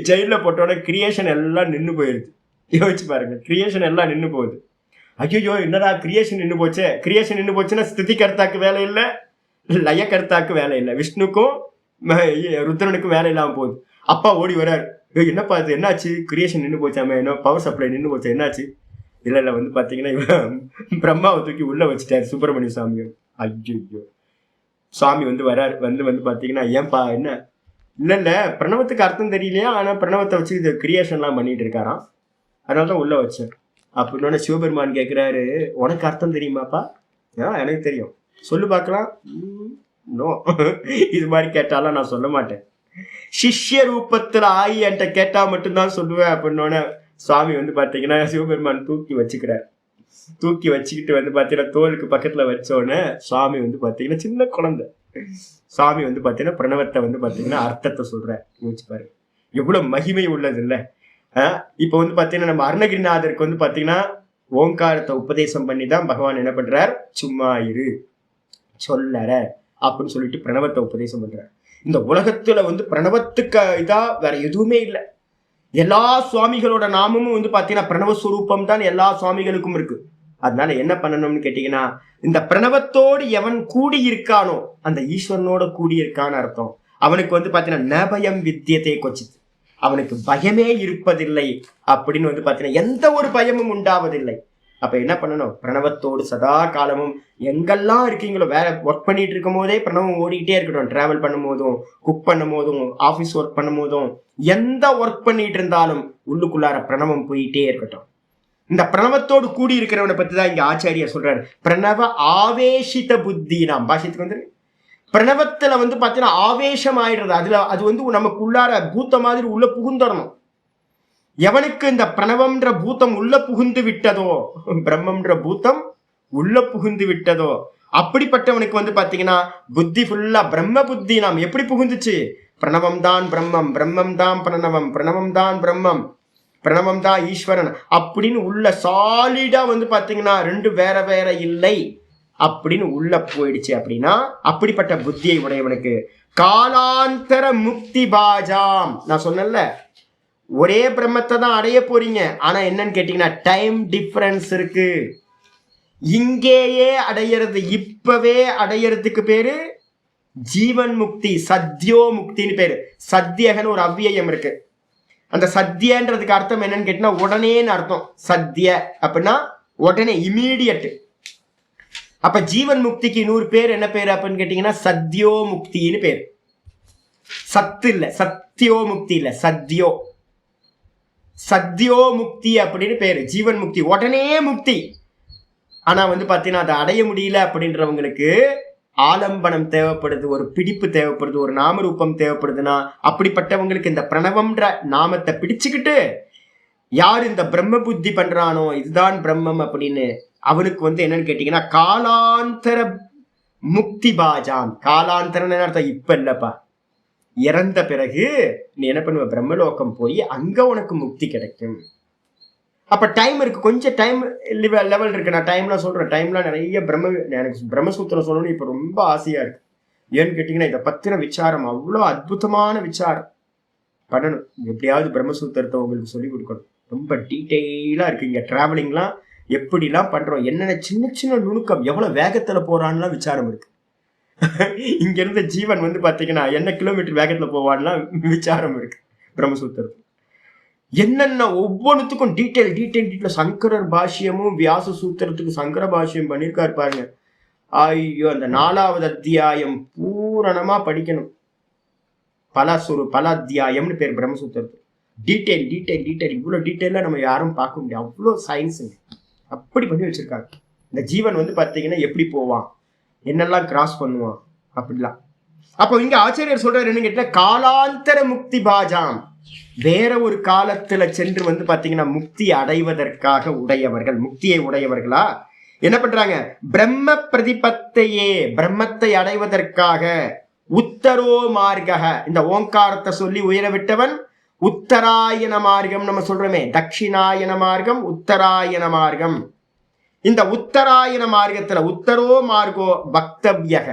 ஜெயிலில் போட்டோட கிரியேஷன் எல்லாம் நின்று போயிடுது. யோசிச்சு பாருங்க, கிரியேஷன் எல்லாம் நின்று போகுது. ஐயோ என்னடா கிரியேஷன் நின்று போச்சே. கிரியேஷன் நின்று போச்சுன்னா ஸ்திதி கர்த்தாக்கு வேலை இல்லை, லய கர்த்தாக்கு வேலை இல்லை, விஷ்ணுக்கும் ருத்ரனுக்கும் வேலை இல்லாமல் போகுது. அப்பா ஓடி வர்றாரு, என்னப்பா இது என்னாச்சு, கிரியேஷன் நின்று போச்சாமே, என்ன பவர் சப்ளை நின்று போச்சா, என்னாச்சு? இல்லை வந்து பார்த்தீங்கன்னா இவன் பிரம்மாவை தூக்கி உள்ள வச்சுட்டாரு சுப்பிரமணிய சாமி. ஐயோ சுவாமி வந்து வராரு. வந்து பார்த்தீங்கன்னா ஏன்பா என்ன, இல்லை பிரணவத்துக்கு அர்த்தம் தெரியலையா, ஆனால் பிரணவத்தை வச்சு இது கிரியேஷன்லாம் பண்ணிட்டு இருக்காராம், அதனால தான் உள்ள வச்சேன் அப்படின்னு. சிவபெருமான் கேட்குறாரு, உனக்கு அர்த்தம் தெரியுமாப்பா? எனக்கு தெரியும், சொல்லு பார்க்கலாம். நோ, இது மாதிரி கேட்டாலும் நான் சொல்ல மாட்டேன், சிஷ்ய ரூபத்தில் ஆயி என்கிட்ட கேட்டா மட்டும்தான் சொல்லுவேன் அப்படின்னோடனே சுவாமி வந்து பார்த்தீங்கன்னா சிவபெருமான் தூக்கி வச்சுக்கிறார். தூக்கி வச்சுக்கிட்டு வந்து பார்த்தீங்கன்னா தோலுக்கு பக்கத்தில் வச்சோடனே சுவாமி வந்து பார்த்தீங்கன்னா சின்ன குழந்தை சுவாமி வந்து பார்த்தீங்கன்னா பிரணவத்தை வந்து பார்த்தீங்கன்னா அர்த்தத்தை சொல்கிறேன். யோசிச்சு பாரு எவ்வளோ மகிமை உள்ளது இல்லை. இப்போ வந்து பார்த்தீங்கன்னா நம்ம அருணகிரிநாதருக்கு வந்து பார்த்தீங்கன்னா ஓங்காரத்தை உபதேசம் பண்ணி தான் பகவான் என்ன பண்ணுறார், சும்மா இரு சொல்லற அப்படின்னு சொல்லிட்டு பிரணவத்தை உபதேசம் பண்றார். இந்த உலகத்துல வந்து பிரணவத்துக்கு இதா வேற எதுவுமே இல்லை. எல்லா சுவாமிகளோட நாமமும் வந்து பார்த்தீங்கன்னா பிரணவஸ்வரூபம் தான் எல்லா சுவாமிகளுக்கும் இருக்கு. அதனால என்ன பண்ணணும்னு கேட்டீங்கன்னா, இந்த பிரணவத்தோடு எவன் கூடி இருக்கானோ அந்த ஈஸ்வரனோட கூடி இருக்கான்னு அர்த்தம். அவனுக்கு வந்து பார்த்தீங்கன்னா நபயம் வித்தியத்தை கொச்சித்து, அவனுக்கு பயமே இருப்பதில்லை அப்படின்னு வந்து பார்த்தீங்கன்னா எந்த ஒரு பயமும் உண்டாவதில்லை. அப்ப என்ன பண்ணணும், பிரணவத்தோடு சதா காலமும் எங்கெல்லாம் இருக்கீங்களோ, வேற ஒர்க் பண்ணிட்டு இருக்கும் போதே பிரணவம் ஓடிக்கிட்டே இருக்கட்டும். டிராவல் பண்ணும் போதும், குக் பண்ணும் போதும், ஆஃபீஸ் ஒர்க் பண்ணும் போதும், எந்த ஒர்க் பண்ணிட்டு இருந்தாலும் உள்ளுக்குள்ளார பிரணவம் போயிட்டே இருக்கட்டும். இந்த பிரணவத்தோடு கூடி இருக்கிறவனை பத்தி தான் இங்க ஆச்சாரியா சொல்றாரு. பிரணவ ஆவேசித புத்தி. நாம் பாஷத்துக்கு வந்து பிரணவத்துல வந்து பாத்தீங்கன்னா ஆவேசம் ஆயிடுறது. அதுல அது வந்து நமக்கு உள்ளார பூத்த மாதிரி உள்ள புகுந்தரணும். எவனுக்கு இந்த பிரணவம்ன்ற பூத்தம் உள்ள புகுந்து விட்டதோ, பிரம்மம்ன்ற பூத்தம் உள்ள புகுந்து விட்டதோ, அப்படிப்பட்டவனுக்கு வந்து பாத்தீங்கன்னா புத்தி ஃபுல்லா பிரம்ம புத்தி. நாம் எப்படி புகுந்துச்சு, பிரணவம் தான் பிரம்மம், பிரம்மம் தான் பிரணவம், பிரணவம் தான் பிரம்மம், பிரணவம் தான் ஈஸ்வரன் அப்படின்னு உள்ள சாலிடா வந்து பாத்தீங்கன்னா ரெண்டு வேற வேற இல்லை அப்படின்னு உள்ள போயிடுச்சு. அப்படின்னா அப்படிப்பட்ட புத்தியை உடையவனுக்கு காலாந்தர முக்தி பாஜாம். நான் சொன்னேன்ல, ஒரே பிரம்மத்தை தான் அடைய போறீங்க, ஆனா என்னன்னு கேட்டீங்கன்னா டைம் டிஃபரன்ஸ் இருக்கு. இங்கேயே அடையிறது, இப்பவே அடையறதுக்கு பேரு ஜீவன் முக்தி, சத்யோ முக்தின்னு பேரு. சத்தியகன்னு ஒரு அவ்வியம் இருக்கு. அந்த சத்தியன்றதுக்கு அர்த்தம் என்னன்னு கேட்டீங்கன்னா உடனேன்னு அர்த்தம். சத்திய அப்படின்னா உடனே, இமீடியட். அப்ப ஜீவன் முக்திக்கு இன்னொரு பேர் என்ன பேரு அப்படின்னு கேட்டீங்கன்னா சத்யோ முக்தின்னு பேரு. சத்து இல்ல, சத்தியோ முக்தி இல்ல, சத்யோ, சத்யோ முக்தி அப்படின்னு பேரு. ஜீவன் முக்தி உடனே முக்தி. ஆனா வந்து பாத்தீங்கன்னா அதை அடைய முடியல அப்படின்றவங்களுக்கு ஆலம்பனம் தேவைப்படுது, ஒரு பிடிப்பு தேவைப்படுது, ஒரு நாமரூபம் தேவைப்படுதுன்னா அப்படிப்பட்டவங்களுக்கு இந்த பிரணவம்ன்ற நாமத்தை பிடிச்சுக்கிட்டு யார் இந்த பிரம்ம புத்தி பண்றானோ இதுதான் பிரம்மம் அப்படின்னு, அவனுக்கு வந்து என்னன்னு கேட்டீங்கன்னா காலாந்தர முக்தி பாஜாம். காலாந்தரன்னு அர்த்தம் இப்ப இல்லப்பா, இறந்த பிறகு நீ என்ன பண்ணுவ, பிரம்மலோகம் போய் அங்க உனக்கு முக்தி கிடைக்கும். அப்ப டைம் இருக்கு, கொஞ்சம் டைம் லெவல் இருக்கு. நான் டைம்லாம் சொல்றேன், டைம்லாம் நிறைய எனக்கு பிரம்மசூத்திரம் சொல்லணும்னு இப்ப ரொம்ப ஆசையா இருக்கு. ஏன்னு கேட்டீங்கன்னா இதை பத்தின விசாரம் அவ்வளோ அற்புதமான விசாரம் பண்ணணும். எப்படியாவது பிரம்மசூத்திரத்தை உங்களுக்கு சொல்லி கொடுக்கணும். ரொம்ப டீட்டெயிலா இருக்கு. இங்க டிராவலிங்லாம் எப்படிலாம் பண்றோம், என்னென்ன சின்ன சின்ன நுணுக்கம், எவ்வளவு வேகத்துல போறான்லாம் விசாரம் இருக்கு. இங்க இருந்த ஜீவன் வந்து பாத்தீங்கன்னா என்ன கிலோமீட்டர் வேகத்துல போவான்லாம் விசாரம் இருக்கு பிரம்மசூத்திரத்துல. என்னென்ன ஒவ்வொன்றுத்துக்கும் டீட்டெயில் சங்கரர் பாஷ்யமும் வியாச சூத்திரத்துக்கு சங்கர பாஷ்யம் பண்ணியிருக்காரு பாருங்க. ஐயோ, அந்த 4வது அத்தியாயம் பூரணமா படிக்கணும். பல அத்தியாயம்னு பேர் பிரம்மசூத்திரத்துக்கு. டீட்டெயில் இவ்வளவு டீட்டெயிலா நம்ம யாரும் பார்க்க முடியாது. அவ்வளோ சயின்ஸுங்க அப்படி பண்ணி வச்சிருக்காங்க. இந்த ஜீவன் வந்து பாத்தீங்கன்னா எப்படி போவான், என்னெல்லாம் கிராஸ் பண்ணுவான் அப்படிலாம். அப்போ இங்க ஆச்சாரியர் சொல்றாரு என்ன கேட்டா, காலாந்தர முக்தி பாஜாம், வேற ஒரு காலத்துல சென்று வந்து பாத்தீங்கன்னா முக்தி அடைவதற்காக உடையவர்கள், முக்தியை உடையவர்களா என்ன பண்றாங்க, பிரம்ம பிரதிபத்தையே, பிரம்மத்தை அடைவதற்காக உத்தரோ மார்க, இந்த ஓங்காரத்தை சொல்லி உயர விட்டவன் உத்தராயண மார்க்கம் நம்ம சொல்றோமே, தட்சிணாயன மார்க்கம் உத்தராயண மார்க்கம். இந்த உத்தராயண மார்க்கத்துல உத்தரோ மார்கோ பக்தவ்யக,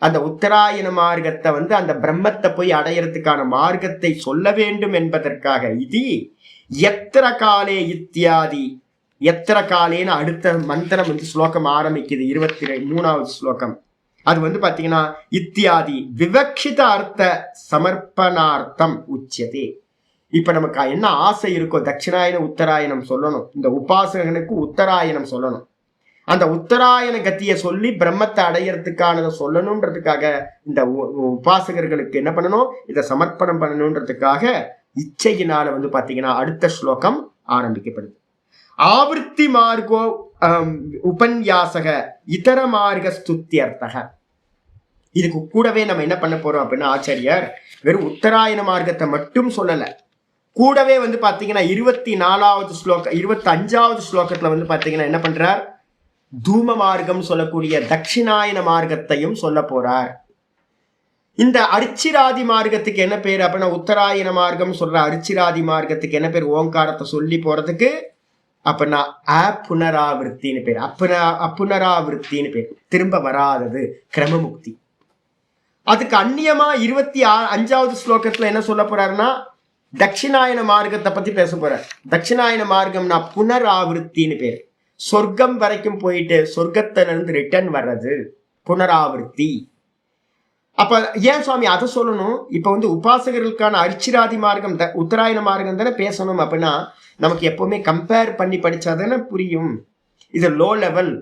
அந்த உத்தராயண மார்க்கத்தை வந்து அந்த பிரம்மத்தை போய் அடையறதுக்கான மார்க்கத்தை சொல்ல வேண்டும் என்பதற்காக. இது எத்திர காலே இத்தியாதி, எத்திர காலேன்னு அடுத்த மந்திரம் வந்து ஸ்லோகம் ஆரம்பிக்குது, 23வது ஸ்லோகம். அது வந்து பாத்தீங்கன்னா இத்தியாதி விவக்ஷித அர்த்த சமர்ப்பணார்த்தம் உச்சியதே. இப்ப நமக்கு என்ன ஆசை இருக்கோ, தட்சிணாயனம் உத்தராயணம் சொல்லணும், இந்த உபாசகனுக்கு உத்தராயணம் சொல்லணும், அந்த உத்தராயண கத்தியை சொல்லி பிரம்மத்தை அடையறதுக்கானதை சொல்லணும்ன்றதுக்காக இந்த உபாசகர்களுக்கு என்ன பண்ணணும், இதை சமர்ப்பணம் பண்ணணும்ன்றதுக்காக இச்சையினால வந்து பாத்தீங்கன்னா அடுத்த ஸ்லோகம் ஆரம்பிக்கப்படுது. ஆவர்த்தி மார்கோ உபன்யாசக இதர மார்க ஸ்துத்தியர்த்தக. இதுக்கு கூடவே நம்ம என்ன பண்ண போறோம் அப்படின்னா, ஆச்சாரியர் வெறும் உத்தராயண மார்க்கத்தை மட்டும் சொல்லல, கூடவே வந்து பாத்தீங்கன்னா 24வது ஸ்லோகம் 25வது ஸ்லோகத்துல வந்து பாத்தீங்கன்னா என்ன பண்றார், தூம மார்க்கம் சொல்லக்கூடிய தட்சிணாயன மார்க்கத்தையும் சொல்ல போறார். இந்த அரிச்சிராதி மார்க்கத்துக்கு என்ன பேர் அப்படின்னா, உத்தராயண மார்க்கம் சொல்ற அரிச்சிராதி மார்க்கத்துக்கு என்ன பேர், ஓங்காரத்தை சொல்லி போறதுக்கு அப்படின்னா அப்புனராவிருத்தின்னு பேர், அப்புனராவிருத்தின்னு பேர், திரும்ப வராதது, கிரமமுக்தி. அதுக்கு அந்நியமா 25வது ஸ்லோகத்துல என்ன சொல்ல போறாருன்னா, தட்சிணாயன மார்க்கத்தை பத்தி பேச போறார். தட்சிணாயன மார்க்கம்னா புனராவிருத்தின்னு பேர், சொர்க்கம் வரைக்கும் போயிட்டு சொர்க்கத்துல இருந்து ரிட்டர்ன் வர்றது புனராவிருத்தி. அப்ப ஏன் சுவாமி அதை சொல்லணும், இப்ப வந்து உபாசகர்களுக்கான அரிச்சிராதி மார்க்கம் உத்தராயண மார்க்கம் தானே பேசணும். அப்படின்னா நமக்கு எப்பவுமே கம்பேர் பண்ணி படிச்சாதானே புரியும், இது லோ லெவல்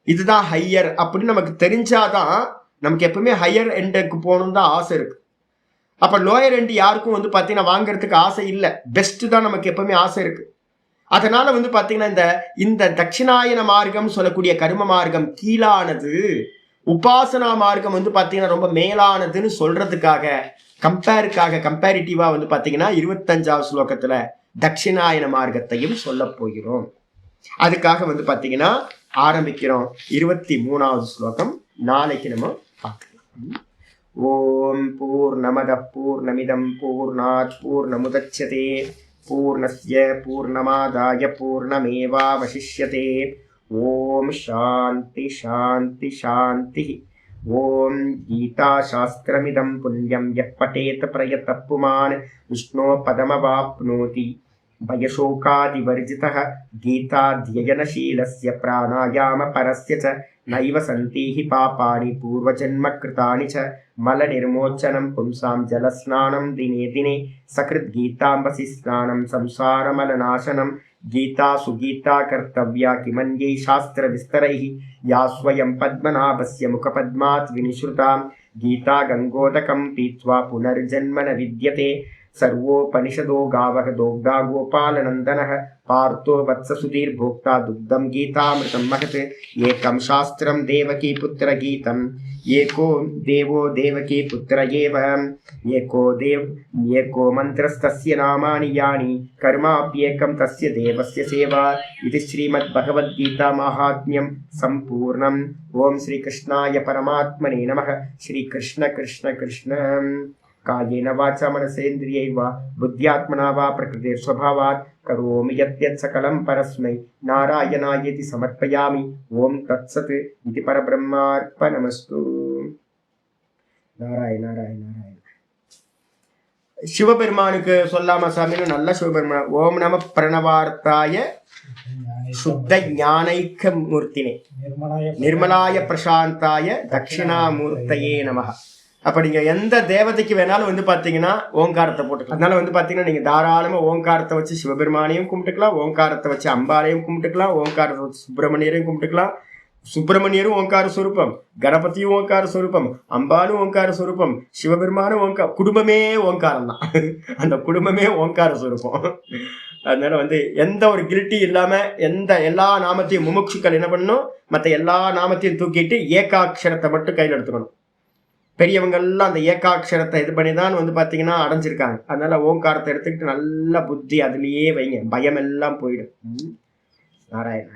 இதுதான் ஹையர் அப்படின்னு நமக்கு தெரிஞ்சாதான் நமக்கு எப்பவுமே ஹையர் எண்டுக்கு போகணும் தான் ஆசை இருக்கு. அப்ப லோயர் எண்டு யாருக்கும் வந்து பாத்தீங்கன்னா வாங்கறதுக்கு ஆசை இல்லை, பெஸ்ட் தான் நமக்கு எப்பவுமே ஆசை இருக்கு. அதனால வந்து பாத்தீங்கன்னா இந்த தட்சிணாயன மார்க்கம் சொல்லக்கூடிய கர்ம மார்க்கம் கீழானது, உபாசனா மார்க்கம் வந்து பாத்தீங்கன்னா ரொம்ப மேலானதுன்னு சொல்றதுக்காக கம்பேரிட்டிவா வந்து பாத்தீங்கன்னா 25வது ஸ்லோகத்துல தட்சிணாயன மார்க்கத்தையும் சொல்ல போகிறோம். அதுக்காக வந்து பாத்தீங்கன்னா ஆரம்பிக்கிறோம் 23வது ஸ்லோகம். நாளைக்கு நம்ம பார்க்கலாம். ஓம் பூர்ணமத பூர்ணமிதம் பூர்ணாத் பூர்ணமுதச்யதே பூர்ணஸ்ய பூர்ணமாதாய பூர்ணமேவாவசிஷ்யதே. ஓம் சாந்தி சாந்தி சாந்தி. ஓம் கீதா சாஸ்திரமிதம் புண்ணியம் யः படேத் பிரயத்தः புமான் விஷ்ணோ பதமவாப்னோதி. भयशोकादिवर्जितः गीताध्ययनशीलस्य प्राणायामपरस्य च नैव सन्ति हि पापानि पूर्वजन्मकृतानि च. मलनिर्मोचनं पुंसां जलस्नानं दिने दिने सकृद्गीताम्बसि स्नानं संसारमलनाशनं. गीता सुगीता कर्तव्या किमन्यै शास्त्रविस्तरैः या स्वयं पद्मनाभस्य मुखपद्मात् विनिश्रुता. गीता गङ्गोदकं पीत्वा पुनर्जन्म न विद्यते. सर्वोपनिषदो गावः दोग्धा गोपालनन्दनः. पार्थो वत्ससुधीर्भोक्ता दुग्धं गीतामृतं महत्. एकं शास्त्रं देवकी पुत्र गीतम् एको देवो देवकी पुत्र एव. एको मन्त्रस्तस्य नामानि यानि कर्माप्येकं तस्य देवस्य सेवा. इति श्रीमद्भगवद्गीता माहात्म्यं सम्पूर्णम्. ओम श्रीकृष्णाय परमात्मने नमः. श्रीकृष्ण कृष्ण कृष्ण. कायेन वाचा मनसेन्द्रियैर्वा बुद्ध्यात्मना वा प्रकृतिस्वभावात् करोमि यद्यत् सकलं परस्मै नारायणायेति समर्पयामि. ओम तत्सत् इति परब्रह्मार्पणमस्तु. नारायण नारायण नारायण. சிவபெருமானுக்கு சொல்லாம சாமின்னு நல்ல சிவபெருமான். ஓம் நம பிரணவார்த்தாய சுத்த ஞானைக்க மூர்த்தினே நிர்மலாய பிரசாந்தாய தட்சிணாமூர்த்தயே நமஹ. அப்ப நீங்க எந்த தேவதைக்கு வேணாலும் வந்து பாத்தீங்கன்னா ஓங்காரத்தை போட்டுக்கலாம். அதனால வந்து பாத்தீங்கன்னா நீங்க தாராளமா ஓங்காரத்தை வச்சு சிவபெருமானையும் கும்பிட்டுக்கலாம், ஓங்காரத்தை வச்சு அம்பாலையும் கும்பிட்டுக்கலாம், ஓங்காரத்தை வச்சு சுப்பிரமணியரையும் கும்பிட்டுக்கலாம். சுப்பிரமணியரும் ஓங்கார சுரூபம், கணபதியும் ஓங்கார சுரூபம், அம்பாலும் ஓங்கார சுரூபம், சிவபெருமானும் ஓங்கார, குடும்பமே ஓங்காரம் தான். அந்த குடும்பமே ஓங்கார சுரூபம். அதனால வந்து எந்த ஒரு கில்ட்டி இல்லாம எல்லா நாமத்தையும் முமுட்சுக்கள் என்ன பண்ணணும், மற்ற எல்லா நாமத்தையும் தூக்கிட்டு ஏகாட்சரத்தை மட்டும் கையில் எடுத்துக்கணும். பெரியவங்கெல்லாம் அந்த ஏகாட்சரத்தை இது பண்ணி தான் வந்து பார்த்தீங்கன்னா அடைஞ்சிருக்காங்க. அதனால ஓங்காரத்தை எடுத்துக்கிட்டு நல்ல புத்தி அதுலேயே வைங்க, பயம் எல்லாம் போயிடும். நாராயண.